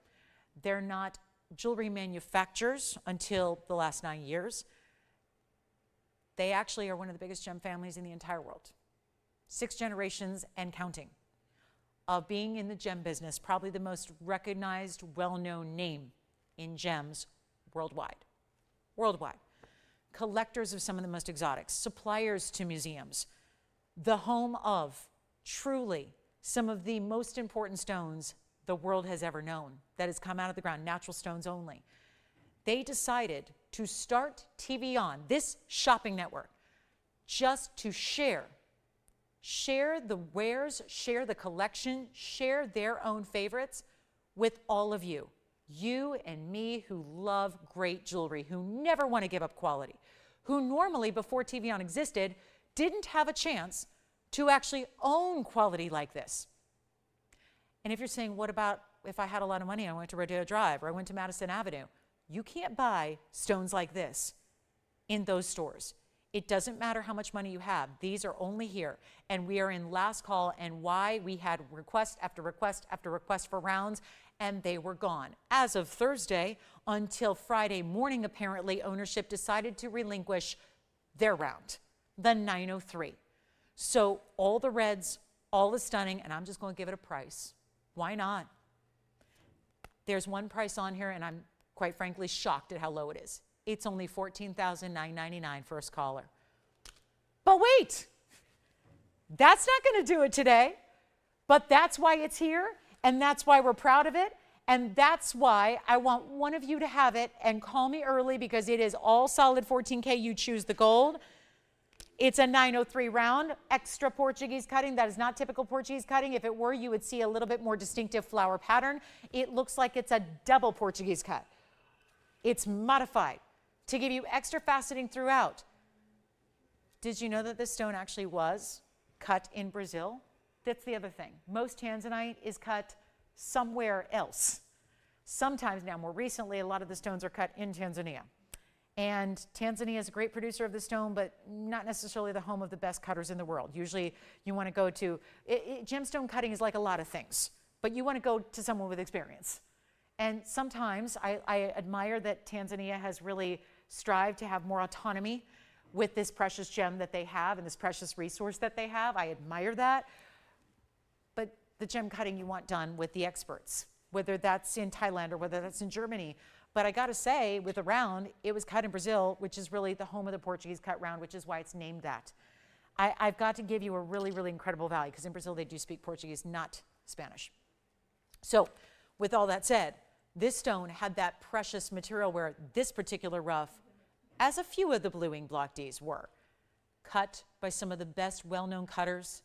They're not jewelry manufacturers until the last 9 years. They actually are one of the biggest gem families in the entire world. 6 generations and counting of being in the gem business, probably the most recognized, well-known name in gems worldwide. Worldwide. Collectors of some of the most exotics, suppliers to museums, the home of truly some of the most important stones the world has ever known that has come out of the ground, natural stones only. They decided to start TVON, this shopping network, just to share the wares, share the collection, share their own favorites with all of you. You and me who love great jewelry, who never want to give up quality, who normally, before TVON existed, didn't have a chance to actually own quality like this. And if you're saying, what about if I had a lot of money, I went to Rodeo Drive or I went to Madison Avenue? You can't buy stones like this in those stores. It doesn't matter how much money you have. These are only here. And we are in last call, and why we had request after request after request for rounds, and they were gone. As of Thursday, until Friday morning, apparently, ownership decided to relinquish their round, the 903. So all the reds, all the stunning, and I'm just going to give it a price. Why not? There's one price on here, and I'm quite frankly shocked at how low it is. It's only $14,999 first caller. But wait, that's not going to do it today. But that's why it's here, and that's why we're proud of it, and that's why I want one of you to have it and call me early, because it is all solid 14K. You choose the gold. It's a 903 round, extra Portuguese cutting. That is not typical Portuguese cutting. If it were, you would see a little bit more distinctive flower pattern. It looks like it's a double Portuguese cut. It's modified to give you extra faceting throughout. Did you know that this stone actually was cut in Brazil? That's the other thing. Most Tanzanite is cut somewhere else. Sometimes now, more recently, a lot of the stones are cut in Tanzania. And Tanzania is a great producer of the stone, but not necessarily the home of the best cutters in the world. Usually you want to go to, gemstone cutting is like a lot of things, but you want to go to someone with experience. And sometimes I admire that Tanzania has really strived to have more autonomy with this precious gem that they have and this precious resource that they have. I admire that. But the gem cutting you want done with the experts, whether that's in Thailand or whether that's in Germany. But I got to say, with the round, it was cut in Brazil, which is really the home of the Portuguese cut round, which is why it's named that. I've got to give you a really, really incredible value, because in Brazil they do speak Portuguese, not Spanish. So with all that said, this stone had that precious material where this particular rough, as a few of the blue ink block Ds were, cut by some of the best well-known cutters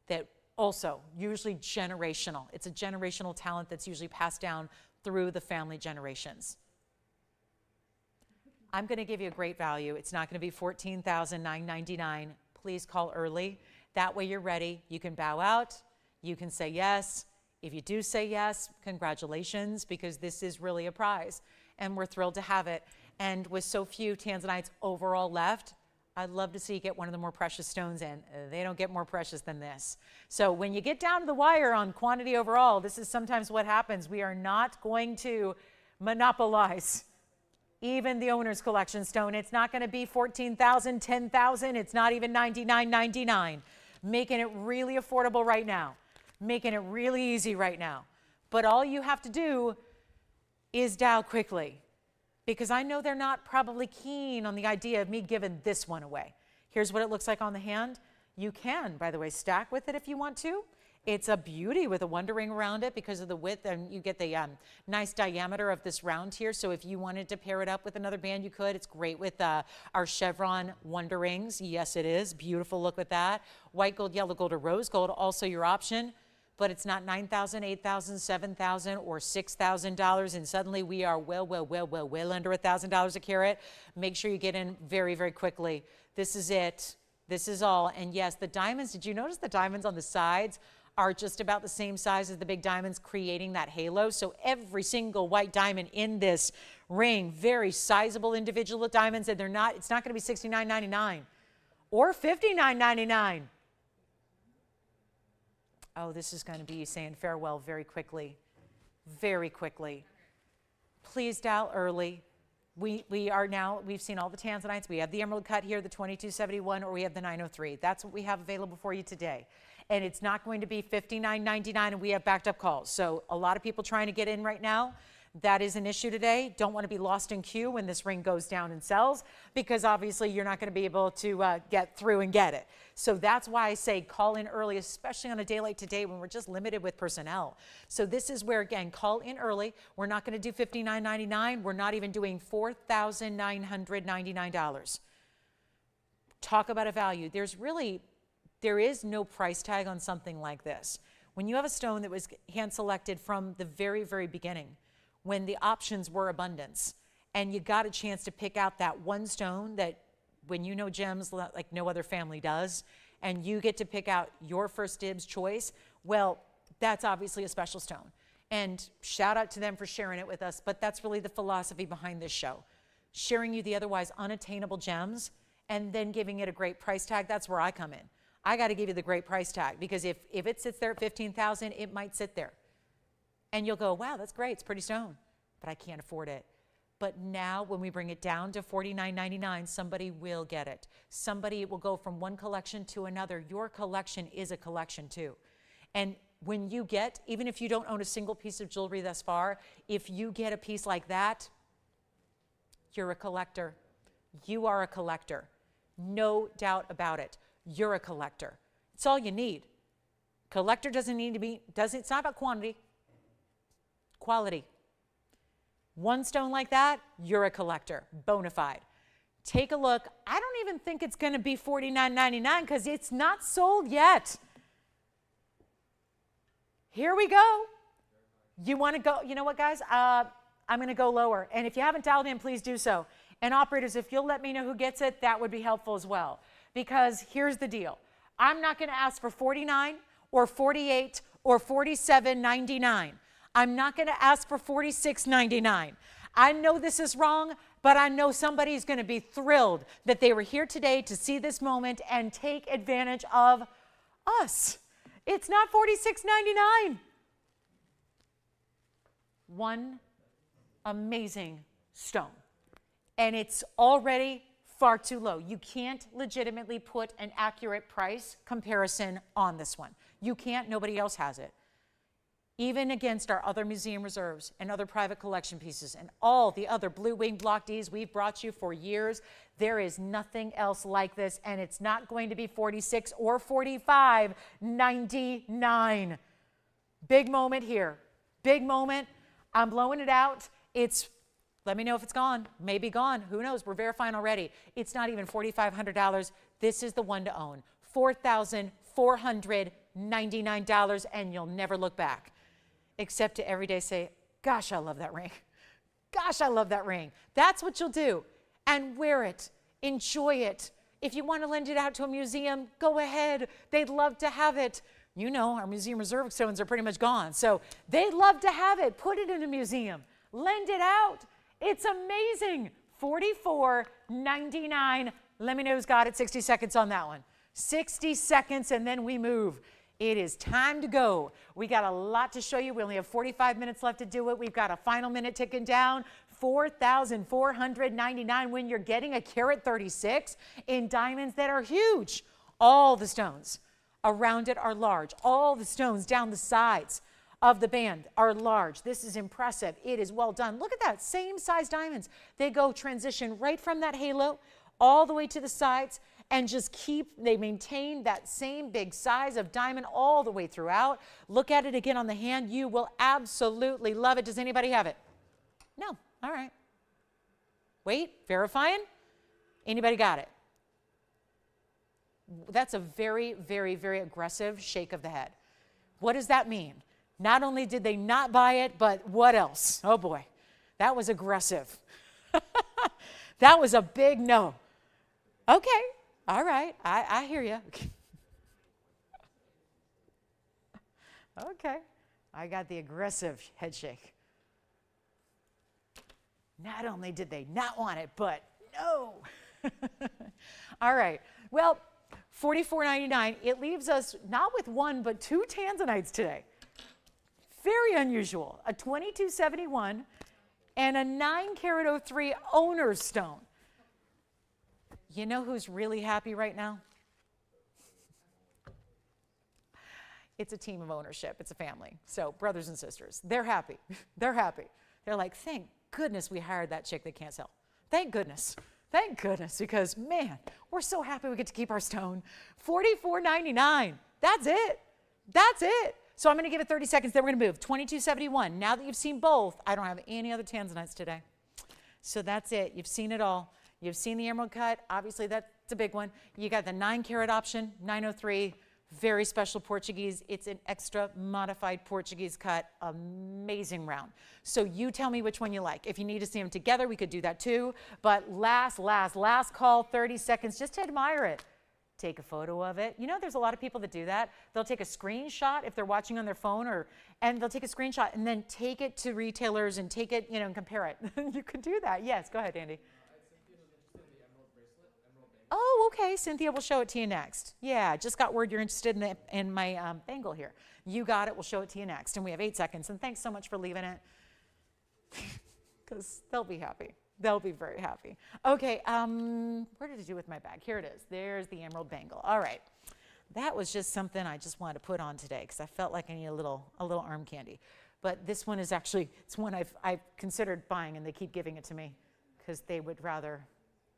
that also usually generational. It's a generational talent that's usually passed down through the family generations. I'm going to give you a great value. It's not going to be $14,999. Please call early. That way you're ready. You can bow out. You can say yes. If you do say yes, congratulations, because this is really a prize. And we're thrilled to have it. And with so few Tanzanites overall left, I'd love to see you get one of the more precious stones in. They don't get more precious than this. So when you get down to the wire on quantity overall, this is sometimes what happens. We are not going to monopolize even the owner's collection stone. It's not going to be $14,000, $10,000. It's not even $99.99. Making it really affordable right now. Making it really easy right now. But all you have to do is dial quickly, because I know they're not probably keen on the idea of me giving this one away. Here's what it looks like on the hand. You can, by the way, stack with it if you want to. It's a beauty with a wonder ring around it because of the width, and you get the nice diameter of this round here. So if you wanted to pair it up with another band, you could. It's great with our chevron wonder rings. Yes, it is. Beautiful look with that. White gold, yellow gold, or rose gold, also your option. But it's not $9,000, $8,000, $7,000, or $6,000, and suddenly we are well under $1,000 a carat. Make sure you get in very, very quickly. This is it. This is all. And yes, the diamonds, did you notice the diamonds on the sides are just about the same size as the big diamonds, creating that halo? So every single white diamond in this ring, very sizable individual diamonds, and it's not going to be $69.99 or $59.99. Oh, this is going to be saying farewell very quickly, very quickly. Please dial early. We are now, we've seen all the Tanzanites. We have the emerald cut here, the 2271, or we have the 903. That's what we have available for you today. And it's not going to be $59.99, and we have backed up calls. So a lot of people trying to get in right now. That is an issue today. Don't want to be lost in queue when this ring goes down and sells, because obviously you're not going to be able to get through and get it. So that's why I say call in early, especially on a day like today when we're just limited with personnel. So this is where, again, call in early. We're not going to do $59.99. We're not even doing $4,999. Talk about a value. There is no price tag on something like this. When you have a stone that was hand-selected from the very, very beginning, when the options were abundance, and you got a chance to pick out that one stone that, when you know gems like no other family does, and you get to pick out your first dibs choice, well, that's obviously a special stone. And shout out to them for sharing it with us, but that's really the philosophy behind this show. Sharing you the otherwise unattainable gems and then giving it a great price tag. That's where I come in. I got to give you the great price tag, because if it sits there at $15,000, it might sit there. And you'll go, wow, that's great, it's pretty stone, but I can't afford it. But now when we bring it down to $49.99, somebody will get it. Somebody will go from one collection to another. Your collection is a collection too. And when you get, even if you don't own a single piece of jewelry thus far, if you get a piece like that, you're a collector. You are a collector. No doubt about it. You're a collector. It's all you need. Collector doesn't need to be, it's not about quantity. Quality. One stone like that, you're a collector, bona fide. Take a look. I don't even think it's going to be $49.99 because it's not sold yet. Here we go. You want to go, you know what, guys? I'm going to go lower. And if you haven't dialed in, please do so. And operators, if you'll let me know who gets it, that would be helpful as well. Because here's the deal. I'm not going to ask for $49 or $48 or $47.99. I'm not going to ask for $46.99. I know this is wrong, but I know somebody's going to be thrilled that they were here today to see this moment and take advantage of us. It's not $46.99. One amazing stone. And it's already far too low. You can't legitimately put an accurate price comparison on this one. You can't, nobody else has it. Even against our other museum reserves and other private collection pieces and all the other Blue Wing Block Ds we've brought you for years, there is nothing else like this, and it's not going to be $46 or $45.99. Big moment here. Big moment. I'm blowing it out. Let me know if it's gone. Maybe gone. Who knows? We're verifying already. It's not even $4,500. This is the one to own. $4,499, and you'll never look back. Except to every day say, gosh, I love that ring. Gosh, I love that ring. That's what you'll do. And wear it. Enjoy it. If you want to lend it out to a museum, go ahead. They'd love to have it. You know, our museum reserve stones are pretty much gone. So they'd love to have it. Put it in a museum. Lend it out. It's amazing. $44.99. Let me know who's got it. 60 seconds on that one. 60 seconds and then we move. It is time to go. We got a lot to show you. We only have 45 minutes left to do it. We've got a final minute ticking down. $4,499 when you're getting a carat 36 in diamonds that are huge. All the stones around it are large. All the stones down the sides of the band are large. This is impressive. It is well done. Look at that, same size diamonds. They go transition right from that halo all the way to the sides and just they maintain that same big size of diamond all the way throughout. Look at it again on the hand. You will absolutely love it. Does anybody have it? No. All right. Wait, verifying? Anybody got it? That's a very, very, very aggressive shake of the head. What does that mean? Not only did they not buy it, but what else? Oh boy, that was aggressive. That was a big no. Okay, all right, I hear you. Okay, I got the aggressive head shake. Not only did they not want it, but no. All right, well, $44.99, it leaves us not with one, but two Tanzanites today. Very unusual, a 2271 and a 9 carat 03 owner's stone. You know who's really happy right now? It's a team of ownership. It's a family. So brothers and sisters, they're happy. They're happy. They're like, thank goodness we hired that chick that can't sell. Thank goodness. Thank goodness, because man, we're so happy we get to keep our stone. $44.99. That's it. That's it. So I'm going to give it 30 seconds, then we're going to move. 2271. Now that you've seen both, I don't have any other Tanzanites today. So that's it. You've seen it all. You've seen the emerald cut. Obviously, that's a big one. You got the 9 carat option, 903. Very special Portuguese. It's an extra modified Portuguese cut. Amazing round. So you tell me which one you like. If you need to see them together, we could do that too. But last call, 30 seconds, just to admire it. Take a photo of it. You know, there's a lot of people that do that. They'll take a screenshot if they're watching on their phone, and they'll take a screenshot and then take it to retailers and take it, and compare it. You could do that. Yes, go ahead, Andy. Oh, okay. Cynthia will show it to you next. Yeah, just got word you're interested in my bangle here. You got it. We'll show it to you next. And we have 8 seconds. And thanks so much for leaving it, because they'll be happy. They'll be very happy. Okay, where did I do with my bag? Here it is. There's the emerald bangle. All right. That was just something I just wanted to put on today because I felt like I need a little arm candy. But this one is actually, it's one I've considered buying, and they keep giving it to me because they would rather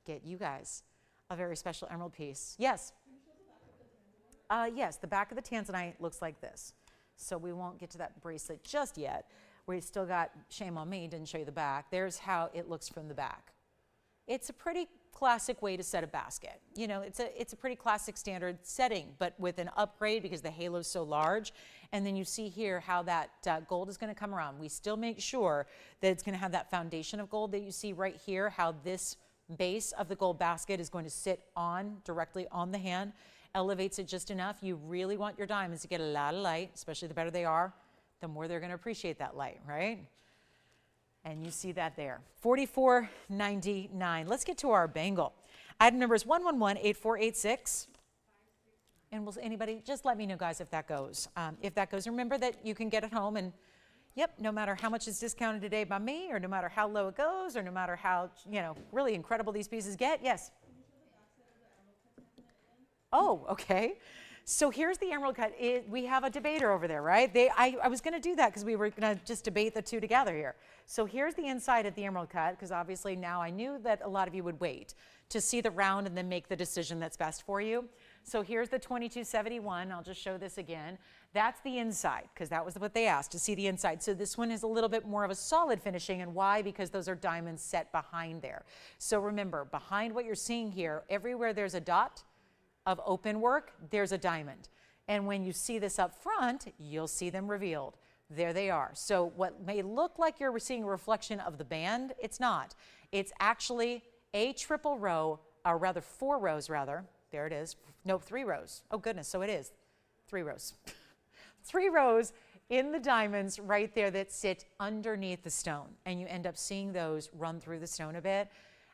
get you guys a very special emerald piece. Yes? Yes, the back of the Tanzanite looks like this. So we won't get to that bracelet just yet. We still got, shame on me, didn't show you the back. There's how it looks from the back. It's a pretty classic way to set a basket. You know, it's a pretty classic standard setting, but with an upgrade because the halo's so large. And then you see here how that gold is going to come around. We still make sure that it's going to have that foundation of gold that you see right here, how this base of the gold basket is going to sit directly on the hand, elevates it just enough. You really want your diamonds to get a lot of light, especially the better they are, the more they're going to appreciate that light, right? And you see that there. $44.99. Let's get to our bangle. Item number is 111-8486. And will anybody, just let me know, guys, if that goes. If that goes, remember that you can get it home and, yep, no matter how much is discounted today by me, or no matter how low it goes, or no matter how, really incredible these pieces get. Yes? Oh, okay. So here's the emerald cut. We have a debater over there, right? I was going to do that because we were going to just debate the two together here. So here's the inside of the emerald cut, because obviously now I knew that a lot of you would wait to see the round and then make the decision that's best for you. So here's the 2271. I'll just show this again. That's the inside, because that was what they asked, to see the inside. So this one is a little bit more of a solid finishing. And why? Because those are diamonds set behind there. So remember, behind what you're seeing here, everywhere there's a dot of open work, there's a diamond. And when you see this up front, you'll see them revealed. There they are. So what may look like you're seeing a reflection of the band, it's not. It's actually a triple row, or rather 4 rows rather. There it is. Nope, 3 rows. Oh goodness, so it is 3 rows. 3 rows in the diamonds right there that sit underneath the stone. And you end up seeing those run through the stone a bit.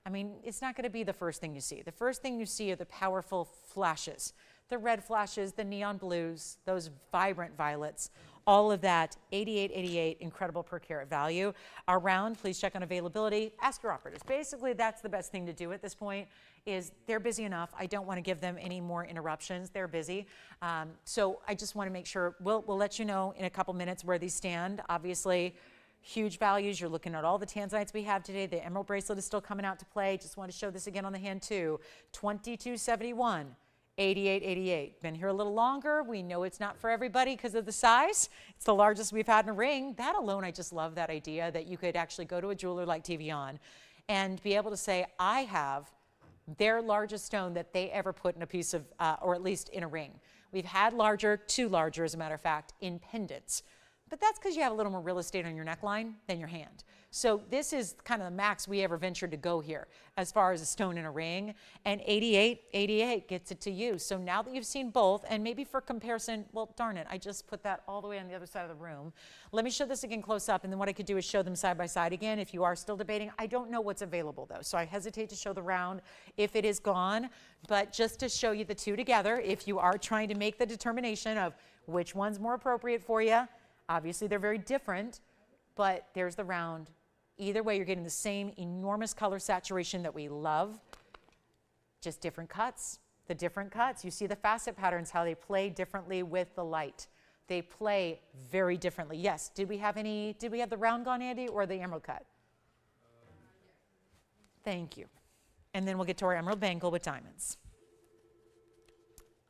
I mean, it's not going to be the first thing you see. The first thing you see are the powerful flashes, the red flashes, the neon blues, those vibrant violets, all of that. $88.88, incredible per carat value. Our round, please check on availability. Ask your operators. Basically, that's the best thing to do at this point. Is they're busy enough. I don't want to give them any more interruptions. They're busy. So I just want to make sure we'll let you know in a couple minutes where these stand. Obviously, huge values. You're looking at all the Tanzanites we have today. The emerald bracelet is still coming out to play. Just want to show this again on the hand too. 2271, 88.88. Been here a little longer. We know it's not for everybody because of the size. It's the largest we've had in a ring. That alone, I just love that idea that you could actually go to a jeweler like TVON and be able to say, I have their largest stone that they ever put in a piece of, or at least in a ring. We've had larger, 2 larger as a matter of fact, in pendants. But that's because you have a little more real estate on your neckline than your hand. So this is kind of the max we ever ventured to go here as far as a stone in a ring. And 88 gets it to you. So now that you've seen both, and maybe for comparison, well, darn it, I just put that all the way on the other side of the room. Let me show this again close up, and then what I could do is show them side by side again if you are still debating. I don't know what's available though, so I hesitate to show the round if it is gone. But just to show you the two together, if you are trying to make the determination of which one's more appropriate for you. Obviously, they're very different, but there's the round. Either way, you're getting the same enormous color saturation that we love, just different cuts. The different cuts, you see the facet patterns, how they play differently with the light. They play very differently. Yes, did we have the round gone, Andy, or the emerald cut? Thank you. And then we'll get to our emerald bangle with diamonds.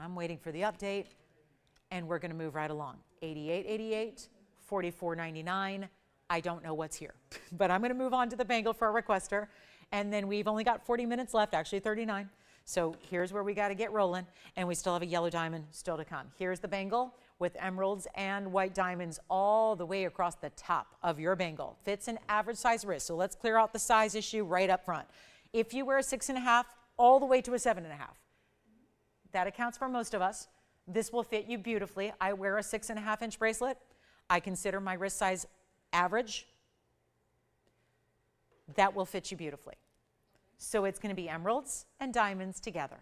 I'm waiting for the update, and we're going to move right along. 88.88, 44.99. I don't know what's here, but I'm going to move on to the bangle for a requester. And then we've only got 40 minutes left, actually 39. So here's where we got to get rolling. And we still have a yellow diamond still to come. Here's the bangle with emeralds and white diamonds all the way across the top of your bangle. Fits an average size wrist. So let's clear out the size issue right up front. If you wear a 6.5 all the way to a 7.5, that accounts for most of us. This will fit you beautifully. I wear a 6.5 inch bracelet. I consider my wrist size average. That will fit you beautifully. So it's going to be emeralds and diamonds together.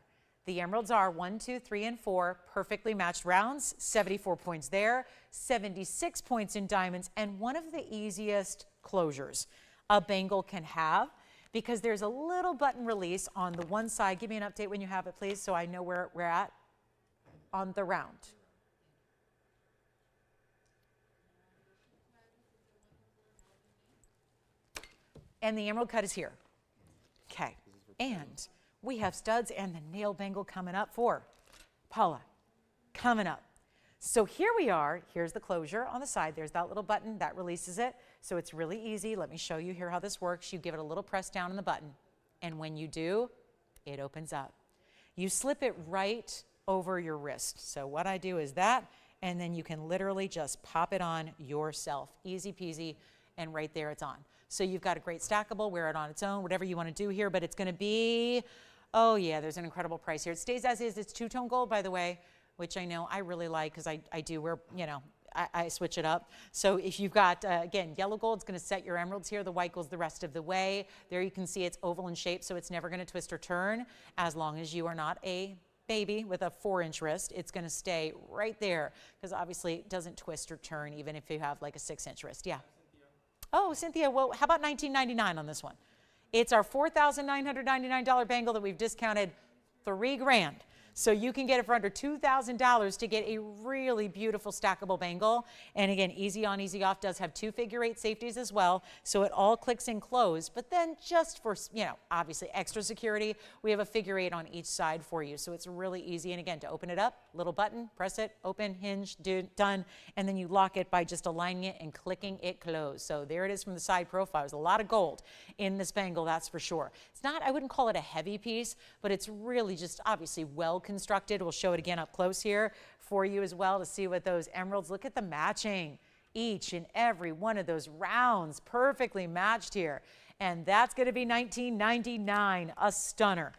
The emeralds are 1, 2, 3, and 4, perfectly matched rounds, 74 points there, 76 points in diamonds, and one of the easiest closures a bangle can have, because there's a little button release on the one side. Give me an update when you have it, please, so I know where we're at on the round. And the emerald cut is here. Okay. And we have studs and the nail bangle coming up for Paula. Coming up. So here we are. Here's the closure on the side. There's that little button that releases it. So it's really easy. Let me show you here how this works. You give it a little press down on the button. And when you do, it opens up. You slip it right over your wrist. So what I do is that, and then you can literally just pop it on yourself. Easy peasy, and right there it's on. So you've got a great stackable, wear it on its own, whatever you want to do here, but it's going to be, oh yeah, there's an incredible price here. It stays as is. It's two-tone gold, by the way, which I know I really like because I do wear, you know, I switch it up. So if you've got, again, yellow gold's going to set your emeralds here. The white gold's the rest of the way. There you can see it's oval in shape, so it's never going to twist or turn. As long as you are not a baby with a 4-inch wrist, it's going to stay right there because obviously it doesn't twist or turn even if you have like a 6-inch wrist. Yeah. Oh, Cynthia, well, how about $19.99 on this one? It's our $4,999 bangle that we've discounted $3,000. So you can get it for under $2,000 to get a really beautiful stackable bangle. And again, easy on, easy off, does have 2 figure-8 safeties as well. So it all clicks and close. But then just for, you know, obviously extra security, we have a figure-8 on each side for you. So it's really easy. And again, to open it up, little button, press it, open, hinge, done. And then you lock it by just aligning it and clicking it closed. So there it is from the side profile. There's a lot of gold in this bangle, that's for sure. It's not, I wouldn't call it a heavy piece, but it's really just obviously well constructed. We'll show it again up close here for you as well to see what those emeralds, look at the matching. Each and every one of those rounds perfectly matched here. And that's going to be $19.99, a stunner.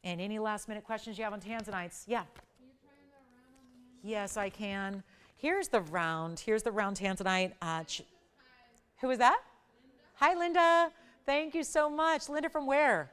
And any last minute questions you have on Tanzanites? Yeah. Can you try that round on the hand? Yes, I can. Here's the round Tanzanite. Who is that? Linda. Hi, Linda. Thank you so much. Linda from where?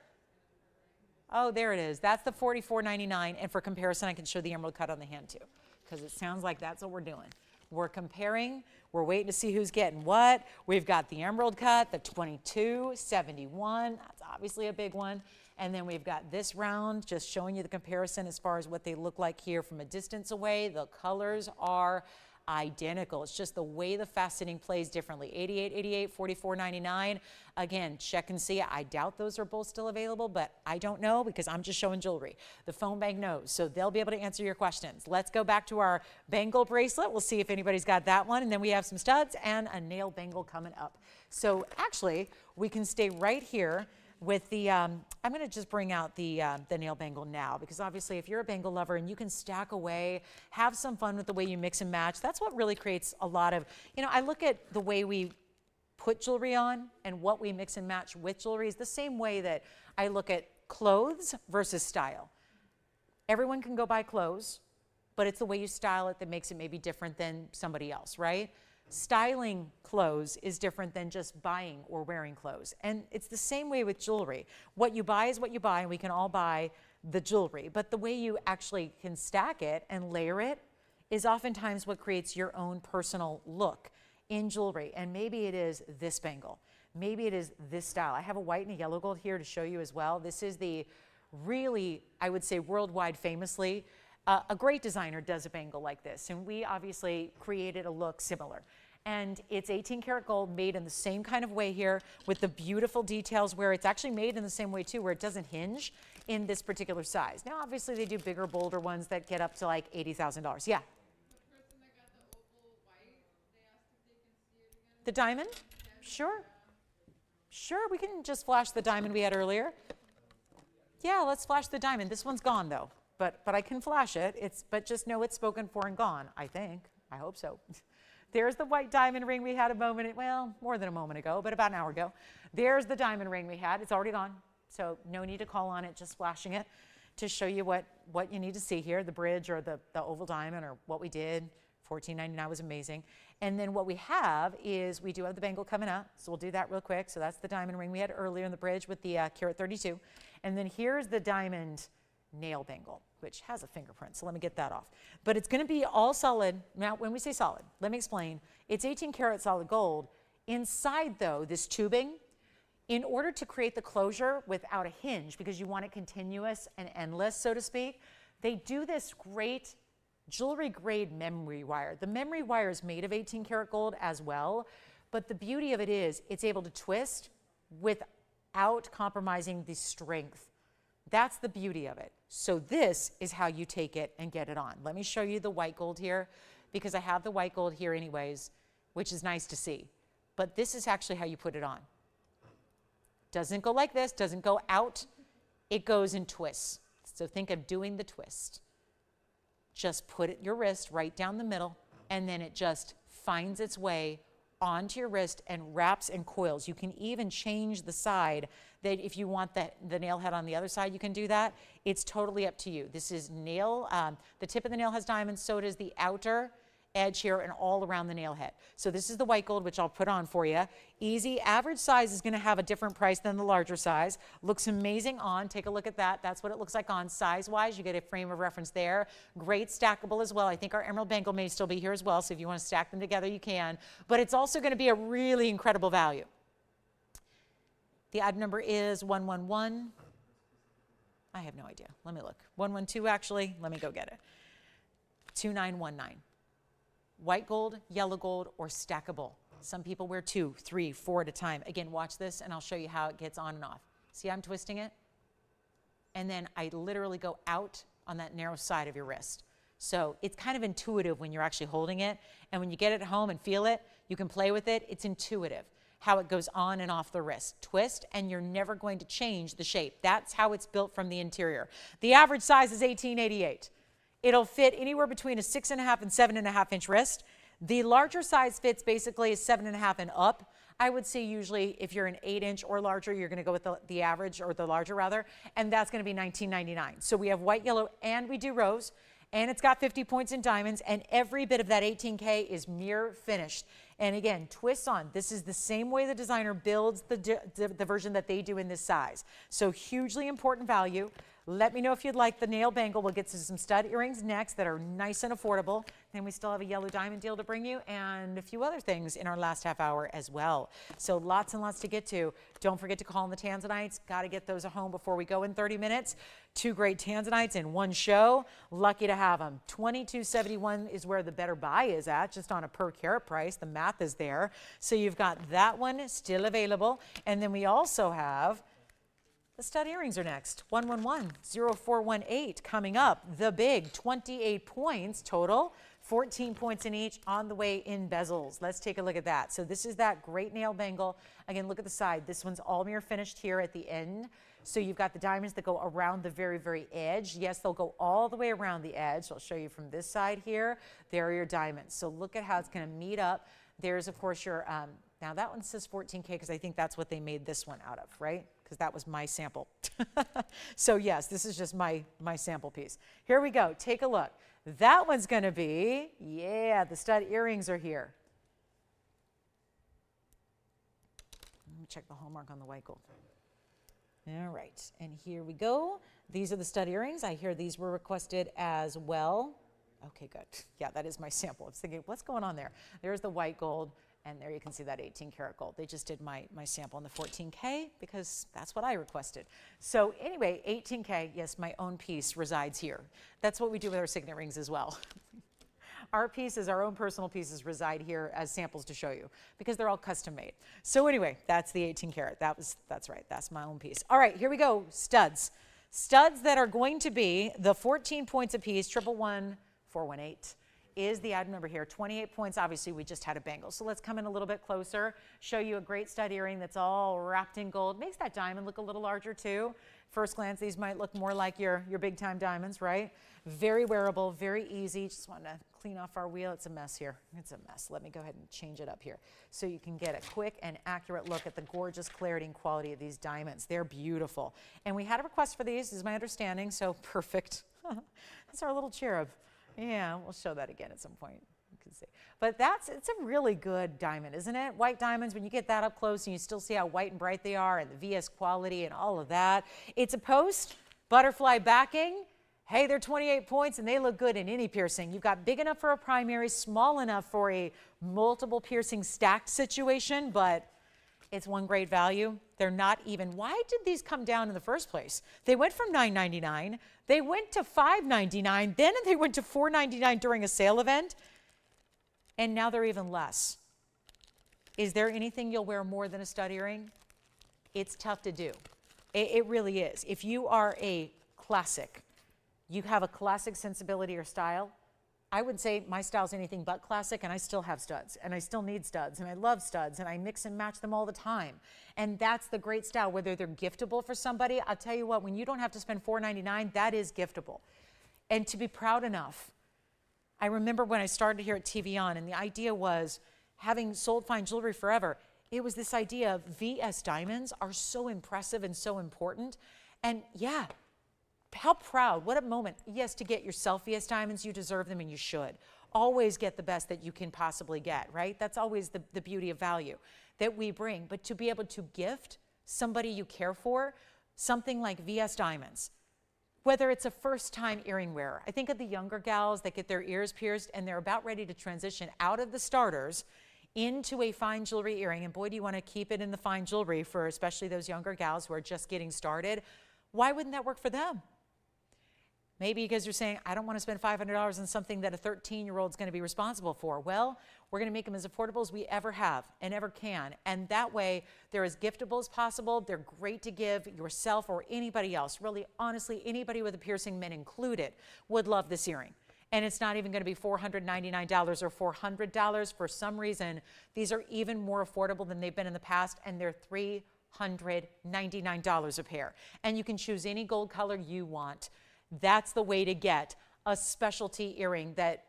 Oh, there it is. That's the $44.99. And for comparison, I can show the emerald cut on the hand too, because it sounds like that's what we're doing. We're comparing. We're waiting to see who's getting what. We've got the emerald cut, the 22.71. That's obviously a big one. And then we've got this round, just showing you the comparison as far as what they look like here from a distance away. The colors are identical. It's just the way the faceting plays differently. 88.88, 44.99. Again, check and see. I doubt those are both still available, but I don't know because I'm just showing jewelry. The phone bank knows, so they'll be able to answer your questions. Let's go back to our bangle bracelet. We'll see if anybody's got that one, and then we have some studs and a nail bangle coming up. So actually, we can stay right here with the, I'm going to just bring out the nail bangle now, because obviously if you're a bangle lover and you can stack away, have some fun with the way you mix and match, that's what really creates a lot of, you know, I look at the way we put jewelry on and what we mix and match with jewelry is the same way that I look at clothes versus style. Everyone can go buy clothes, but it's the way you style it that makes it maybe different than somebody else, right? Styling clothes is different than just buying or wearing clothes. And it's the same way with jewelry. What you buy is what you buy, and we can all buy the jewelry. But the way you actually can stack it and layer it is oftentimes what creates your own personal look in jewelry. And maybe it is this bangle. Maybe it is this style. I have a white and a yellow gold here to show you as well. This is the really, I would say worldwide famously, a great designer does a bangle like this, and we obviously created a look similar. And it's 18 karat gold made in the same kind of way here with the beautiful details where it's actually made in the same way too, where it doesn't hinge in this particular size. Now, obviously they do bigger, bolder ones that get up to like $80,000. Yeah? The person that got the opal white, they asked if they can see it again. The diamond? Sure. Sure, we can just flash the diamond we had earlier. Yeah, let's flash the diamond. This one's gone though. But I can flash it. But just know it's spoken for and gone, I think. I hope so. There's the white diamond ring we had a moment, well, more than a moment ago, but about an hour ago. There's the diamond ring we had. It's already gone, so no need to call on it, just flashing it to show you what you need to see here, the bridge or the oval diamond or what we did. $14.99 was amazing. And then what we have is we do have the bangle coming up, so we'll do that real quick. So that's the diamond ring we had earlier in the bridge with the carat 32. And then here's the diamond nail bangle, which has a fingerprint, so let me get that off. But it's going to be all solid. Now, when we say solid, let me explain. It's 18 karat solid gold. Inside, though, this tubing, in order to create the closure without a hinge, because you want it continuous and endless, so to speak, they do this great jewelry-grade memory wire. The memory wire is made of 18 karat gold as well, but the beauty of it is it's able to twist without compromising the strength. That's the beauty of it. So this is how you take it and get it on. Let me show you the white gold here, because I have the white gold here anyways, which is nice to see. But this is actually how you put it on. Doesn't go like this, doesn't go out. It goes in twists. So think of doing the twist. Just put your wrist right down the middle, and then it just finds its way onto your wrist and wraps and coils. You can even change the side that if you want the nail head on the other side, you can do that. It's totally up to you. This is nail, the tip of the nail has diamonds, so does the outer edge here and all around the nail head. So this is the white gold, which I'll put on for you. Easy. Average size is going to have a different price than the larger size. Looks amazing on. Take a look at that. That's what it looks like on. Size-wise, you get a frame of reference there. Great stackable as well. I think our emerald bangle may still be here as well, so if you want to stack them together, you can. But it's also going to be a really incredible value. The item number is 111. I have no idea. Let me look. 112, actually. Let me go get it. 2919. White gold, yellow gold, or stackable. Some people wear 2, 3, 4 at a time. Again, watch this and I'll show you how it gets on and off. See, I'm twisting it? And then I literally go out on that narrow side of your wrist. So it's kind of intuitive when you're actually holding it. And when you get it at home and feel it, you can play with it. It's intuitive how it goes on and off the wrist. Twist, and you're never going to change the shape. That's how it's built from the interior. The average size is 1888. It'll fit anywhere between a 6.5 and 7.5 inch wrist. The larger size fits basically 7.5 and up. I would say usually if you're an 8 inch or larger, you're gonna go with the average, or the larger rather, and that's gonna be $19.99. So we have white, yellow, and we do rose, and it's got 50 points in diamonds, and every bit of that 18K is mirror finished. And again, twists on. This is the same way the designer builds the version that they do in this size. So hugely important value. Let me know if you'd like the nail bangle. We'll get to some stud earrings next that are nice and affordable. Then we still have a yellow diamond deal to bring you and a few other things in our last half hour as well. So lots and lots to get to. Don't forget to call in the Tanzanites. Got to get those at home before we go in 30 minutes. 2 great Tanzanites in one show. Lucky to have them. $22.71 is where the better buy is at, just on a per carat price. The math is there. So you've got that one still available. And then we also have the stud earrings are next. 111-0418 coming up. The big 28 points total, 14 points in each on the way in bezels. Let's take a look at that. So this is that great nail bangle. Again, look at the side. This one's all mirror finished here at the end. So you've got the diamonds that go around the very, very edge. Yes, they'll go all the way around the edge. So I'll show you from this side here. There are your diamonds. So look at how it's going to meet up. There's, of course, your, now that one says 14K because I think that's what they made this one out of, right? Because that was my sample. So yes, this is just my sample piece. Here we go. Take a look. That one's going to be, yeah, the stud earrings are here. Let me check the hallmark on the white gold. All right, and here we go. These are the stud earrings. I hear these were requested as well. Okay, good. Yeah, that is my sample. I was thinking, what's going on there? There's the white gold. And there you can see that 18 karat gold. They just did my sample in the 14K because that's what I requested. So anyway, 18K, yes, my own piece resides here. That's what we do with our signet rings as well. Our pieces, our own personal pieces reside here as samples to show you because they're all custom made. So anyway, that's the 18 karat. That's right, that's my own piece. All right, here we go, studs. Studs that are going to be the 14 points apiece, 111-418. Is the item number here. 28 points. Obviously, we just had a bangle. So let's come in a little bit closer, show you a great stud earring that's all wrapped in gold. Makes that diamond look a little larger too. First glance, these might look more like your big time diamonds, right? Very wearable, very easy. Just want to clean off our wheel. It's a mess here. It's a mess. Let me go ahead and change it up here so you can get a quick and accurate look at the gorgeous clarity and quality of these diamonds. They're beautiful. And we had a request for these, is my understanding, so perfect. That's our little cherub. Yeah, we'll show that again at some point. You can see. But it's a really good diamond, isn't it? White diamonds, when you get that up close and you still see how white and bright they are and the VS quality and all of that. It's a post, butterfly backing. Hey, they're 28 points and they look good in any piercing. You've got big enough for a primary, small enough for a multiple piercing stacked situation, but it's one great value. They're not even, why did these come down in the first place? They went from $9.99, they went to $5.99, then they went to $4.99 during a sale event, and now they're even less. Is there anything you'll wear more than a stud earring? It's tough to do. It really is. If you are a classic, you have a classic sensibility or style, I would say my style's anything but classic, and I still have studs, and I still need studs, and I love studs, and I mix and match them all the time. And that's the great style, whether they're giftable for somebody. I'll tell you what, when you don't have to spend $4.99, that is giftable. And to be proud enough, I remember when I started here at TVON, and the idea was, having sold fine jewelry forever, it was this idea of VS diamonds are so impressive and so important. And yeah, how proud, what a moment. Yes, to get yourself VS diamonds, you deserve them and you should. Always get the best that you can possibly get, right? That's always the beauty of value that we bring. But to be able to gift somebody you care for something like VS diamonds, whether it's a first-time earring wearer. I think of the younger gals that get their ears pierced and they're about ready to transition out of the starters into a fine jewelry earring. And boy, do you want to keep it in the fine jewelry for especially those younger gals who are just getting started. Why wouldn't that work for them? Maybe because you're saying, I don't want to spend $500 on something that a 13-year-old is going to be responsible for. Well, we're going to make them as affordable as we ever have and ever can. And that way, they're as giftable as possible. They're great to give yourself or anybody else. Really, honestly, anybody with a piercing, men included, would love this earring. And it's not even going to be $499 or $400. For some reason, these are even more affordable than they've been in the past, and they're $399 a pair. And you can choose any gold color you want. That's the way to get a specialty earring. That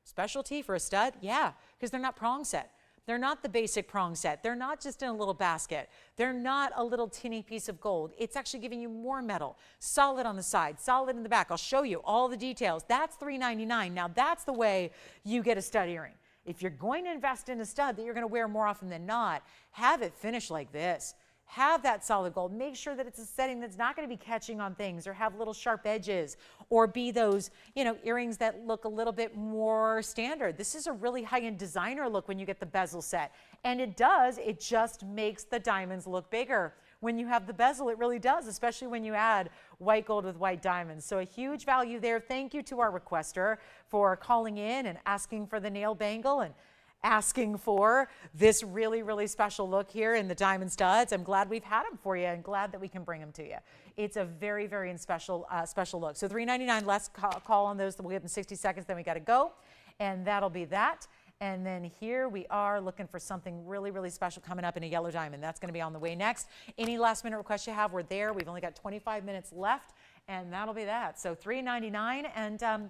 specialty for a stud? Yeah, because they're not prong set. They're not the basic prong set. They're not just in a little basket. They're not a little tinny piece of gold. It's actually giving you more metal, solid on the side, solid in the back. I'll show you all the details. That's $399. Now that's the way you get a stud earring. If you're going to invest in a stud that you're going to wear more often than not, have it finished like this. Have that solid gold. Make sure that it's a setting that's not going to be catching on things or have little sharp edges or be those, earrings that look a little bit more standard. This is a really high-end designer look when you get the bezel set. And it does, it just makes the diamonds look bigger. When you have the bezel, it really does, especially when you add white gold with white diamonds. So a huge value there. Thank you to our requester for calling in and asking for the nail bangle and asking for this really, really special look here in the diamond studs. I'm glad we've had them for you and glad that we can bring them to you. It's a very, very special look. So $399, less call on those. We'll give them 60 seconds, then we got to go. And that'll be that. And then here we are looking for something really, really special coming up in a yellow diamond. That's going to be on the way next. Any last minute requests you have, we're there. We've only got 25 minutes left, and that'll be that. So $399, and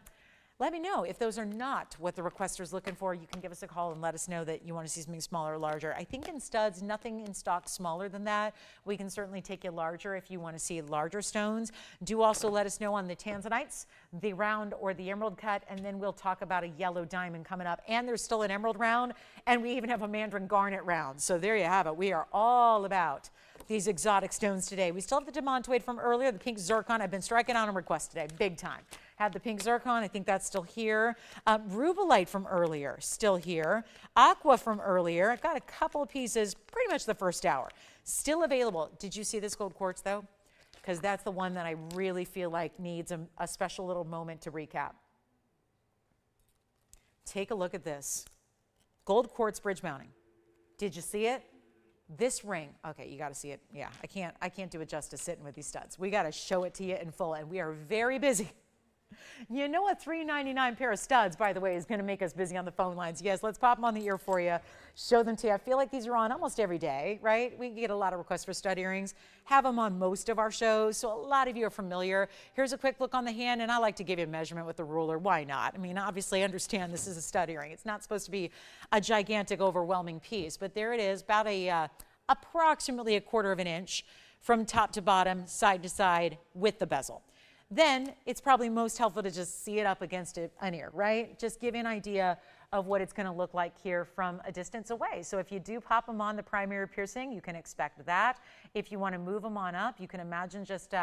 let me know if those are not what the requester's looking for. You can give us a call and let us know that you want to see something smaller or larger. I think in studs, nothing in stock smaller than that. We can certainly take you larger if you want to see larger stones. Do also let us know on the Tanzanites, the round or the emerald cut, and then we'll talk about a yellow diamond coming up. And there's still an emerald round, and we even have a mandarin garnet round. So there you have it. We are all about these exotic stones today. We still have the demantoid from earlier, the pink zircon. I've been striking on a request today, big time. Had the pink zircon, I think that's still here. Rubellite from earlier, still here. Aqua from earlier. I've got a couple of pieces, pretty much the first hour, still available. Did you see this gold quartz though? Because that's the one that I really feel like needs a special little moment to recap. Take a look at this. Gold quartz bridge mounting. Did you see it? This ring, okay, you got to see it. Yeah, I can't do it justice sitting with these studs. We got to show it to you in full, and we are very busy. You know, a $399 pair of studs, by the way, is going to make us busy on the phone lines. Yes, let's pop them on the ear for you, show them to you. I feel like these are on almost every day, right? We get a lot of requests for stud earrings, have them on most of our shows, so a lot of you are familiar. Here's a quick look on the hand, and I like to give you a measurement with the ruler. Why not? I mean, obviously, I understand this is a stud earring. It's not supposed to be a gigantic, overwhelming piece, but there it is, about approximately 1/4 of an inch from top to bottom, side to side, with the bezel. Then it's probably most helpful to just see it up against an ear, right? Just give you an idea of what it's going to look like here from a distance away. So if you do pop them on the primary piercing, you can expect that. If you want to move them on up, you can imagine just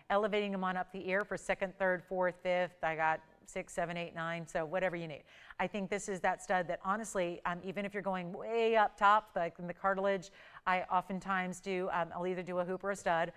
elevating them on up the ear for 2nd, 3rd, 4th, 5th. I got 6, 7, 8, 9, so whatever you need. I think this is that stud that honestly, even if you're going way up top, like in the cartilage, I oftentimes do, I'll either do a hoop or a stud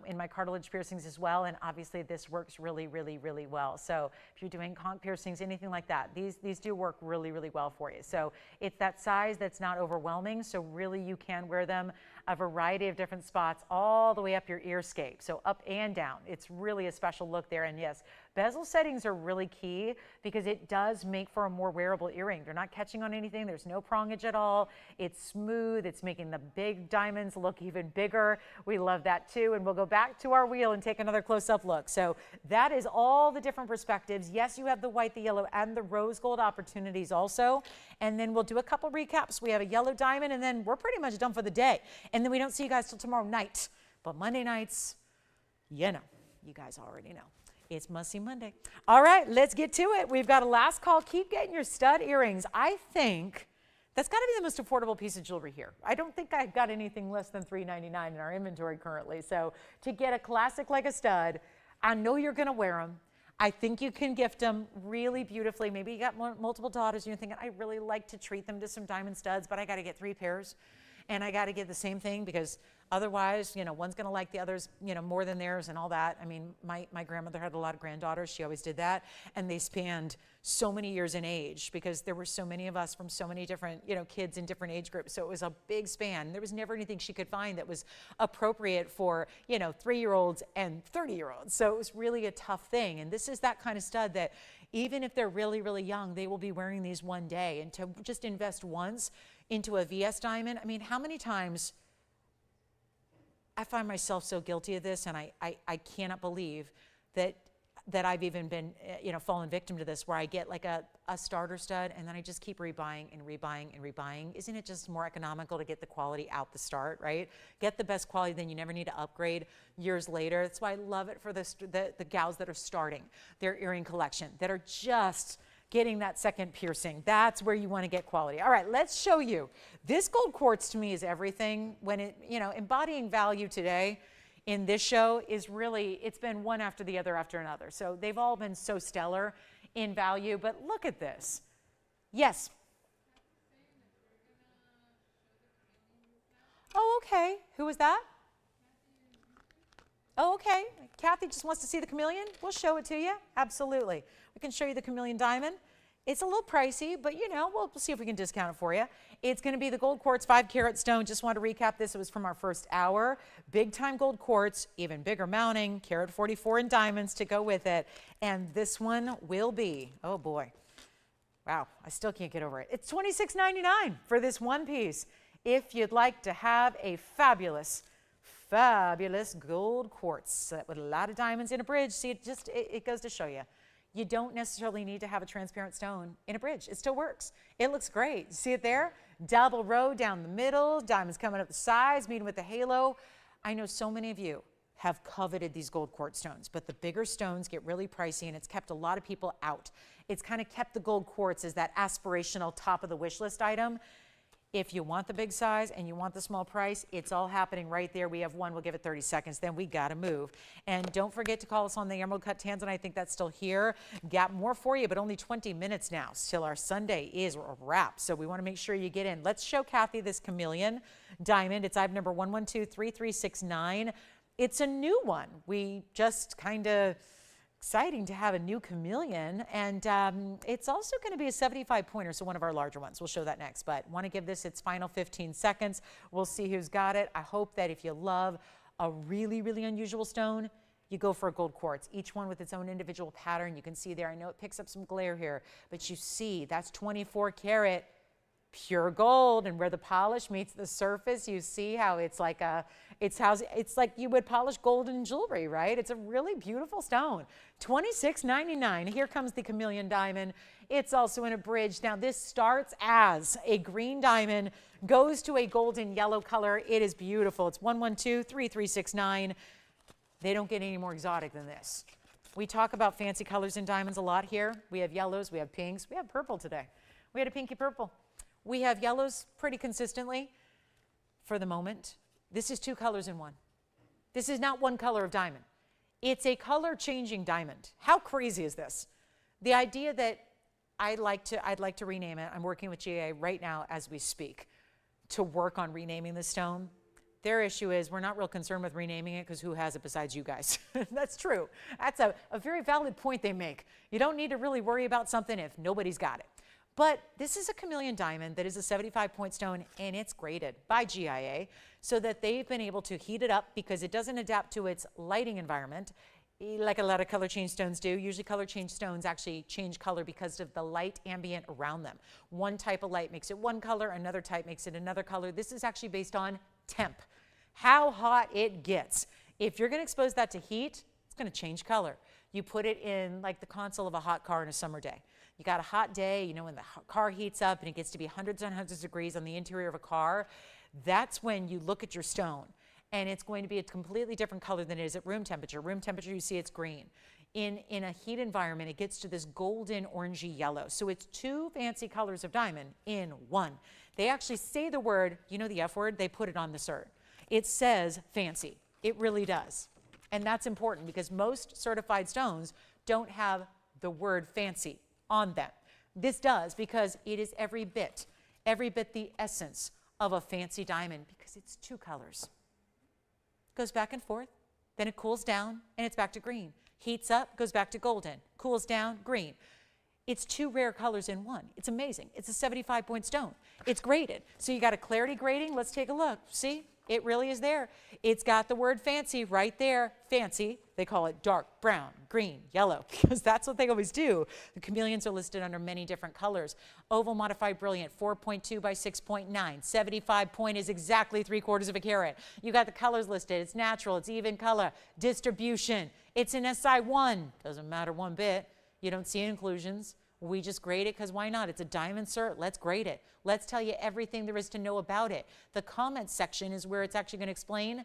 in my cartilage piercings as well, and obviously this works really, really, really well. So if you're doing conch piercings, anything like that, these do work really, really well for you. So it's that size that's not overwhelming, so really you can wear them a variety of different spots all the way up your ear scape, so up and down. It's really a special look there, and yes, Bezel settings are really key because it does make for a more wearable earring. They're not catching on anything. There's no prongage at all. It's smooth. It's making the big diamonds look even bigger. We love that too. And we'll go back to our wheel and take another close-up look. So that is all the different perspectives. Yes, you have the white, the yellow, and the rose gold opportunities also. And then we'll do a couple recaps. We have a yellow diamond, and then we're pretty much done for the day. And then we don't see you guys till tomorrow night. But Monday nights, you know, you guys already know. It's Must See Monday. All right, let's get to it. We've got a last call. Keep getting your stud earrings. I think that's got to be the most affordable piece of jewelry here. I don't think I've got anything less than $3.99 in our inventory currently. So to get a classic like a stud, I know you're going to wear them. I think you can gift them really beautifully. Maybe you got multiple daughters and you're thinking, I really like to treat them to some diamond studs, but I got to get 3 pairs. And I got to get the same thing because otherwise, you know, one's going to like the others, you know, more than theirs and all that. I mean, my grandmother had a lot of granddaughters. She always did that. And they spanned so many years in age because there were so many of us from so many different, you know, kids in different age groups. So it was a big span. There was never anything she could find that was appropriate for, you know, 3-year-olds and 30-year-olds. So it was really a tough thing. And this is that kind of stud that even if they're really, really young, they will be wearing these one day. And to just invest once into a VS diamond, I mean, how many times I find myself so guilty of this, and I cannot believe that I've even been, you know, fallen victim to this, where I get like a starter stud and then I just keep rebuying and rebuying and rebuying. Isn't it just more economical to get the quality out the start, right? Get the best quality, then you never need to upgrade years later. That's why I love it for the gals that are starting their earring collection, that are just getting that second piercing. That's where you want to get quality. All right, let's show you. This gold quartz to me is everything. When it, you know, embodying value today in this show is really, it's been one after the other after another. So they've all been so stellar in value, but look at this. Yes. Oh, okay. Who was that? Oh, okay. Kathy just wants to see the chameleon. We'll show it to you. Absolutely. We can show you the chameleon diamond. It's a little pricey, but you know, we'll see if we can discount it for you. It's going to be the gold quartz 5-carat stone. Just want to recap this. It was from our first hour. Big time gold quartz, even bigger mounting, carat 44 in diamonds to go with it. And this one will be, oh boy, wow, I still can't get over it. It's $26.99 for this one piece. If you'd like to have a fabulous gold quartz set with a lot of diamonds in a bridge, see, it goes to show you. You don't necessarily need to have a transparent stone in a bridge. It still works. It looks great. See it there? Double row down the middle, diamonds coming up the sides, meeting with the halo. I know so many of you have coveted these gold quartz stones, but the bigger stones get really pricey and it's kept a lot of people out. It's kind of kept the gold quartz as that aspirational top of the wish list item. If you want the big size and you want the small price, it's all happening right there. We have one, we'll give it 30 seconds, then we gotta move. And don't forget to call us on the Emerald Cut Tanzanite. I think that's still here. Got more for you, but only 20 minutes now till our Sunday is a wrap. So we wanna make sure you get in. Let's show Kathy this chameleon diamond. It's item number 1123369. It's a new one. We just kinda, exciting to have a new chameleon, and it's also going to be a 75 pointer, so one of our larger ones. We'll show that next, but want to give this its final 15 seconds. We'll see who's got it. I hope that if you love a really, really unusual stone, you go for a gold quartz, each one with its own individual pattern. You can see there, I know it picks up some glare here, but you see that's 24 karat pure gold, and where the polish meets the surface, you see how it's like it's like you would polish golden jewelry, right? It's a really beautiful stone. $26.99. Here comes the chameleon diamond. It's also in a bridge. Now this starts as a green diamond, goes to a golden yellow color. It is beautiful. It's 1123369. They don't get any more exotic than this. We talk about fancy colors in diamonds a lot here. We have yellows, we have pinks, we have purple today. We had a pinky purple. We have yellows pretty consistently for the moment. This is 2 colors in one. This is not one color of diamond. It's a color changing diamond. How crazy is this? The idea that I'd like to rename it. I'm working with GA right now as we speak to work on renaming the stone. Their issue is we're not real concerned with renaming it because who has it besides you guys? That's true. That's a very valid point they make. You don't need to really worry about something if nobody's got it. But this is a chameleon diamond that is a 75-point stone, and it's graded by GIA so that they've been able to heat it up because it doesn't adapt to its lighting environment. like a lot of color change stones do. Usually color change stones actually change color because of the light ambient around them. One type of light makes it one color, another type makes it another color. This is actually based on temp, how hot it gets. If you're going to expose that to heat, it's going to change color. You put it in like the console of a hot car on a summer day. You got a hot day, you know, when the car heats up and it gets to be hundreds and hundreds of degrees on the interior of a car, that's when you look at your stone. And it's going to be a completely different color than it is at room temperature. Room temperature, you see it's green. In a heat environment, it gets to this golden orangey yellow. So it's two fancy colors of diamond in one. They actually say the word, you know the F word, they put it on the cert. It says fancy. It really does. And that's important because most certified stones don't have the word fancy on them. This does because it is every bit the essence of a fancy diamond because it's two colors. Goes back and forth, then it cools down and it's back to green. Heats up, goes back to golden, cools down, green. It's two rare colors in one. It's amazing. It's a 75-point stone. It's graded. So you got a clarity grading. Let's take a look. See? It really is there. It's got the word fancy right there. Fancy. They call it dark brown, green, yellow, because that's what they always do. The chameleons are listed under many different colors. Oval modified brilliant, 4.2 by 6.9. 75 point is exactly 3/4 of a carat. You got the colors listed. It's natural. It's even color. Distribution. It's an SI1. Doesn't matter one bit. You don't see inclusions. We just grade it because why not? It's a diamond cert. Let's grade it. Let's tell you everything there is to know about it. The comments section is where it's actually going to explain,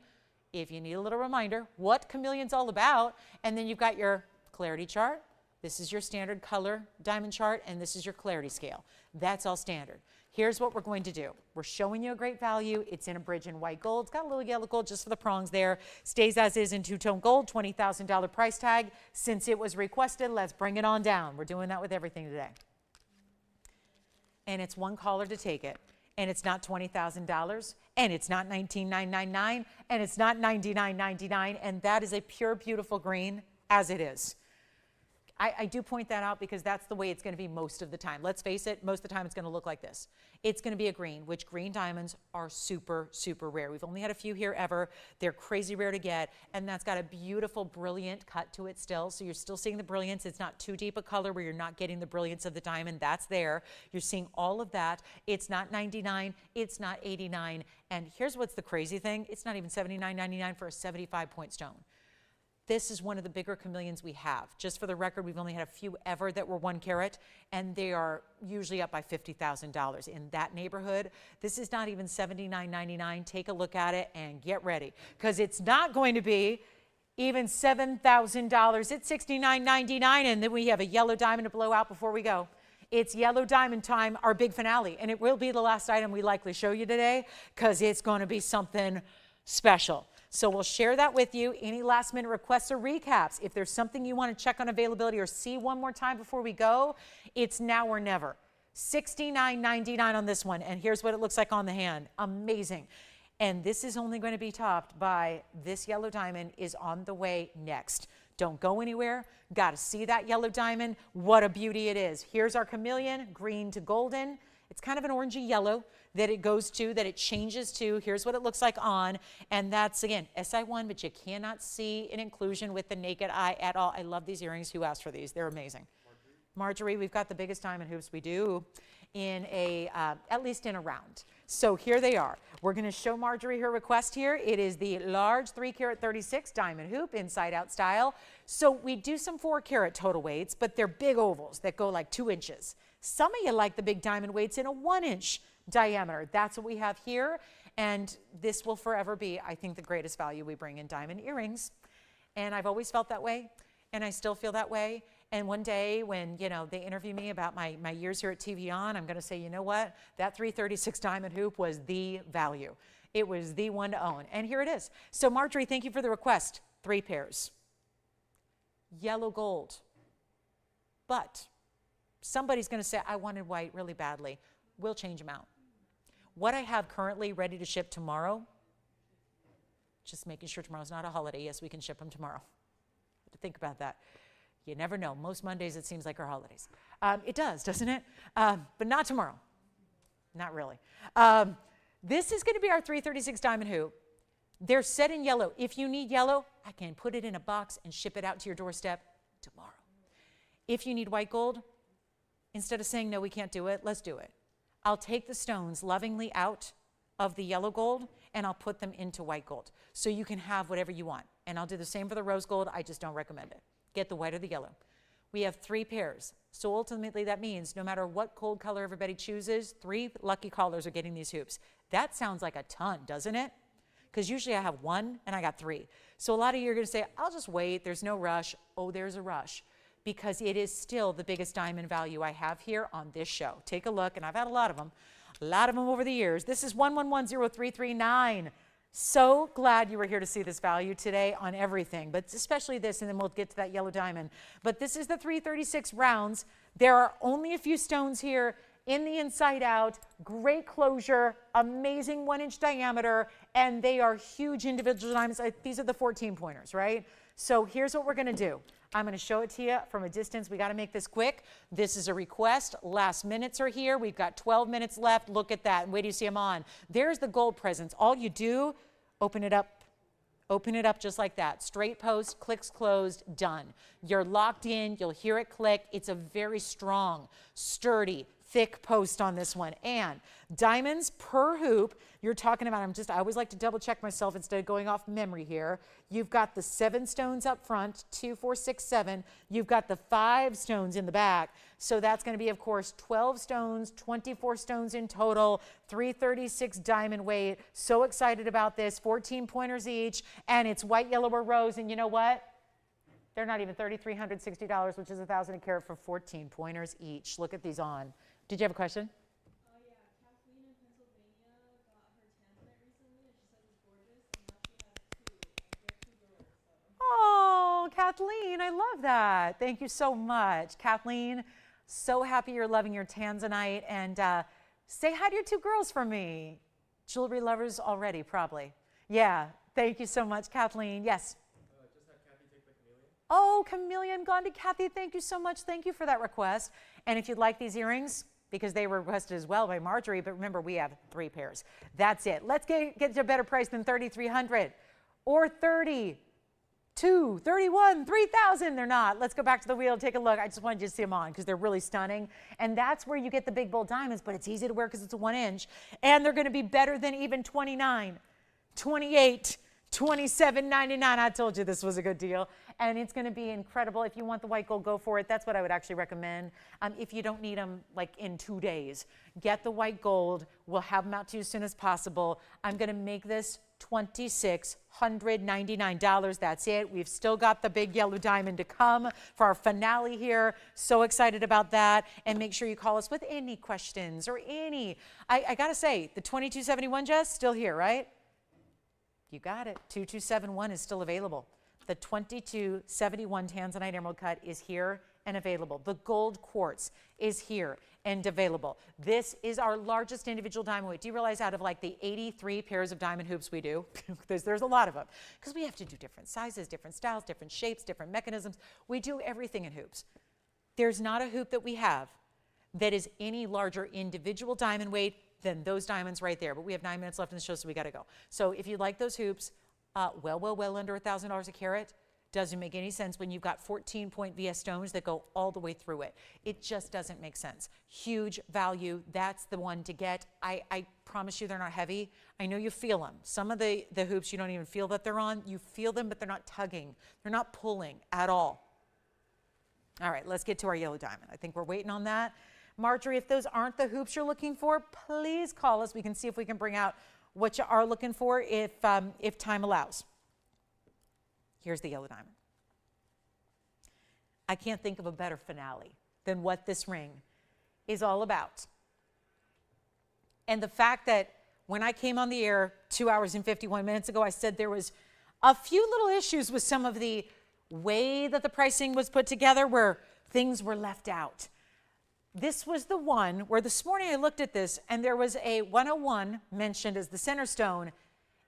if you need a little reminder, what chameleon's all about. And then you've got your clarity chart. This is your standard color diamond chart, and this is your clarity scale. That's all standard. Here's what we're going to do. We're showing you a great value. It's in a bridge in white gold. It's got a little yellow gold just for the prongs there. Stays as is in two-tone gold, $20,000 price tag. Since it was requested, let's bring it on down. We're doing that with everything today. And it's one caller to take it. And it's not $20,000, and it's not $19,999, and it's not $99.99, and that is a pure, beautiful green as it is. I do point that out because that's the way it's going to be most of the time. Let's face it, most of the time it's going to look like this. It's going to be a green, which green diamonds are super, super rare. We've only had a few here ever. They're crazy rare to get, and that's got a beautiful, brilliant cut to it still. So you're still seeing the brilliance. It's not too deep a color where you're not getting the brilliance of the diamond. That's there. You're seeing all of that. It's not 99. It's not 89. And here's what's the crazy thing. It's not even $79.99 for a 75-point stone. This is one of the bigger chameleons we have. Just for the record, we've only had a few ever that were 1 carat, and they are usually up by $50,000 in that neighborhood. This is not even $79.99. Take a look at it and get ready, because it's not going to be even $7,000. It's $69.99, and then we have a yellow diamond to blow out before we go. It's yellow diamond time, our big finale, and it will be the last item we likely show you today, because it's going to be something special. So we'll share that with you. Any last minute requests or recaps, if there's something you want to check on availability or see one more time before we go, it's now or never. $69.99 on this one, and here's what it looks like on the hand. Amazing. And this is only going to be topped by this yellow diamond is on the way next. Don't go anywhere. Got to see that yellow diamond. What a beauty it is. Here's our chameleon, green to golden. It's kind of an orangey yellow that it goes to, that it changes to. Here's what it looks like on. And that's, again, SI1, but you cannot see an inclusion with the naked eye at all. I love these earrings. Who asked for these? They're amazing. Marjorie, we've got the biggest diamond hoops we do in a, at least in a round. So here they are. We're going to show Marjorie her request here. It is the large 3 carat 36 diamond hoop, inside out style. So we do some 4 carat total weights, but they're big ovals that go like 2 inches. Some of you like the big diamond weights in a 1-inch diameter. That's what we have here. And this will forever be, I think, the greatest value we bring in diamond earrings. And I've always felt that way, and I still feel that way. And one day when, you know, they interview me about my years here at TVON, I'm going to say, you know what? That 336 diamond hoop was the value. It was the one to own. And here it is. So Marjorie, thank you for the request. 3 pairs. Yellow gold. But somebody's going to say, I wanted white really badly. We'll change them out. What I have currently ready to ship tomorrow, just making sure tomorrow's not a holiday. Yes, we can ship them tomorrow. Think about that. You never know. Most Mondays it seems like are holidays. It does, doesn't it? But not tomorrow. Not really. This is going to be our 336 diamond hoop. They're set in yellow. If you need yellow, I can put it in a box and ship it out to your doorstep tomorrow. If you need white gold, instead of saying, no, we can't do it, let's do it. I'll take the stones lovingly out of the yellow gold and I'll put them into white gold. So you can have whatever you want. And I'll do the same for the rose gold. I just don't recommend it. Get the white or the yellow. We have 3 pairs. So ultimately that means no matter what gold color everybody chooses, 3 lucky callers are getting these hoops. That sounds like a ton, doesn't it? Because usually I have 1 and I got 3. So a lot of you are going to say, I'll just wait. There's no rush. Oh, there's a rush. Because it is still the biggest diamond value I have here on this show. Take a look, and I've had a lot of them over the years. This is 1110339. So glad you were here to see this value today on everything, but especially this, and then we'll get to that yellow diamond. But this is the 336 rounds. There are only a few stones here in the inside out, great closure, amazing 1-inch diameter, and they are huge individual diamonds. These are the 14 pointers, right? So here's what we're going to do. I'm going to show it to you from a distance. We got to make this quick. This is a request. Last minutes are here. We've got 12 minutes left. Look at that. And wait till you see them on. There's the gold presence. All you do, open it up. Open it up just like that. Straight post, clicks closed, done. You're locked in. You'll hear it click. It's a very strong, sturdy, thick post on this one. And diamonds per hoop, you're talking about, I always like to double check myself instead of going off memory here. You've got the 7 stones up front, 2, 4, 6, 7. You've got the 5 stones in the back. So that's going to be, of course, 12 stones, 24 stones in total, 336 diamond weight. So excited about this, 14 pointers each, and it's white, yellow, or rose. And you know what? They're not even $3,360, which is $1,000 a carat for 14 pointers each. Look at these on. Did you have a question? Yeah, Kathleen in Pennsylvania got her Tanzanite recently, and she said it was gorgeous, and now she has 2. Like, they have 2 girls, so. Oh, Kathleen, I love that. Thank you so much. Kathleen, so happy you're loving your Tanzanite, and say hi to your 2 girls for me. Jewelry lovers already, probably. Yeah, thank you so much, Kathleen. Yes? Just have Kathy take the chameleon. Oh, chameleon gone to Kathy. Thank you so much. Thank you for that request. And if you'd like these earrings, because they were requested as well by Marjorie, but remember, we have 3 pairs. That's it. Let's get to a better price than $3,300 or $32, $31, $3,000. They're not. Let's go back to the wheel and take a look. I just wanted you to see them on because they're really stunning. And that's where you get the big bold diamonds, but it's easy to wear because it's a 1-inch. And they're going to be better than even 29, 28, $27.99. I told you this was a good deal, and it's going to be incredible. If you want the white gold, go for it. That's what I would actually recommend. If you don't need them like in 2 days, get the white gold. We'll have them out to you as soon as possible. I'm going to make this $2,699. That's it. We've still got the big yellow diamond to come for our finale here. So excited about that. And make sure you call us with any questions or any. I got to say, the 2271, Jess, still here, right? You got it. 2271 is still available. The 2271 Tanzanite Emerald Cut is here and available. The gold quartz is here and available. This is our largest individual diamond weight. Do you realize out of like the 83 pairs of diamond hoops we do, there's a lot of them, because we have to do different sizes, different styles, different shapes, different mechanisms. We do everything in hoops. There's not a hoop that we have that is any larger individual diamond weight than those diamonds right there. But we have 9 minutes left in the show, so we got to go. So if you like those hoops, well under $1,000 a carat. Doesn't make any sense when you've got 14-point VS stones that go all the way through it. It just doesn't make sense. Huge value. That's the one to get. I promise you they're not heavy. I know you feel them. Some of the hoops you don't even feel that they're on. You feel them, but they're not tugging. They're not pulling at all. All right, let's get to our yellow diamond. I think we're waiting on that. Marjorie, if those aren't the hoops you're looking for, please call us. We can see if we can bring out what you are looking for if time allows. Here's the yellow diamond. I can't think of a better finale than what this ring is all about. And the fact that when I came on the air 2 hours and 51 minutes ago, I said there was a few little issues with some of the way that the pricing was put together where things were left out. This was the one where this morning I looked at this and there was a 101 mentioned as the center stone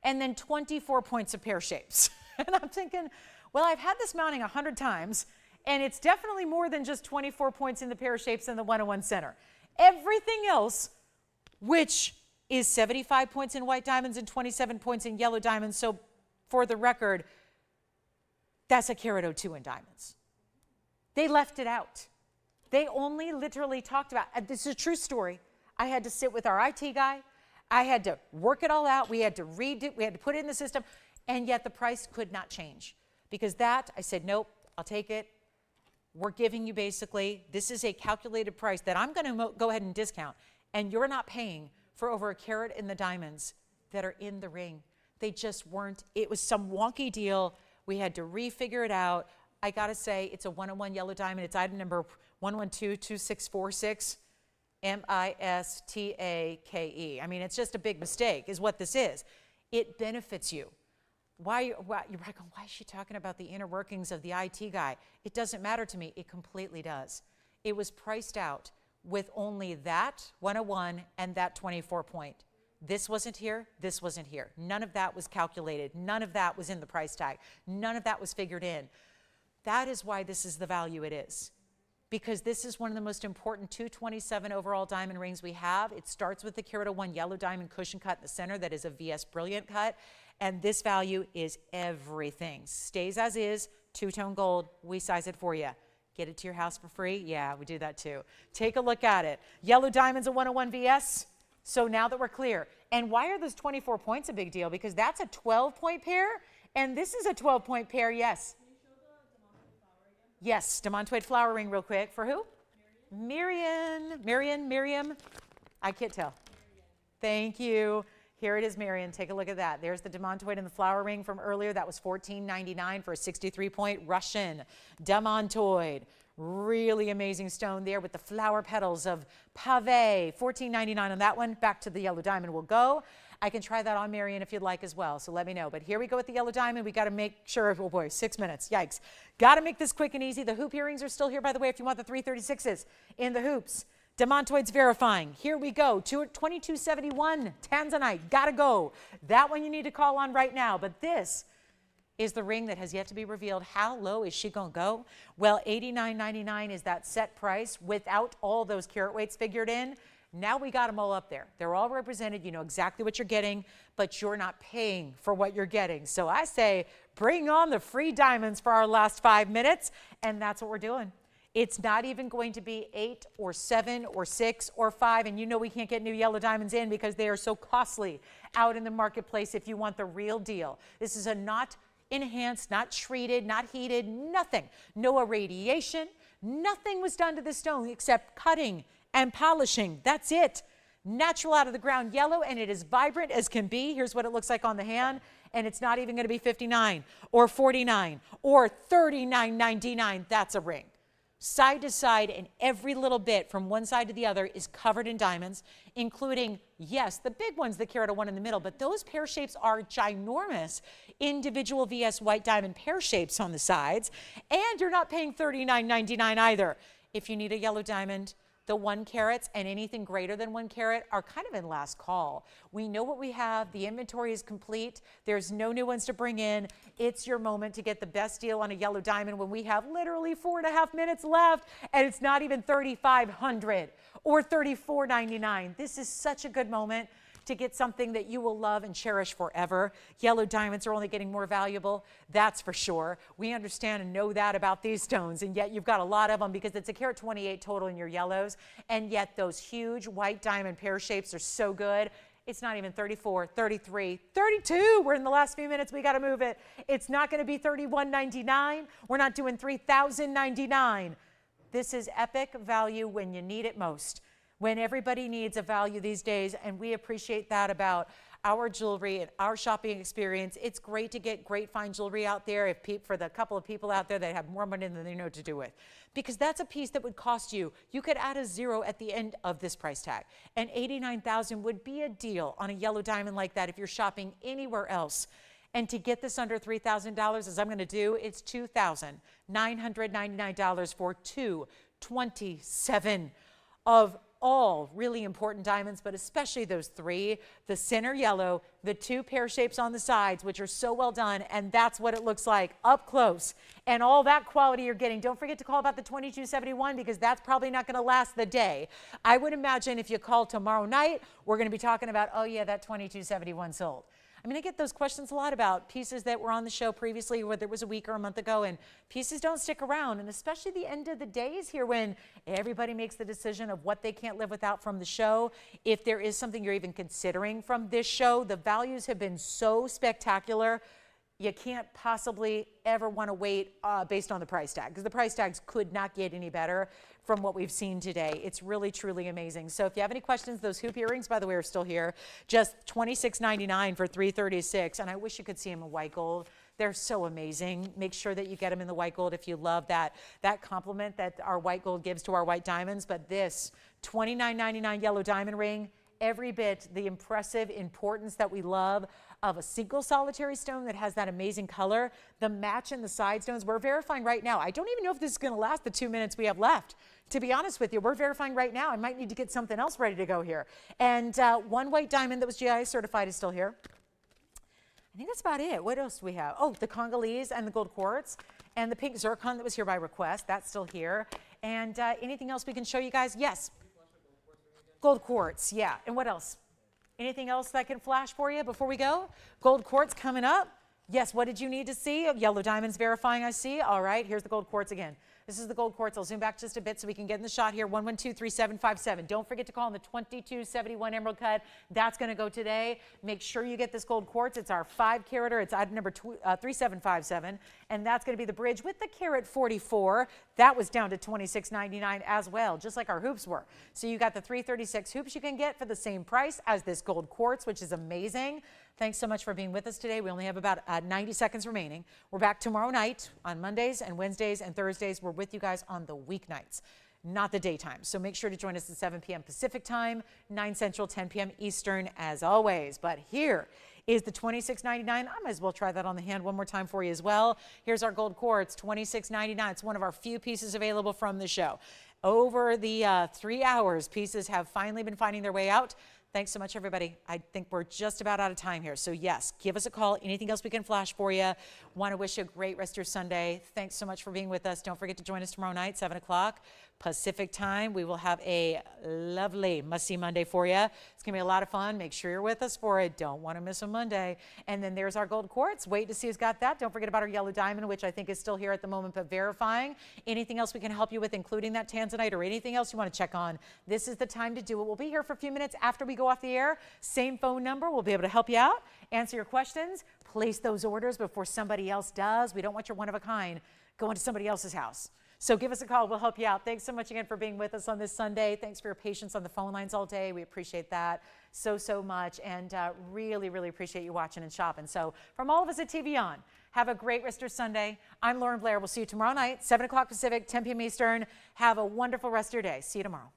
and then 24 points of pear shapes. And I'm thinking, well, I've had this mounting 100 times and it's definitely more than just 24 points in the pear shapes and the 101 center. Everything else, which is 75 points in white diamonds and 27 points in yellow diamonds. So for the record, that's a carat 02 in diamonds. They left it out. They only literally talked about, this is a true story. I had to sit with our IT guy. I had to work it all out. We had to read it. We had to put it in the system. And yet the price could not change. Because that, I said, nope, I'll take it. We're giving you basically, this is a calculated price that I'm going to go ahead and discount. And you're not paying for over a carat in the diamonds that are in the ring. They just weren't. It was some wonky deal. We had to refigure it out. I got to say, it's a 101 yellow diamond. It's item number 1122646. MISTAKE. I mean, it's just a big mistake is what this is. It benefits you. You're like, why is she talking about the inner workings of the IT guy? It doesn't matter to me. It completely does. It was priced out with only that 101 and that 24 point. This wasn't here. This wasn't here. None of that was calculated. None of that was in the price tag. None of that was figured in. That is why this is the value it is. Because this is one of the most important 227 overall diamond rings we have. It starts with the carat 01 yellow diamond cushion cut in the center that is a VS brilliant cut. And this value is everything. Stays as is, two-tone gold. We size it for you. Get it to your house for free? Yeah, we do that too. Take a look at it. Yellow diamonds a 101 VS. So now that we're clear. And why are those 24 points a big deal? Because that's a 12-point pair, and this is a 12-point pair, yes. Yes, demantoid flower ring real quick. For who? Miriam. I can't tell. Thank you. Here it is, Marion. Take a look at that. There's the demantoid and the flower ring from earlier. That was $14.99 for a 63-point Russian demantoid. Really amazing stone there with the flower petals of pave. $14.99 on that one. Back to the yellow diamond we'll go. I can try that on Marion if you'd like as well, so let me know. But here we go with the yellow diamond. We got to make sure, oh boy, 6 minutes, yikes. Got to make this quick and easy. The hoop earrings are still here, by the way, if you want the 336s in the hoops. Demantoid's verifying. Here we go, 2271, Tanzanite, got to go. That one you need to call on right now, but this is the ring that has yet to be revealed. How low is she going to go? Well, $89.99 is that set price without all those carat weights figured in. Now we got them all up there. They're all represented. You know exactly what you're getting, but you're not paying for what you're getting. So I say, bring on the free diamonds for our last 5 minutes, and that's what we're doing. It's not even going to be 8 or 7 or 6 or 5, and you know we can't get new yellow diamonds in because they are so costly out in the marketplace if you want the real deal. This is a not enhanced, not treated, not heated, nothing. No irradiation. Nothing was done to the stone except cutting and polishing. That's it. Natural out of the ground yellow, and it is vibrant as can be. Here's what it looks like on the hand, and it's not even going to be $59 or $49 or $39.99. That's a ring. Side to side, and every little bit from one side to the other is covered in diamonds, including, yes, the big ones, the carat 01 in the middle, but those pear shapes are ginormous individual VS white diamond pear shapes on the sides, and you're not paying $39.99 either. If you need a yellow diamond, the 1 carats and anything greater than 1 carat are kind of in last call. We know what we have. The inventory is complete. There's no new ones to bring in. It's your moment to get the best deal on a yellow diamond when we have literally 4.5 minutes left, and it's not even $3,500 or $34.99. This is such a good moment to get something that you will love and cherish forever. Yellow diamonds are only getting more valuable, that's for sure. We understand and know that about these stones, and yet you've got a lot of them because it's a carat 28 total in your yellows, and yet those huge white diamond pear shapes are so good. It's not even 34, 33, 32. We're in the last few minutes. We got to move it. It's not going to be $31.99. We're not doing $3,099. This is epic value when you need it most, when everybody needs a value these days, and we appreciate that about our jewelry and our shopping experience. It's great to get great fine jewelry out there for the couple of people out there that have more money than they know what to do with, because that's a piece that would cost you. You could add a 0 at the end of this price tag, and $89,000 would be a deal on a yellow diamond like that if you're shopping anywhere else. And to get this under $3,000, as I'm going to do, it's $2,999 for 227 of all really important diamonds, but especially those three, the center yellow, the two pear shapes on the sides, which are so well done. And that's what it looks like up close. And all that quality you're getting. Don't forget to call about the 2271 because that's probably not going to last the day. I would imagine if you call tomorrow night, we're going to be talking about, oh yeah, that 2271 sold. I mean, I get those questions a lot about pieces that were on the show previously, whether it was a week or a month ago, and pieces don't stick around. And especially the end of the days here when everybody makes the decision of what they can't live without from the show. If there is something you're even considering from this show, the values have been so spectacular. You can't possibly ever want to wait based on the price tag, because the price tags could not get any better from what we've seen today. It's really, truly amazing. So if you have any questions, those hoop earrings, by the way, are still here. Just $26.99 for $336. And I wish you could see them in white gold. They're so amazing. Make sure that you get them in the white gold if you love that compliment that our white gold gives to our white diamonds. But this $29.99 yellow diamond ring, every bit the impressive importance that we love of a single solitary stone that has that amazing color, the match in the side stones. We're verifying right now. I don't even know if this is going to last the 2 minutes we have left. To be honest with you, we're verifying right now. I might need to get something else ready to go here. And one white diamond that was GI certified is still here. I think that's about it. What else do we have? Oh, the Congolese and the gold quartz and the pink zircon that was here by request. That's still here. And anything else we can show you guys? Yes. Gold quartz, yeah. And what else? Anything else that can flash for you before we go? Gold quartz coming up. Yes, what did you need to see? Yellow diamonds verifying I see. All right, here's the gold quartz again. This is the gold quartz. I'll zoom back just a bit so we can get in the shot here. 112-3757. Don't forget to call on the 2271 emerald cut. That's going to go today. Make sure you get this gold quartz. It's our 5-carater. It's item number 3757. And that's going to be the bridge with the carat 44. That was down to $26.99 as well, just like our hoops were. So you got the 336 hoops you can get for the same price as this gold quartz, which is amazing. Thanks so much for being with us today. We only have about 90 seconds remaining. We're back tomorrow night on Mondays and Wednesdays and Thursdays. We're with you guys on the weeknights, not the daytime. So make sure to join us at 7 p.m. Pacific time, 9 Central, 10 p.m. Eastern as always. But here is the $26.99. I might as well try that on the hand one more time for you as well. Here's our gold quartz, $26.99. It's one of our few pieces available from the show. Over the 3 hours, pieces have finally been finding their way out. Thanks so much, everybody. I think we're just about out of time here. So yes, give us a call. Anything else we can flash for you. Want to wish you a great rest of your Sunday. Thanks so much for being with us. Don't forget to join us tomorrow night, 7 o'clock Pacific time. We will have a lovely must-see Monday for you. It's going to be a lot of fun. Make sure you're with us for it. Don't want to miss a Monday. And then there's our gold quartz. Wait to see who's got that. Don't forget about our yellow diamond, which I think is still here at the moment, but verifying. Anything else we can help you with, including that Tanzanite or anything else you want to check on, this is the time to do it. We'll be here for a few minutes after we go off the air. Same phone number. We'll be able to help you out, answer your questions, place those orders before somebody else does. We don't want your one-of-a-kind going to somebody else's house. So give us a call. We'll help you out. Thanks so much again for being with us on this Sunday. Thanks for your patience on the phone lines all day. We appreciate that so much, and really, really appreciate you watching and shopping. So from all of us at TVON, have a great rest of your Sunday. I'm Lauren Blair. We'll see you tomorrow night, 7 o'clock Pacific, 10 p.m. Eastern. Have a wonderful rest of your day. See you tomorrow.